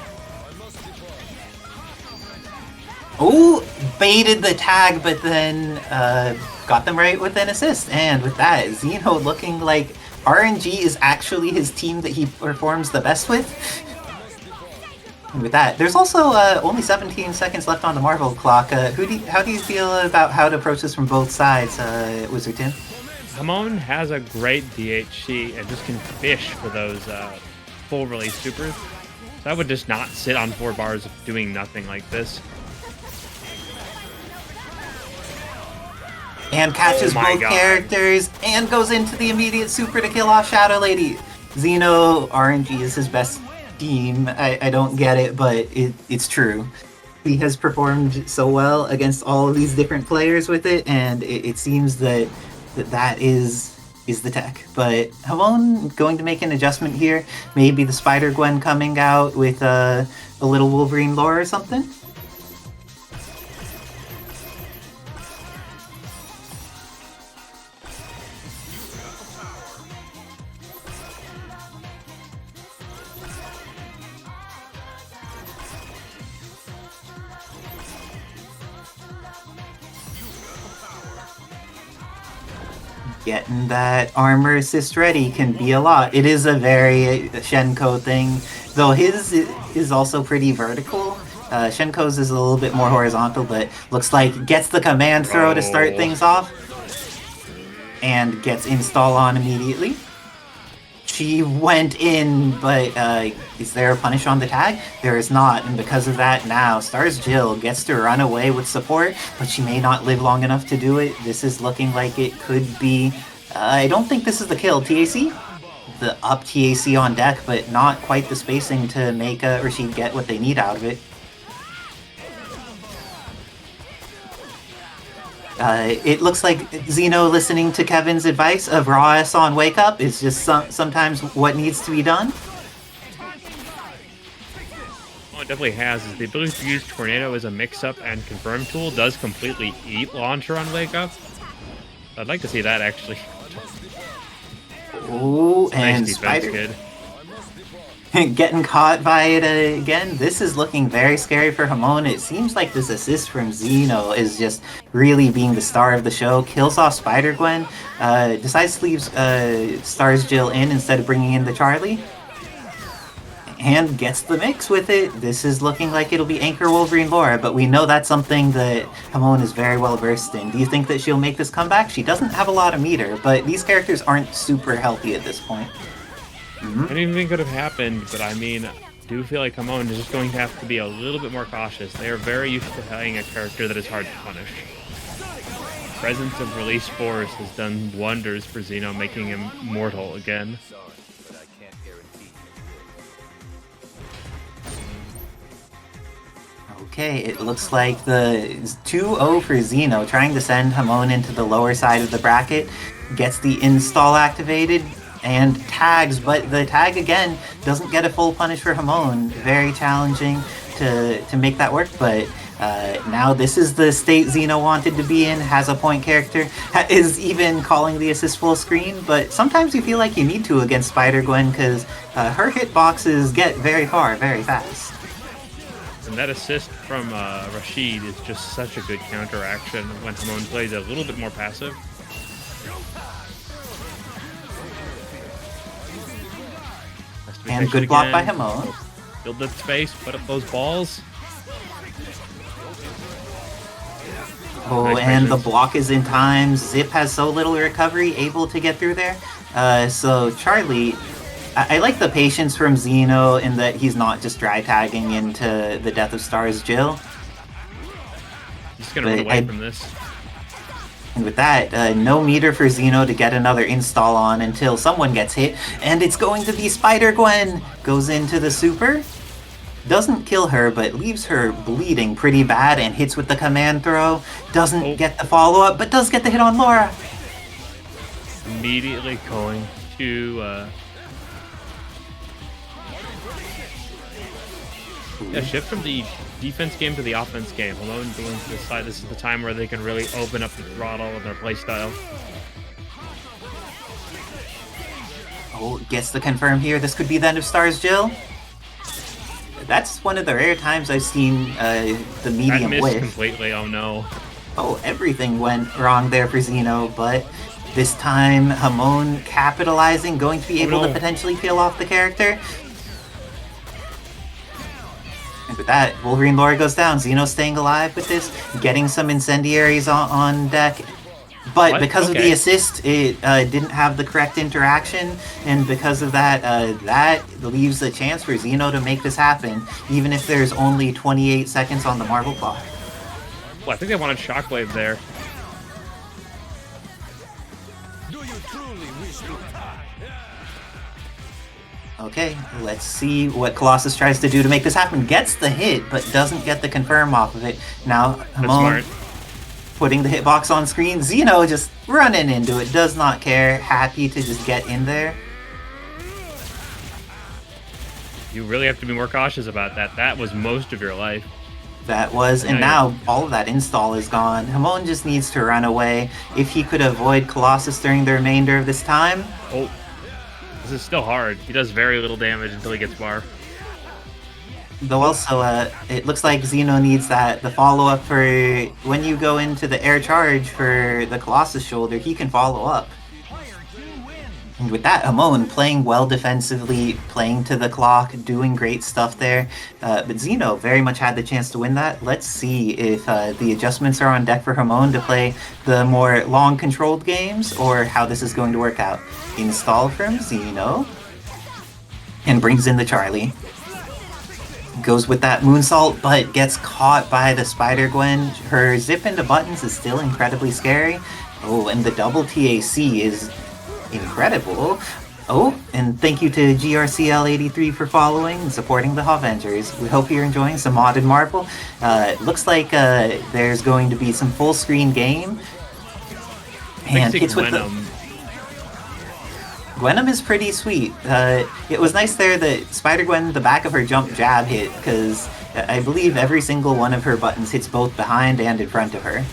Oh, baited the tag, but then got them right with an assist. And with that, Xeno looking like RNG is actually his team that he performs the best with. And with that, there's also only 17 seconds left on the Marvel clock. How do you feel about how to approach this from both sides, Wizard Tim? Hamon has a great DHC and just can fish for those full release supers. So I would just not sit on 4 bars doing nothing like this. And catches both characters and goes into the immediate super to kill off Shadow Lady. Xeno RNG is his best team. I don't get it, but it's true. He has performed so well against all of these different players with it, and it seems that is the tech. But Hamon going to make an adjustment here. Maybe the Spider-Gwen coming out with a little Wolverine lore or something. Getting that armor assist ready can be a lot. It is a very Shenko thing, though his is also pretty vertical. Shenko's is a little bit more horizontal, but looks like gets the command throw to start things off, and gets install on immediately. She went in, but is there a punish on the tag? There is not, and because of that now, S.T.A.R.S Jill gets to run away with support, but she may not live long enough to do it. This is looking like it could be... I don't think this is the kill. TAC? The up TAC on deck, but not quite the spacing to make Rashid get what they need out of it. It looks like Xeno listening to Kevin's advice of raw S on wake up is just sometimes what needs to be done. What it definitely has is the ability to use Tornado as a mix-up and confirm tool does completely eat Launcher on wake up. I'd like to see that actually. Oh, and nice defense, Spider kid. getting caught by it again. This is looking very scary for Hamon. It seems like this assist from Xeno is just really being the star of the show. Kills off Spider-Gwen, decides to leave S.T.A.R.S Jill in instead of bringing in the Charlie. and gets the mix with it. This is looking like it'll be Anchor Wolverine Laura, but we know that's something that Hamon is very well versed in. Do you think that she'll make this comeback? She doesn't have a lot of meter, but these characters aren't super healthy at this point. Anything could have happened, but I mean, I do feel like Hamon is just going to have to be a little bit more cautious. They are very used to playing a character that is hard to punish. Presence of Release Force has done wonders for Xeno, making him mortal again. Okay, it looks like the 2-0 for Xeno, trying to send Hamon into the lower side of the bracket, gets the install activated, and tags, but the tag again doesn't get a full punish for Hamon. Very challenging to make that work, but now this is the state Xeno wanted to be in, has a point character, is even calling the assist full screen, but sometimes you feel like you need to against Spider-Gwen because her hitboxes get very far, very fast. And that assist from Rashid is just such a good counteraction when Hamon plays a little bit more passive. And good block by Hamon. Build that space, put up those balls. Oh, Nice and the measures. block is in time. Zip has so little recovery, able to get through there. So Charlie, I like the patience from Xeno in that he's not just dry tagging into the death of S.T.A.R.S. Jill. He's gonna run But away from this. And with that, no meter for Xeno to get another install on until someone gets hit, and it's going to be Spider-Gwen! Goes into the super, doesn't kill her, but leaves her bleeding pretty bad and hits with the command throw. Doesn't get the follow-up, but does get the hit on Laura. Immediately going to shift from the defense game to the offense game. Hamon going to decide this is the time where they can really open up the throttle of their playstyle. Oh, gets the confirm here. This could be the end of S.T.A.R.S. Jill. That's one of the rare times I've seen the That medium missed whiff. completely, oh no. Oh, everything went wrong there for Xeno, but this time Hamon capitalizing, going to be able to no. potentially peel off the character. And with that, Wolverine Laura goes down. Xeno staying alive with this, getting some incendiaries on deck. But What? because of the Okay. assist, it didn't have the correct interaction, and because of that, that leaves a chance for Xeno to make this happen, even if there's only 28 seconds on the marble clock. Well, I think they wanted Shockwave there. Do you truly wish to die? Okay, let's see what Colossus tries to do to make this happen. Gets the hit, but doesn't get the confirm off of it. Now, That's Hamon smart. putting the hitbox on screen. Xeno just running into it, does not care. Happy to just get in there. You really have to be more cautious about that. That was most of your life. That was, and Yeah, now all of that install is gone. Hamon just needs to run away. If he could avoid Colossus during the remainder of this time, Oh, this is still hard. He does very little damage until he gets bar. though also, it looks like Xeno needs the follow-up for when you go into the air charge for the Colossus shoulder, he can follow up. And with that, Hamon playing well defensively, playing to the clock, doing great stuff there. But Xeno very much had the chance to win that. Let's see if the adjustments are on deck for Hamon to play the more long-controlled games, or how this is going to work out. Install from Xeno, and brings in the Charlie. Goes with that moonsault, but gets caught by the Spider-Gwen. Her zip into buttons is still incredibly scary. Oh, and the double TAC is incredible. Oh, and thank you to GRCL83 for following and supporting the Avengers. We hope you're enjoying some modded Marvel. Looks like there's going to be some full screen game. And Basic hits with the... Venom. Gwenom is pretty sweet. It was nice there that Spider-Gwen, the back of her jump jab hit, because I believe every single one of her buttons hits both behind and in front of her.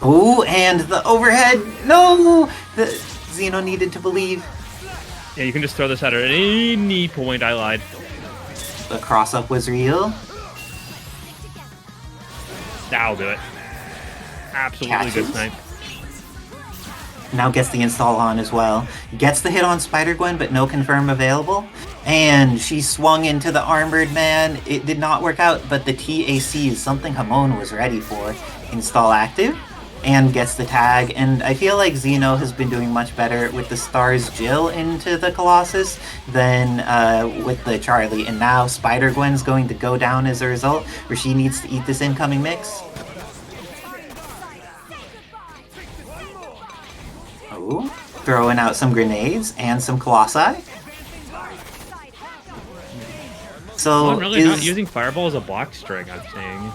Ooh, and the overhead! No! The Xeno needed to believe. Yeah, you can just throw this at her at any point. I lied. The cross-up was real. That'll do it. Absolutely good Catches. snipe. Now gets the install on as well. Gets the hit on Spider-Gwen, but no confirm available. And she swung into the Armored Man. It did not work out, but the TAC is something Hamon was ready for. Install active, and gets the tag. And I feel like Xeno has been doing much better with the S.T.A.R.S Jill into the Colossus than with the Charlie. And now Spider-Gwen's going to go down as a result, where she needs to eat this incoming mix. Oh, throwing out some grenades and some Colossi. So I'm really not using Fireball as a block string, I'm saying.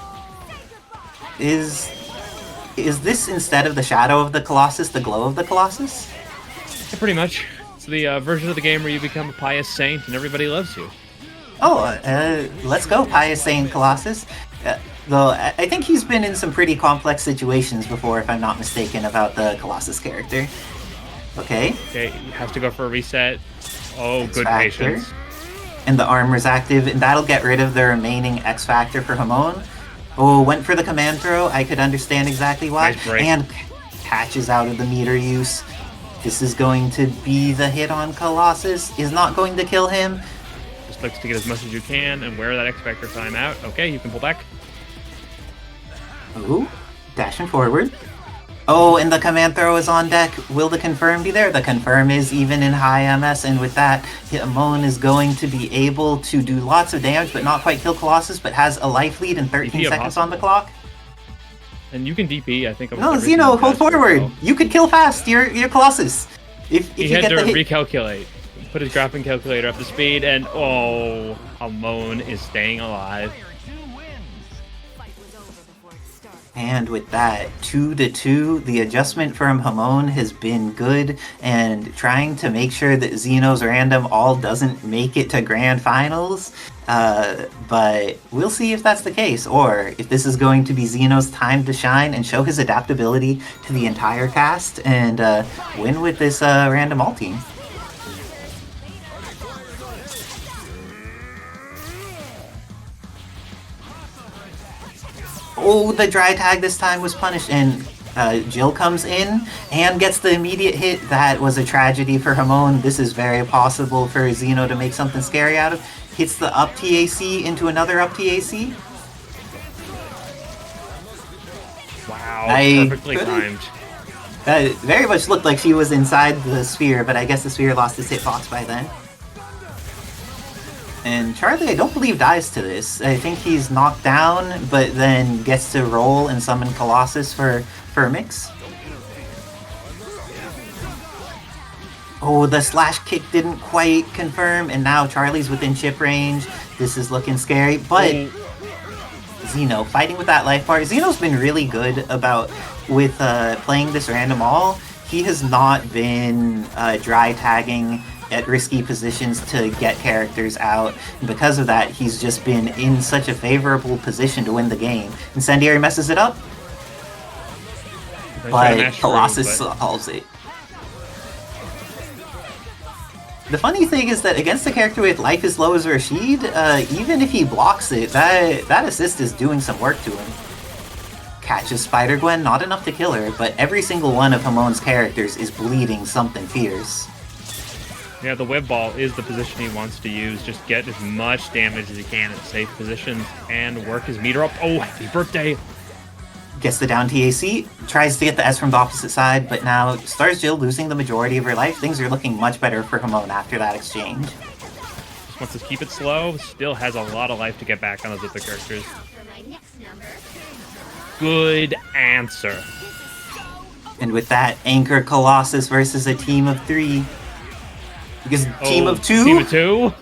Is this, instead of the shadow of the Colossus, the glow of the Colossus? Yeah, pretty much. It's the version of the game where you become a pious saint and everybody loves you. Oh, let's go, pious saint Colossus. Though I think he's been in some pretty complex situations before, if I'm not mistaken, about the Colossus character. Okay. Okay, he has to go for a reset. Oh, X good Factor. patience. And the armor's active, and that'll get rid of the remaining X Factor for Hamon. Oh, went for the command throw. I could understand exactly why. Nice break. And catches out of the meter use. This is going to be the hit on Colossus. Is not going to kill him. Just looks to get as much as you can and wear that X Factor time out. Okay, you can pull back. Ooh, dashing forward. Oh, and the command throw is on deck. Will the confirm be there? The confirm is even in high MS, and with that, Hamon is going to be able to do lots of damage, but not quite kill Colossus, but has a life lead and 13 DP seconds on the clock. And you can DP, I think. No, Xeno, hold forward. You could kill fast. You're Colossus. If He you had get to the hit. recalculate. Put his grappling calculator up to speed, and oh, Hamon is staying alive. And with that, 2-2, the adjustment from Hamon has been good, and trying to make sure that Xeno's random all doesn't make it to grand finals. But we'll see if that's the case, or if this is going to be Xeno's time to shine and show his adaptability to the entire cast and win with this random all team. Oh, the dry tag this time was punished, and Jill comes in and gets the immediate hit. That was a tragedy for Hamon. This is very possible for Xeno to make something scary out of. Hits the up TAC into another up TAC. Wow, I perfectly couldn't- timed. Very much looked like she was inside the sphere, but I guess the sphere lost its hitbox by then. And Charlie, I don't believe, dies to this. I think he's knocked down, but then gets to roll and summon Colossus for a mix. Oh, the slash kick didn't quite confirm, and now Charlie's within chip range. This is looking scary, but Xeno fighting with that life bar. Xeno's been really good with playing this random all. He has not been dry tagging at risky positions to get characters out. And because of that, he's just been in such a favorable position to win the game. Incendiary messes it up, but Colossus solves it. The funny thing is that against a character with life as low as Rashid, even if he blocks it, that assist is doing some work to him. Catches Spider-Gwen, not enough to kill her, but every single one of Hamon's characters is bleeding something fierce. Yeah, the web ball is the position he wants to use. Just get as much damage as he can in safe positions and work his meter up. Oh, happy birthday! Gets the down TAC, tries to get the S from the opposite side, but now S.T.A.R.S Jill losing the majority of her life. Things are looking much better for Hamon after that exchange. Just wants to keep it slow. Still has a lot of life to get back on those other characters. Good answer. And with that, Anchor Colossus versus a team of 3. Because team of 2? Team of 2?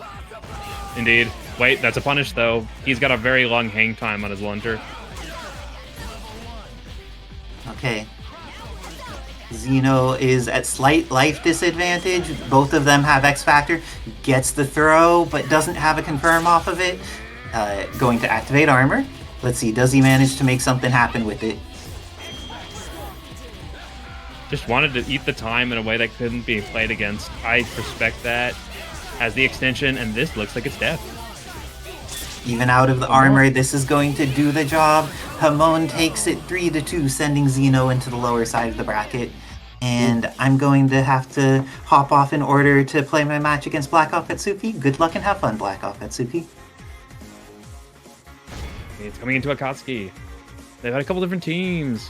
Indeed. Wait, that's a punish, though. He's got a very long hang time on his lunter. Okay. Xeno is at slight life disadvantage. Both of them have X Factor. Gets the throw, but doesn't have a confirm off of it. Going to activate armor. Let's see, does he manage to make something happen with it? Just wanted to eat the time in a way that couldn't be played against. I respect that. Has the extension, and this looks like it's death. Even out of the armor, this is going to do the job. Hamon takes it 3-2, sending Xeno into the lower side of the bracket. And I'm going to have to hop off in order to play my match against BLACKxAKATSUKI. Good luck and have fun, BLACKxAKATSUKI. It's coming into Akatsuki. They've had a couple different teams.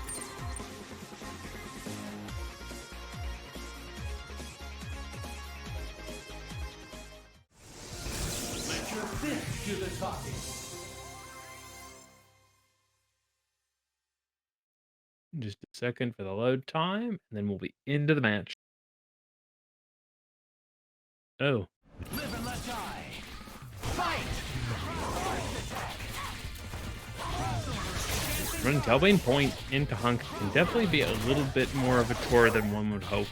Just a second for the load time, and then we'll be into the match. Oh. Live and let die. Fight! Running Talbain point into HUNK can definitely be a little bit more of a chore than one would hope.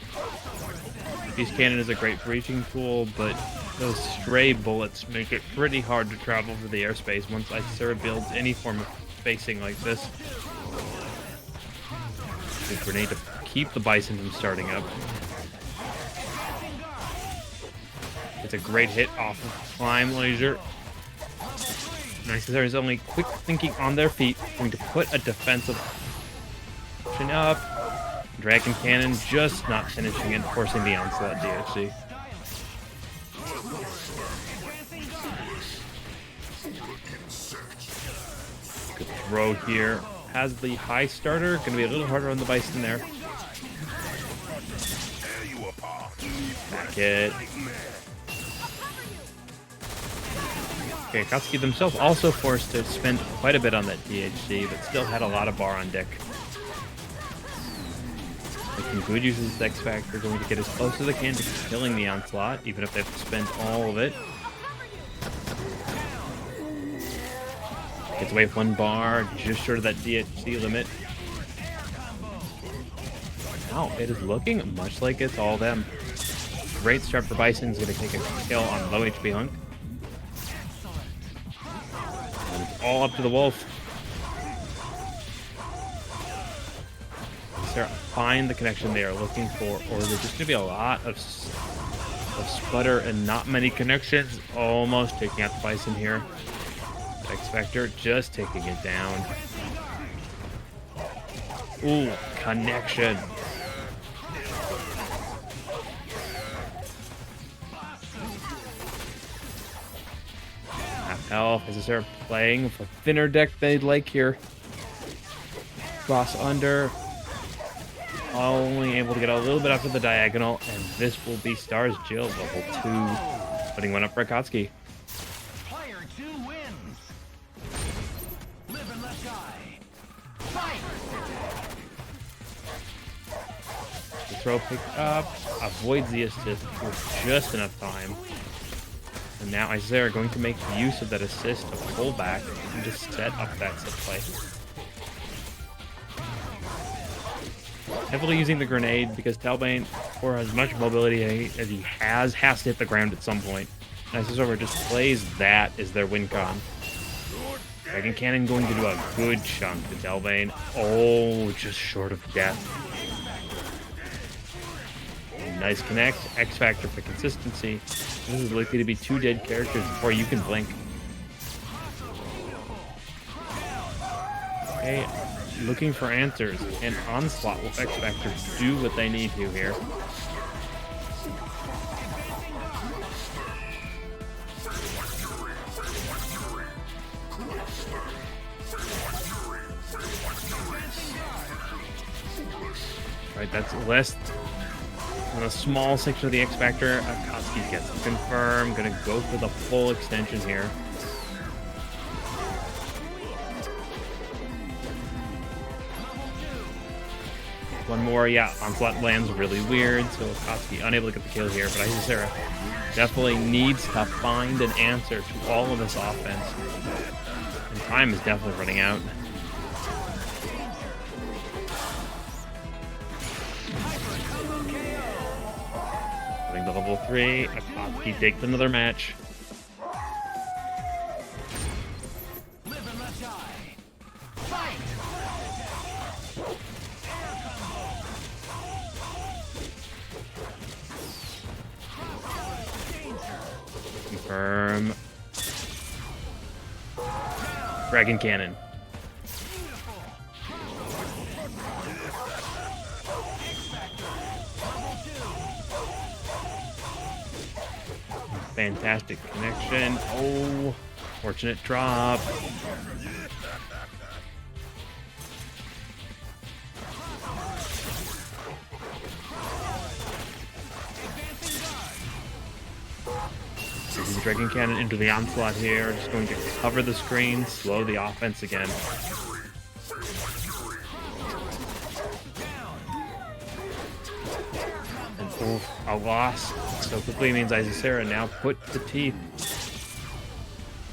Beast Cannon is a great breaching tool, but those stray bullets make it pretty hard to travel through the airspace once Isicera builds any form of spacing like this. Good grenade to keep the Bison from starting up. It's a great hit off of Climb Laser. Isicera is only quick thinking on their feet, going to put a defensive option up. Dragon Cannon just not finishing it, forcing the Onslaught DHC. Good throw here. Has the high starter, gonna be a little harder on the Bison there. Back it. Okay, Akatsuki themselves also forced to spend quite a bit on that DHC, but still had a lot of bar on deck. Making good use of this X Factor, going to get as close as they can to killing the Onslaught, even if they've spent all of it. Gets away with one bar, just short of that DHC limit. Now it is looking much like it's all them. Great start for Bison, is going to take a kill on low HP HUNK. And it's all up to the Wolf. Sarah, find the connection they are looking for, or there's just going to be a lot of sputter and not many connections. Almost taking out the Bison here. X Factor just taking it down. Ooh, connection. Half health as they're playing with a thinner deck they'd like here. Cross under. Only able to get a little bit after the diagonal, and this will be S.T.A.R.S Jill level 2. Putting one up for Akatsuki. Player 2 wins. Live and let die. Fight! The throw picked up, avoids the assist with just enough time. And now Isicera going to make use of that assist to pull back and just set up that set play. Heavily using the grenade because Talbain, for as much mobility as he has to hit the ground at some point. And Isicera just plays that as their win con. Dragon Cannon going to do a good chunk to Talbain. Oh, just short of death. Nice connect. X Factor for consistency. This is likely to be 2 dead characters before you can blink. Okay, looking for answers. And Onslaught with X Factor do what they need to here. Right, that's less on a small section of the X Factor. Akatsuki gets the confirm. Gonna go for the full extension here. One more, yeah. Onslaught lands really weird, so Akatsuki unable to get the kill here. But Isicera definitely needs to find an answer to all of this offense. And time is definitely running out. The level 3, Akatsuki takes another match. Live and let die. Fight! Confirm. Dragon Cannon. Fantastic connection. Oh, fortunate drop. Using the Dragon Cannon into the Onslaught here. Just going to cover the screen, slow the offense again. And oof, a loss so quickly means Isicera now put to teeth.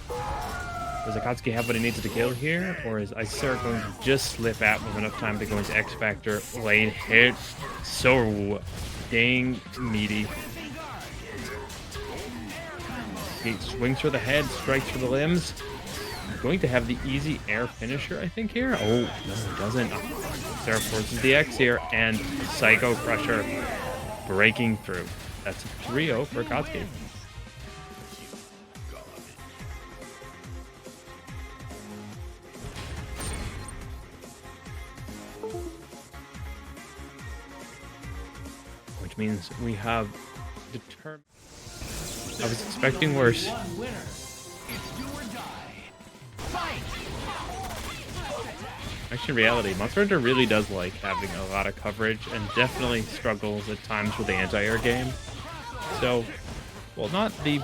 Does Akatsuki have what he needs to kill here? Or is Isicera going to just slip out with enough time to go into X Factor? Lane hit. So dang meaty. He swings for the head, strikes for the limbs. Going to have the easy air finisher, I think, here. Oh, no, he doesn't. Sarah forces the X here, and Psycho Crusher breaking through. That's a 3-0 for Akatsuki. Which means we have determined. I was expecting worse. Actually, in reality, Monster Hunter really does like having a lot of coverage and definitely struggles at times with the anti-air game. So, while not the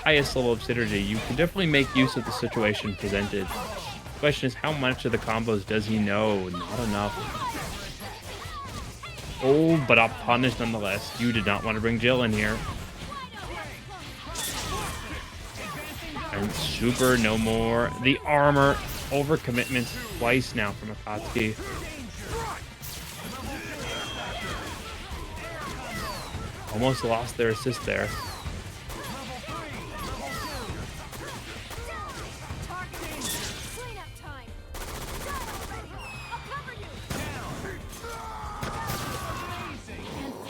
highest level of synergy, you can definitely make use of the situation presented. The question is, how much of the combos does he know? Not enough. Oh, but I'll punish nonetheless. You did not want to bring Jill in here. And super, no more. The armor, overcommitment twice now from Akatsuki. Almost lost their assist there.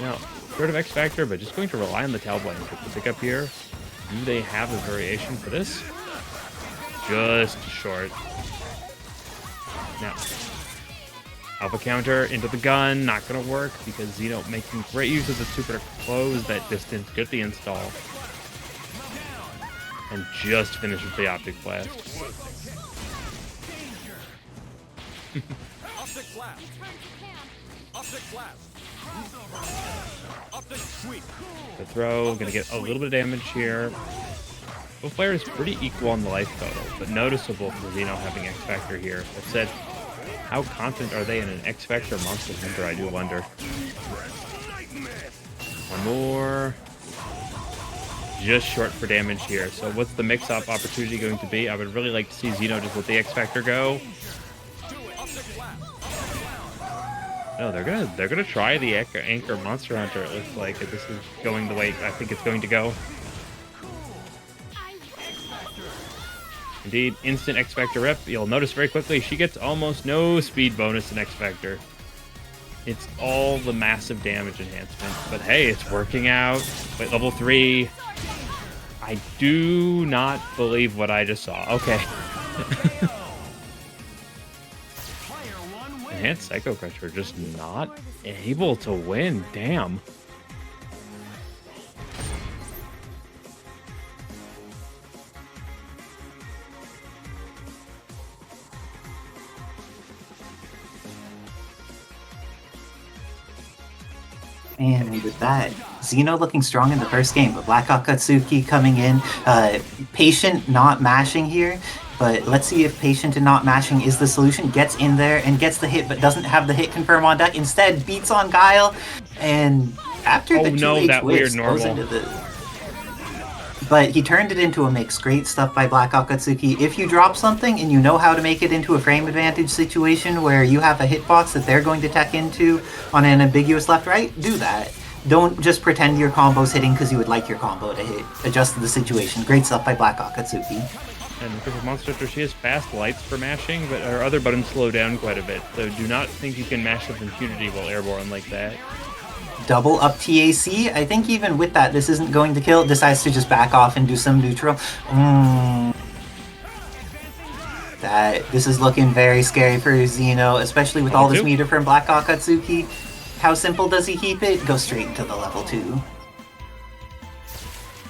Now, short of X Factor, but just going to rely on the Talbain to pick up here. Do they have a variation for this? Just short. Now, alpha counter into the gun, not gonna work because Xeno making great use of the super to close that distance, get the install, and just finish with the optic blast. Optic blast. Optic blast. Optic sweep. The throw, gonna get a little bit of damage here. Both players pretty equal on the life total, but noticeable for Xeno having X Factor here. That said, how confident are they in an X Factor Monster Hunter, I do wonder. One more. Just short for damage here. So what's the mix-up opportunity going to be? I would really like to see Xeno just let the X Factor go. No, they're gonna try the Anchor Monster Hunter. It looks like this is going the way I think it's going to go. Indeed, instant X Factor rip. You'll notice very quickly she gets almost no speed bonus in X Factor. It's all the massive damage enhancement. But hey, it's working out. Wait, level 3. I do not believe what I just saw. Okay. Enhanced Psycho Crusher just not able to win. Damn. And with that, Xeno looking strong in the first game, but BLACKxAKATSUKI coming in, patient, not mashing here. But let's see if patient and not mashing is the solution. Gets in there and gets the hit, but doesn't have the hit confirm on deck. Instead, beats on Guile, and after the 2H whips, goes into the... But he turned it into a mix. Great stuff by BLACKxAKATSUKI. If you drop something and you know how to make it into a frame advantage situation where you have a hitbox that they're going to tech into on an ambiguous left-right, do that. Don't just pretend your combo's hitting because you would like your combo to hit. Adjust to the situation. Great stuff by BLACKxAKATSUKI. And because of Monster Hunter, she has fast lights for mashing, but her other buttons slow down quite a bit. So do not think you can mash with impunity while airborne like that. Double up TAC. I think even with that, this isn't going to kill. Decides to just back off and do some neutral. This is looking very scary for Xeno, especially with all this meter from BLACKxAKATSUKI. How simple does he keep it? Go straight into the level 2.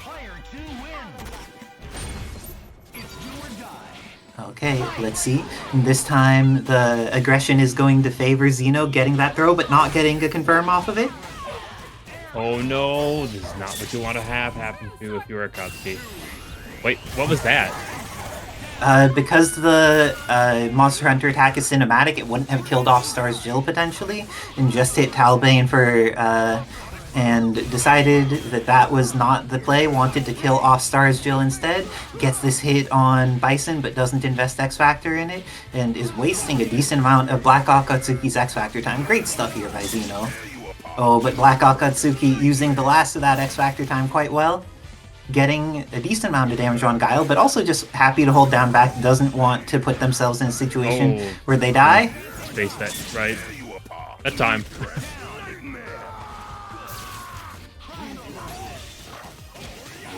Player 2 wins. Okay, let's see. This time the aggression is going to favor Xeno getting that throw, but not getting a confirm off of it. Oh no, this is not what you want to have happen to if you're Akatsuki. Wait, what was that? Because the Monster Hunter attack is cinematic, it wouldn't have killed off S.T.A.R.S Jill potentially, and just hit Talbain for, and decided that that was not the play, wanted to kill off S.T.A.R.S Jill instead, gets this hit on Bison but doesn't invest X Factor in it, and is wasting a decent amount of BLACKxAKATSUKI's X Factor time. Great stuff here by Xeno. Oh, but BLACKxAKATSUKI using the last of that X Factor time quite well, getting a decent amount of damage on Guile, but also just happy to hold down back, doesn't want to put themselves in a situation where they die. Space that, right? That time.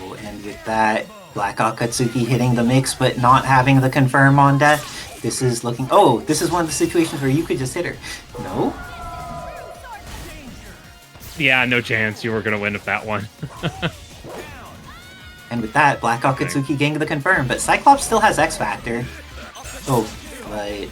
Oh, and with that, BLACKxAKATSUKI hitting the mix, but not having the confirm on death. This is looking... Oh, this is one of the situations where you could just hit her. No? Yeah, no chance you were going to win with that one. And with that, BLACKxAKATSUKI getting the confirm, but Cyclops still has X Factor. Oh, but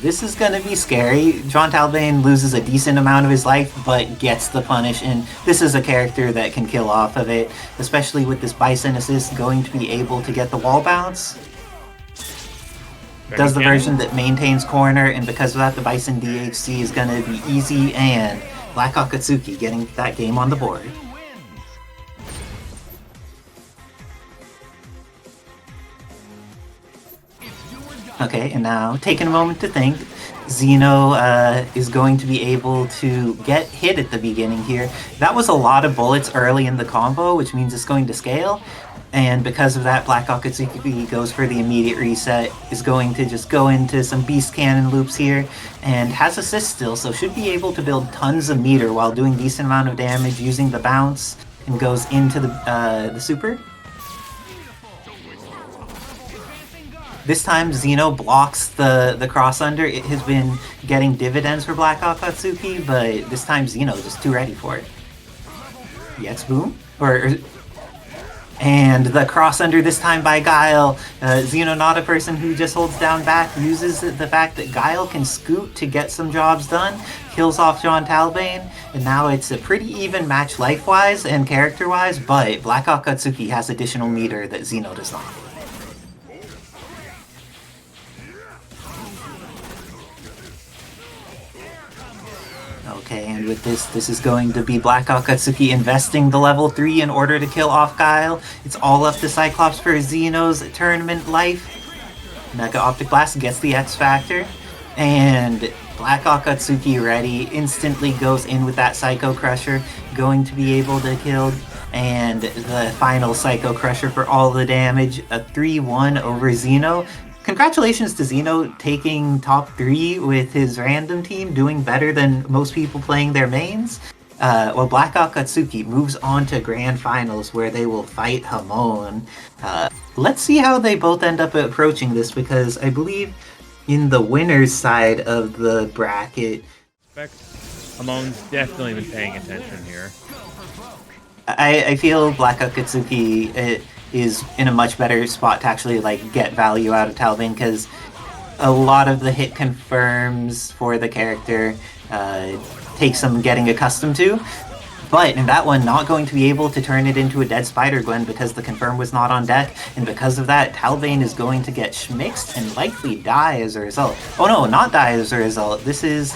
this is gonna be scary. John Talbain loses a decent amount of his life, but gets the punish, and this is a character that can kill off of it, especially with this Bison assist going to be able to get the wall bounce. Does the version that maintains corner, and because of that, the Bison DHC is gonna be easy, and BLACKxAKATSUKI getting that game on the board. Okay, and now, taking a moment to think, Xeno is going to be able to get hit at the beginning here. That was a lot of bullets early in the combo, which means it's going to scale. And because of that, BLACKxAKATSUKI goes for the immediate reset, is going to just go into some Beast Cannon loops here, and has assist still, so should be able to build tons of meter while doing decent amount of damage using the bounce, and goes into the super. This time, Xeno blocks the cross under. It has been getting dividends for BLACKxAKATSUKI, but this time Xeno just too ready for it. Yes, boom? And the cross under this time by Guile. Xeno, not a person who just holds down back, uses the fact that Guile can scoot to get some jobs done, kills off John Talbain, and now it's a pretty even match life-wise and character-wise, but BLACKxAKATSUKI has additional meter that Xeno does not. Okay, and with this is going to be BLACKxAKATSUKI investing the level 3 in order to kill off Guile. It's all up to Cyclops for Xeno's tournament life. Mega Optic Blast gets the X Factor, and BLACKxAKATSUKI ready, instantly goes in with that Psycho Crusher, going to be able to kill, and the final Psycho Crusher for all the damage, a 3-1 over Xeno. Congratulations to Xeno taking top 3 with his random team, doing better than most people playing their mains. Well, BLACKxAKATSUKI moves on to Grand Finals where they will fight Hamon. Let's see how they both end up approaching this, because I believe in the winner's side of the bracket... Hamon's definitely been paying attention here. I feel BLACKxAKATSUKI is in a much better spot to actually get value out of Talbain, because a lot of the hit confirms for the character takes some getting accustomed to. But in that one, not going to be able to turn it into a dead Spider-Gwen because the confirm was not on deck, and because of that, Talbain is going to get schmixed and likely die as a result. Oh no, not die as a result. This is...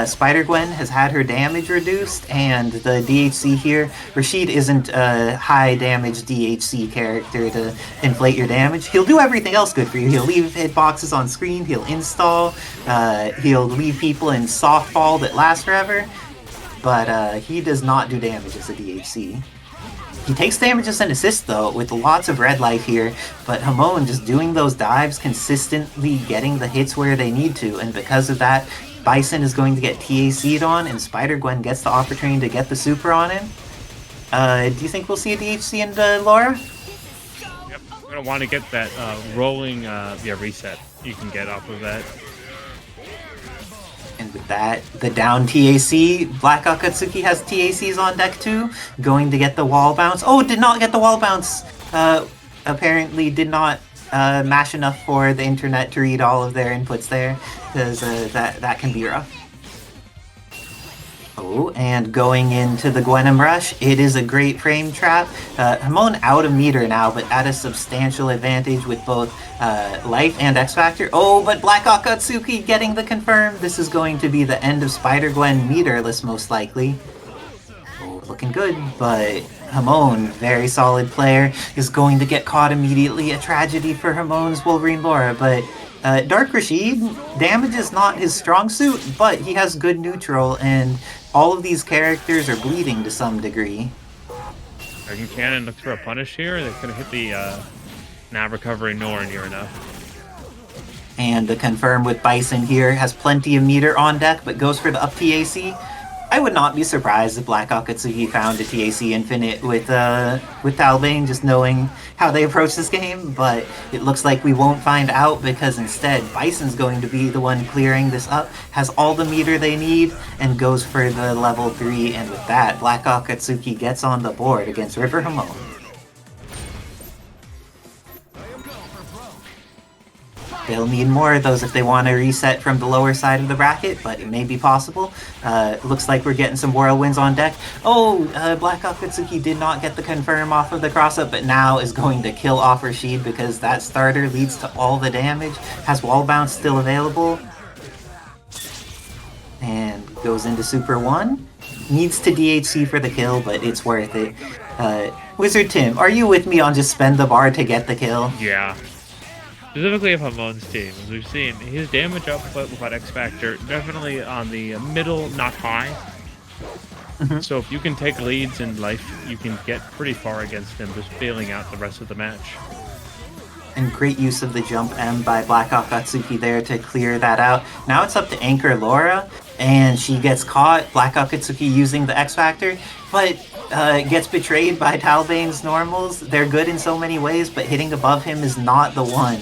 Spider-Gwen has had her damage reduced, and the DHC here, Rashid isn't a high damage DHC character to inflate your damage. He'll do everything else good for you. He'll leave hitboxes on screen, he'll install, he'll leave people in softball that last forever, but he does not do damage as a DHC. He takes damage as an assist though, with lots of red life here, but Hamon just doing those dives, consistently getting the hits where they need to, and because of that, Bison is going to get TAC'd on, and Spider-Gwen gets the opportunity to get the super on him. Do you think we'll see a DHC into Laura? Yep, we're going to want to get that rolling reset you can get off of that. And with that, the down TAC, BLACKxAKATSUKI has TACs on deck too, going to get the wall bounce. Oh, did not get the wall bounce! Apparently did not mash enough for the internet to read all of their inputs there, because that can be rough. Oh, and going into the Gwenem Rush, it is a great frame trap. Hamon out a meter now, but at a substantial advantage with both Life and X Factor. Oh, but BLACKxAKATSUKI getting the confirm. This is going to be the end of Spider-Gwen meterless, most likely. Oh, looking good, but Hamon, very solid player, is going to get caught immediately. A tragedy for Hamon's Wolverine Laura, but Dark Rashid, damage is not his strong suit, but he has good neutral, and all of these characters are bleeding to some degree. Dragon Cannon looks for a punish here. They're going to hit the nav recovery nowhere near enough. And the confirm with Bison here has plenty of meter on deck, but goes for the up TAC. I would not be surprised if BLACKxAKATSUKI found a TAC Infinite with Talbain, just knowing how they approach this game, but it looks like we won't find out because instead Bison's going to be the one clearing this up, has all the meter they need, and goes for the level 3, and with that, BLACKxAKATSUKI gets on the board against River Hamon. They'll need more of those if they want to reset from the lower side of the bracket, but it may be possible. Looks like we're getting some whirlwinds on deck. Oh, BLACKxAKATSUKI did not get the confirm off of the cross-up, but now is going to kill off Rashid because that starter leads to all the damage. Has wall bounce still available. And goes into Super 1. Needs to DHC for the kill, but it's worth it. Wizard Tim, are you with me on just spend the bar to get the kill? Yeah. Specifically of Hamon's team, as we've seen, his damage output without X Factor definitely on the middle, not high. So if you can take leads in life, you can get pretty far against him, just bailing out the rest of the match. And great use of the jump M by BLACKxAKATSUKI there to clear that out. Now it's up to Anchor Laura, and she gets caught, BLACKxAKATSUKI using the X Factor, but gets betrayed by Talbain's normals. They're good in so many ways, but hitting above him is not the one.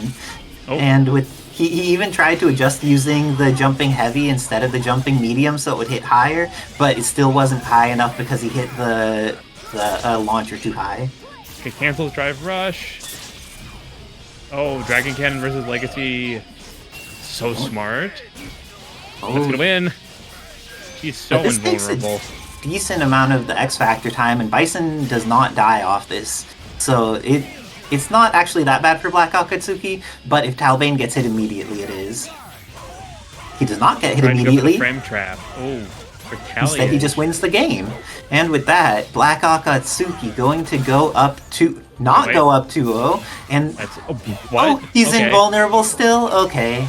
Oh. And with he even tried to adjust using the jumping heavy instead of the jumping medium so it would hit higher, but it still wasn't high enough because he hit the launcher too high. Okay, cancels drive rush. Oh, Dragon Cannon versus Legacy. So smart. Oh. That's gonna win. He's so invulnerable. Decent amount of the X Factor time, and Bison does not die off this, so it's not actually that bad for BLACKxAKATSUKI, but if Talbain gets hit immediately, it is. He does not get hit immediately. Frame trap. Oh, instead he just wins the game. And with that, BLACKxAKATSUKI going to go up to go up 2-0, and he's invulnerable still. Okay,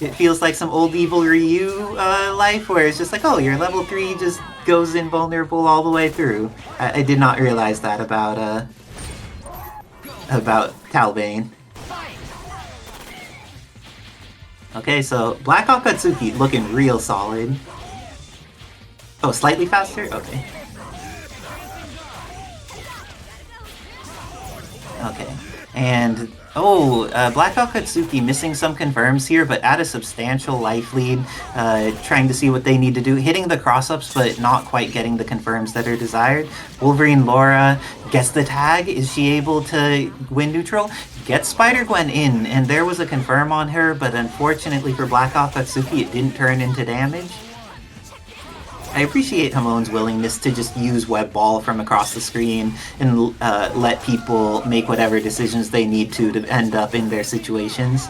it feels like some old evil Ryu life where it's just like, oh, your level 3 just goes invulnerable all the way through. I did not realize that about Talbain. Okay, so BLACKxAKATSUKI looking real solid. Oh, slightly faster? Okay. Okay. And BLACKxAKATSUKI missing some confirms here, but at a substantial life lead, trying to see what they need to do, hitting the cross-ups, but not quite getting the confirms that are desired. Wolverine Laura gets the tag. Is she able to win neutral? Gets Spider-Gwen in, and there was a confirm on her, but unfortunately for BLACKxAKATSUKI, it didn't turn into damage. I appreciate Hamon's willingness to just use web ball from across the screen and let people make whatever decisions they need to end up in their situations.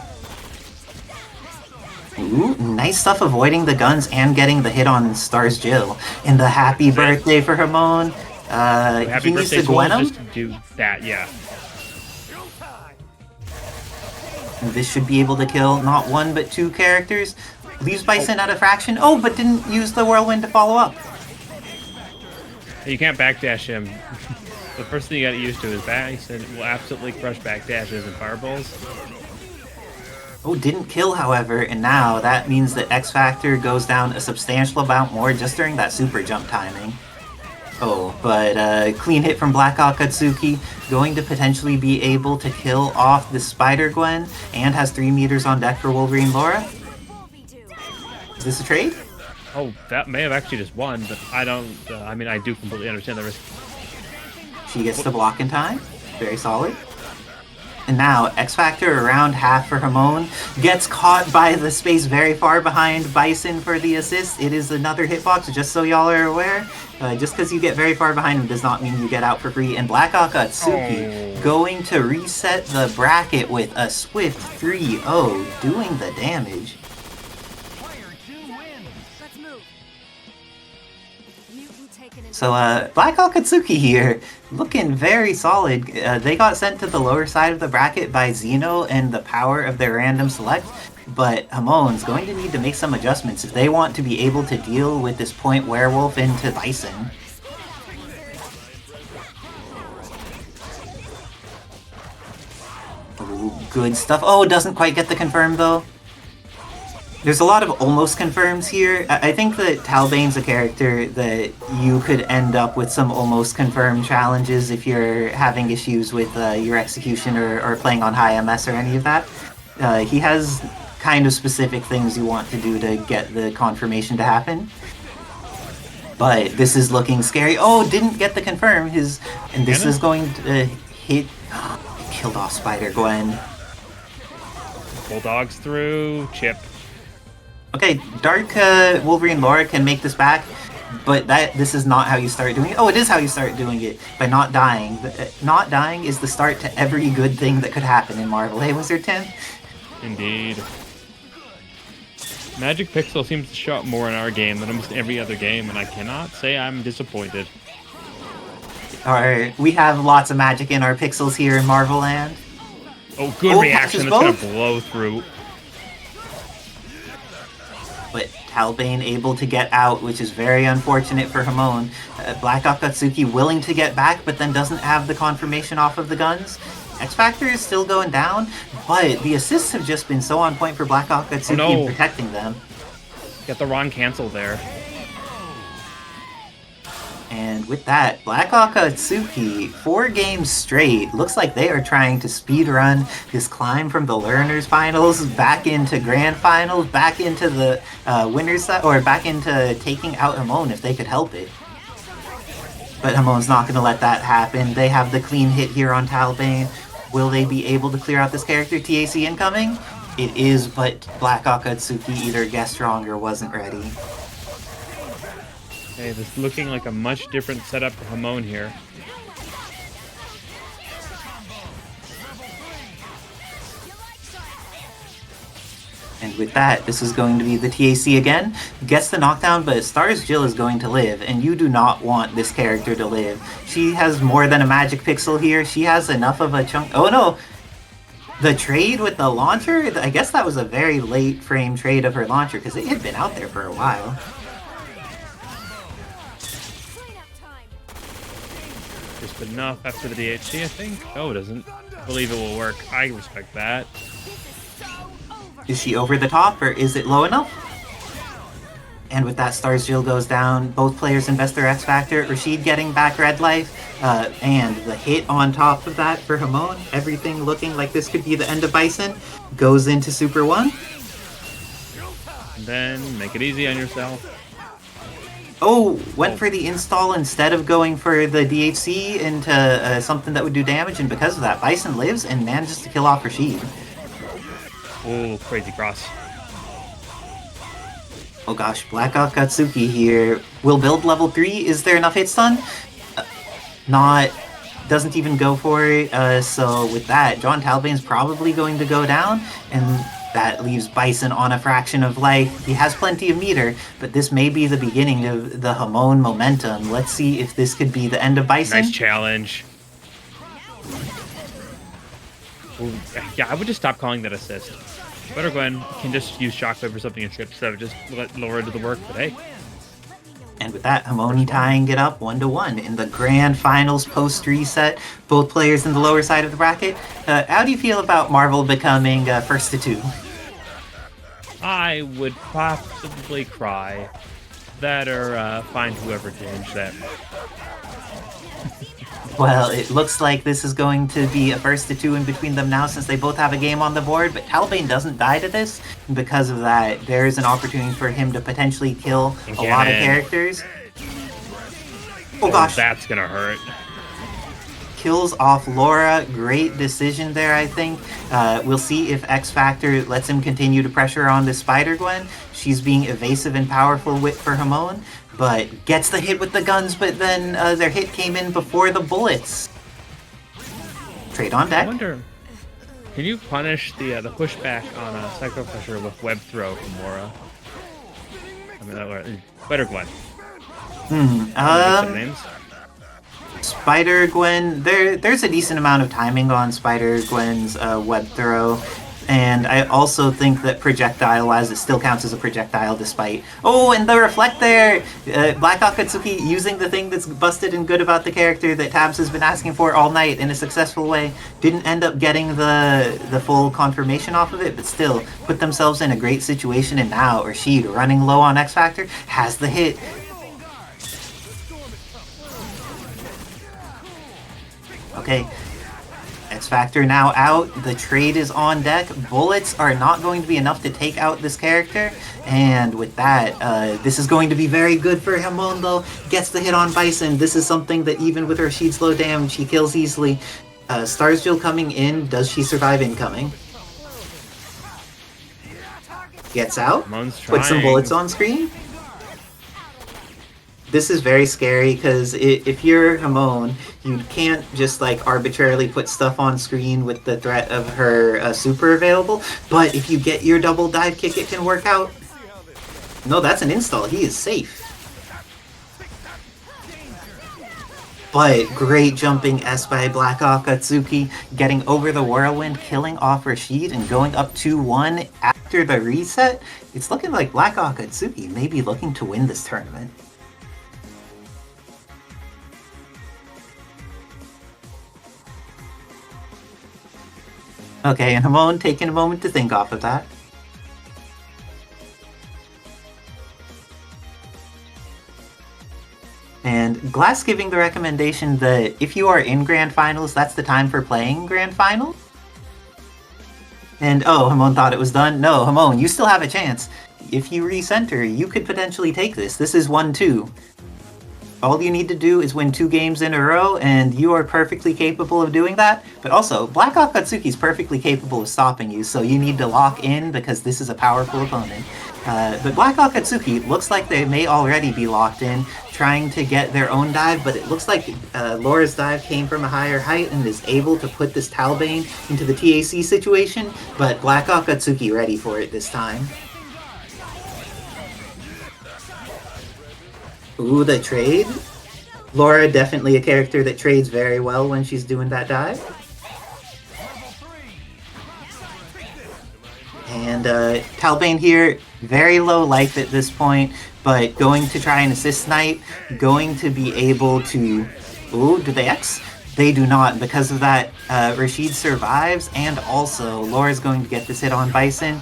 Ooh, nice stuff avoiding the guns and getting the hit on S.T.A.R.S Jill. And the happy birthday for Hamon. Happy he needs birthday to Gwenem? just to do that, yeah. And this should be able to kill not one but two characters. Leaves Bison at a fraction. Oh, but didn't use the whirlwind to follow up. You can't backdash him. The first thing you got used to is Bison will absolutely crush backdashes and fireballs. Oh, didn't kill, however, and now that means that X Factor goes down a substantial amount more just during that super jump timing. Oh, but clean hit from BLACKxAKATSUKI, going to potentially be able to kill off the Spider-Gwen, and has 3 meters on deck for Wolverine Laura. Is this a trade? Oh, that may have actually just won, but I don't, I do completely understand the risk. She gets the block in time. Very solid. And now, X Factor around half for Hamon. Gets caught by the space very far behind Bison for the assist. It is another hitbox, just so y'all are aware. Just because you get very far behind him does not mean you get out for free. And BLACKxAKATSUKI going to reset the bracket with a swift 3-0, doing the damage. Let's move. Mutant taken in. So, BLACKxAKATSUKI here, looking very solid. They got sent to the lower side of the bracket by Xeno and the power of their random select, but Hamon's going to need to make some adjustments if they want to be able to deal with this point werewolf into Bison. Ooh, good stuff. Oh, doesn't quite get the confirm though. There's a lot of almost confirms here. I think that Talbain's a character that you could end up with some almost confirm challenges if you're having issues with your execution or playing on high MS or any of that. He has kind of specific things you want to do to get the confirmation to happen. But this is looking scary. Oh, didn't get the confirm. And this is going to hit... Killed off Spider-Gwen. Bulldogs through, chip. Okay, Dark Wolverine Laura can make this back, but this is not how you start doing it. Oh, it is how you start doing it, by not dying. Not dying is the start to every good thing that could happen in Marvel. Hey, Wizard Tim? Indeed. Magic Pixel seems to show up more in our game than almost every other game, and I cannot say I'm disappointed. Alright, we have lots of magic in our pixels here in Marvel Land. Oh, good reaction. That's both. gonna blow through. But Talbain able to get out, which is very unfortunate for Hamon. BLACKxAKATSUKI willing to get back, but then doesn't have the confirmation off of the guns. X Factor is still going down, but the assists have just been so on point for BLACKxAKATSUKI in protecting them. Got the wrong cancel there. And with that, BLACKxAKATSUKI, 4 games straight, looks like they are trying to speedrun this climb from the Learners Finals back into Grand Finals, back into the Winners side, or back into taking out Hamon if they could help it. But Hamon's not going to let that happen. They have the clean hit here on Talbain. Will they be able to clear out this character? TAC incoming? It is, but BLACKxAKATSUKI either guessed wrong or wasn't ready. Okay, this is looking like a much different setup for Hamon here. And with that, this is going to be the TAC again. Gets the knockdown, but S.T.A.R.S Jill is going to live, and you do not want this character to live. She has more than a magic pixel here. She has enough of a chunk... Oh no! The trade with the launcher? I guess that was a very late frame trade of her launcher, because it had been out there for a while. Just enough after the DHC, I think. Oh, it doesn't. I believe it will work. I respect that. Is she over the top, or is it low enough? And with that, S.T.A.R.S Jill goes down. Both players invest their X Factor. Rashid getting back red life. And the hit on top of that for Hamon. Everything looking like this could be the end of Bison. Goes into Super 1. And then make it easy on yourself. Oh, went for the install instead of going for the DHC into something that would do damage. And because of that, Bison lives and manages to kill off Rashid. Oh, crazy cross. Oh gosh, BLACKxAKATSUKI here. Will build level 3. Is there enough hit stun? Not. Doesn't even go for it. So with that, John Talbain's probably going to go down. And that leaves Bison on a fraction of life. He has plenty of meter, but this may be the beginning of the Hamon momentum. Let's see if this could be the end of Bison. Nice challenge. Ooh, yeah, I would just stop calling that assist. Spider-Gwen can just use Shockwave or something instead of just let Laura do the work, but hey. And with that, Hamon tying it up 1-1 in the grand finals post-reset. Both players in the lower side of the bracket. How do you feel about Marvel becoming first to 2? I would possibly cry. That or find whoever changed that. Well, it looks like this is going to be a first to 2 in between them now since they both have a game on the board, but Talbain doesn't die to this. And because of that, there's an opportunity for him to potentially kill a lot of characters. Oh gosh. That's gonna hurt. kills off Laura. Great decision there, I think. We'll see if X Factor lets him continue to pressure on the Spider-Gwen. She's being evasive and powerful for Hamon, but gets the hit with the guns, but then their hit came in before the bullets. Trade on I deck. wonder, can you punish the pushback on Psycho Pressure with Web Throw from Laura? I mean, Spider-Gwen. Names? Spider-Gwen, there's a decent amount of timing on Spider-Gwen's web throw, and I also think that projectile-wise it still counts as a projectile despite... Oh, and the reflect there! BLACKxAKATSUKI using the thing that's busted and good about the character that Tabs has been asking for all night in a successful way. Didn't end up getting the full confirmation off of it, but still put themselves in a great situation, and now Rashid, running low on X-Factor, has the hit. Okay, X-Factor now out, the trade is on deck, bullets are not going to be enough to take out this character, and with that, this is going to be very good for Hamon though, gets the hit on Bison. This is something that even with Rashid's low damage, he kills easily. Stars Jill coming in, does she survive incoming? Gets out, puts some bullets on screen. This is very scary because if you're Hamon, you can't just like arbitrarily put stuff on screen with the threat of her super available. But if you get your double dive kick, it can work out. No, that's an install. He is safe. But great jumping S by BLACKxAKATSUKI, getting over the whirlwind, killing off Rashid, and going up 2-1 after the reset. It's looking like BLACKxAKATSUKI may be looking to win this tournament. Okay, and Hamon taking a moment to think off of that. And Glass giving the recommendation that if you are in Grand Finals, that's the time for playing Grand Finals. And oh, Hamon thought it was done. No, Hamon, you still have a chance. If you recenter, you could potentially take this. This is 1-2. All you need to do is win 2 games in a row, and you are perfectly capable of doing that. But also, BLACKxAKATSUKI is perfectly capable of stopping you, so you need to lock in because this is a powerful opponent. But BLACKxAKATSUKI looks like they may already be locked in, trying to get their own dive, but it looks like Laura's dive came from a higher height and is able to put this Talbain into the TAC situation, but BLACKxAKATSUKI ready for it this time. Ooh, the trade. Laura definitely a character that trades very well when she's doing that dive. And Talbain here, very low life at this point, but going to try and assist Knight, going to be able to... Ooh, do they X? They do not. Because of that, Rashid survives, and also Laura's going to get this hit on Bison.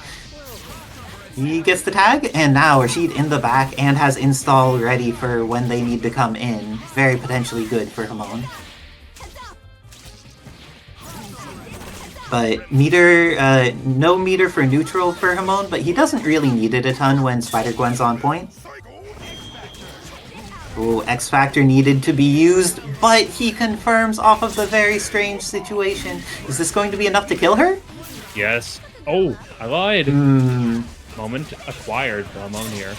He gets the tag, and now Rashid in the back and has install ready for when they need to come in. Very potentially good for Hamon. But meter, no meter for neutral for Hamon, but he doesn't really need it a ton when Spider-Gwen's on point. Ooh, X-Factor needed to be used, but he confirms off of the very strange situation. Is this going to be enough to kill her? Yes. Oh, I lied. Moment acquired for Hamon here.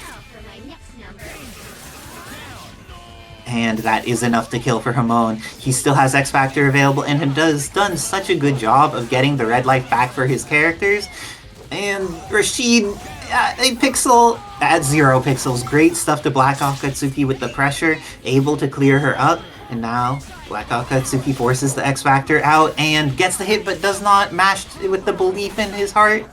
And that is enough to kill for Hamon. He still has X-Factor available and has done such a good job of getting the red life back for his characters. And Rashid, a pixel at 0 pixels. Great stuff to BLACKxAKATSUKI with the pressure, able to clear her up. And now BLACKxAKATSUKI forces the X-Factor out and gets the hit but does not match with the belief in his heart.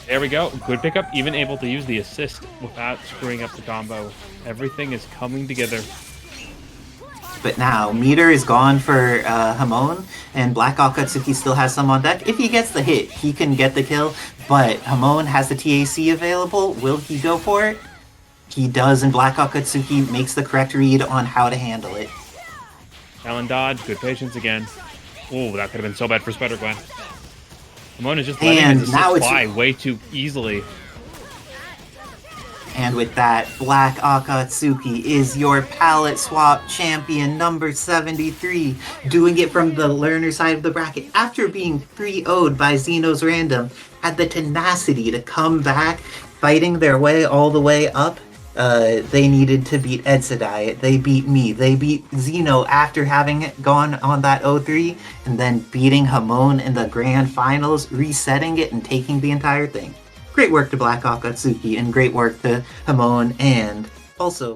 There we go. Good pickup. Even able to use the assist without screwing up the combo. Everything is coming together. But now, meter is gone for Hamon, and BLACKxAKATSUKI still has some on deck. If he gets the hit, he can get the kill, but Hamon has the TAC available. Will he go for it? He does, and BLACKxAKATSUKI makes the correct read on how to handle it. Talon dodge. Good patience again. Oh, that could have been so bad for Spider-Gwen. Hamon is just letting his assist fly way too easily. And with that, Black Akatsuki is your palette swap champion number 73, doing it from the learner side of the bracket after being 3-0'd by Xeno's Random, had the tenacity to come back, fighting their way all the way up. They needed to beat Edsadiet, they beat me, they beat Xeno after having gone on that 0-3, and then beating Hamon in the grand finals, resetting it and taking the entire thing. Great work to Black Akatsuki, and great work to Hamon, and also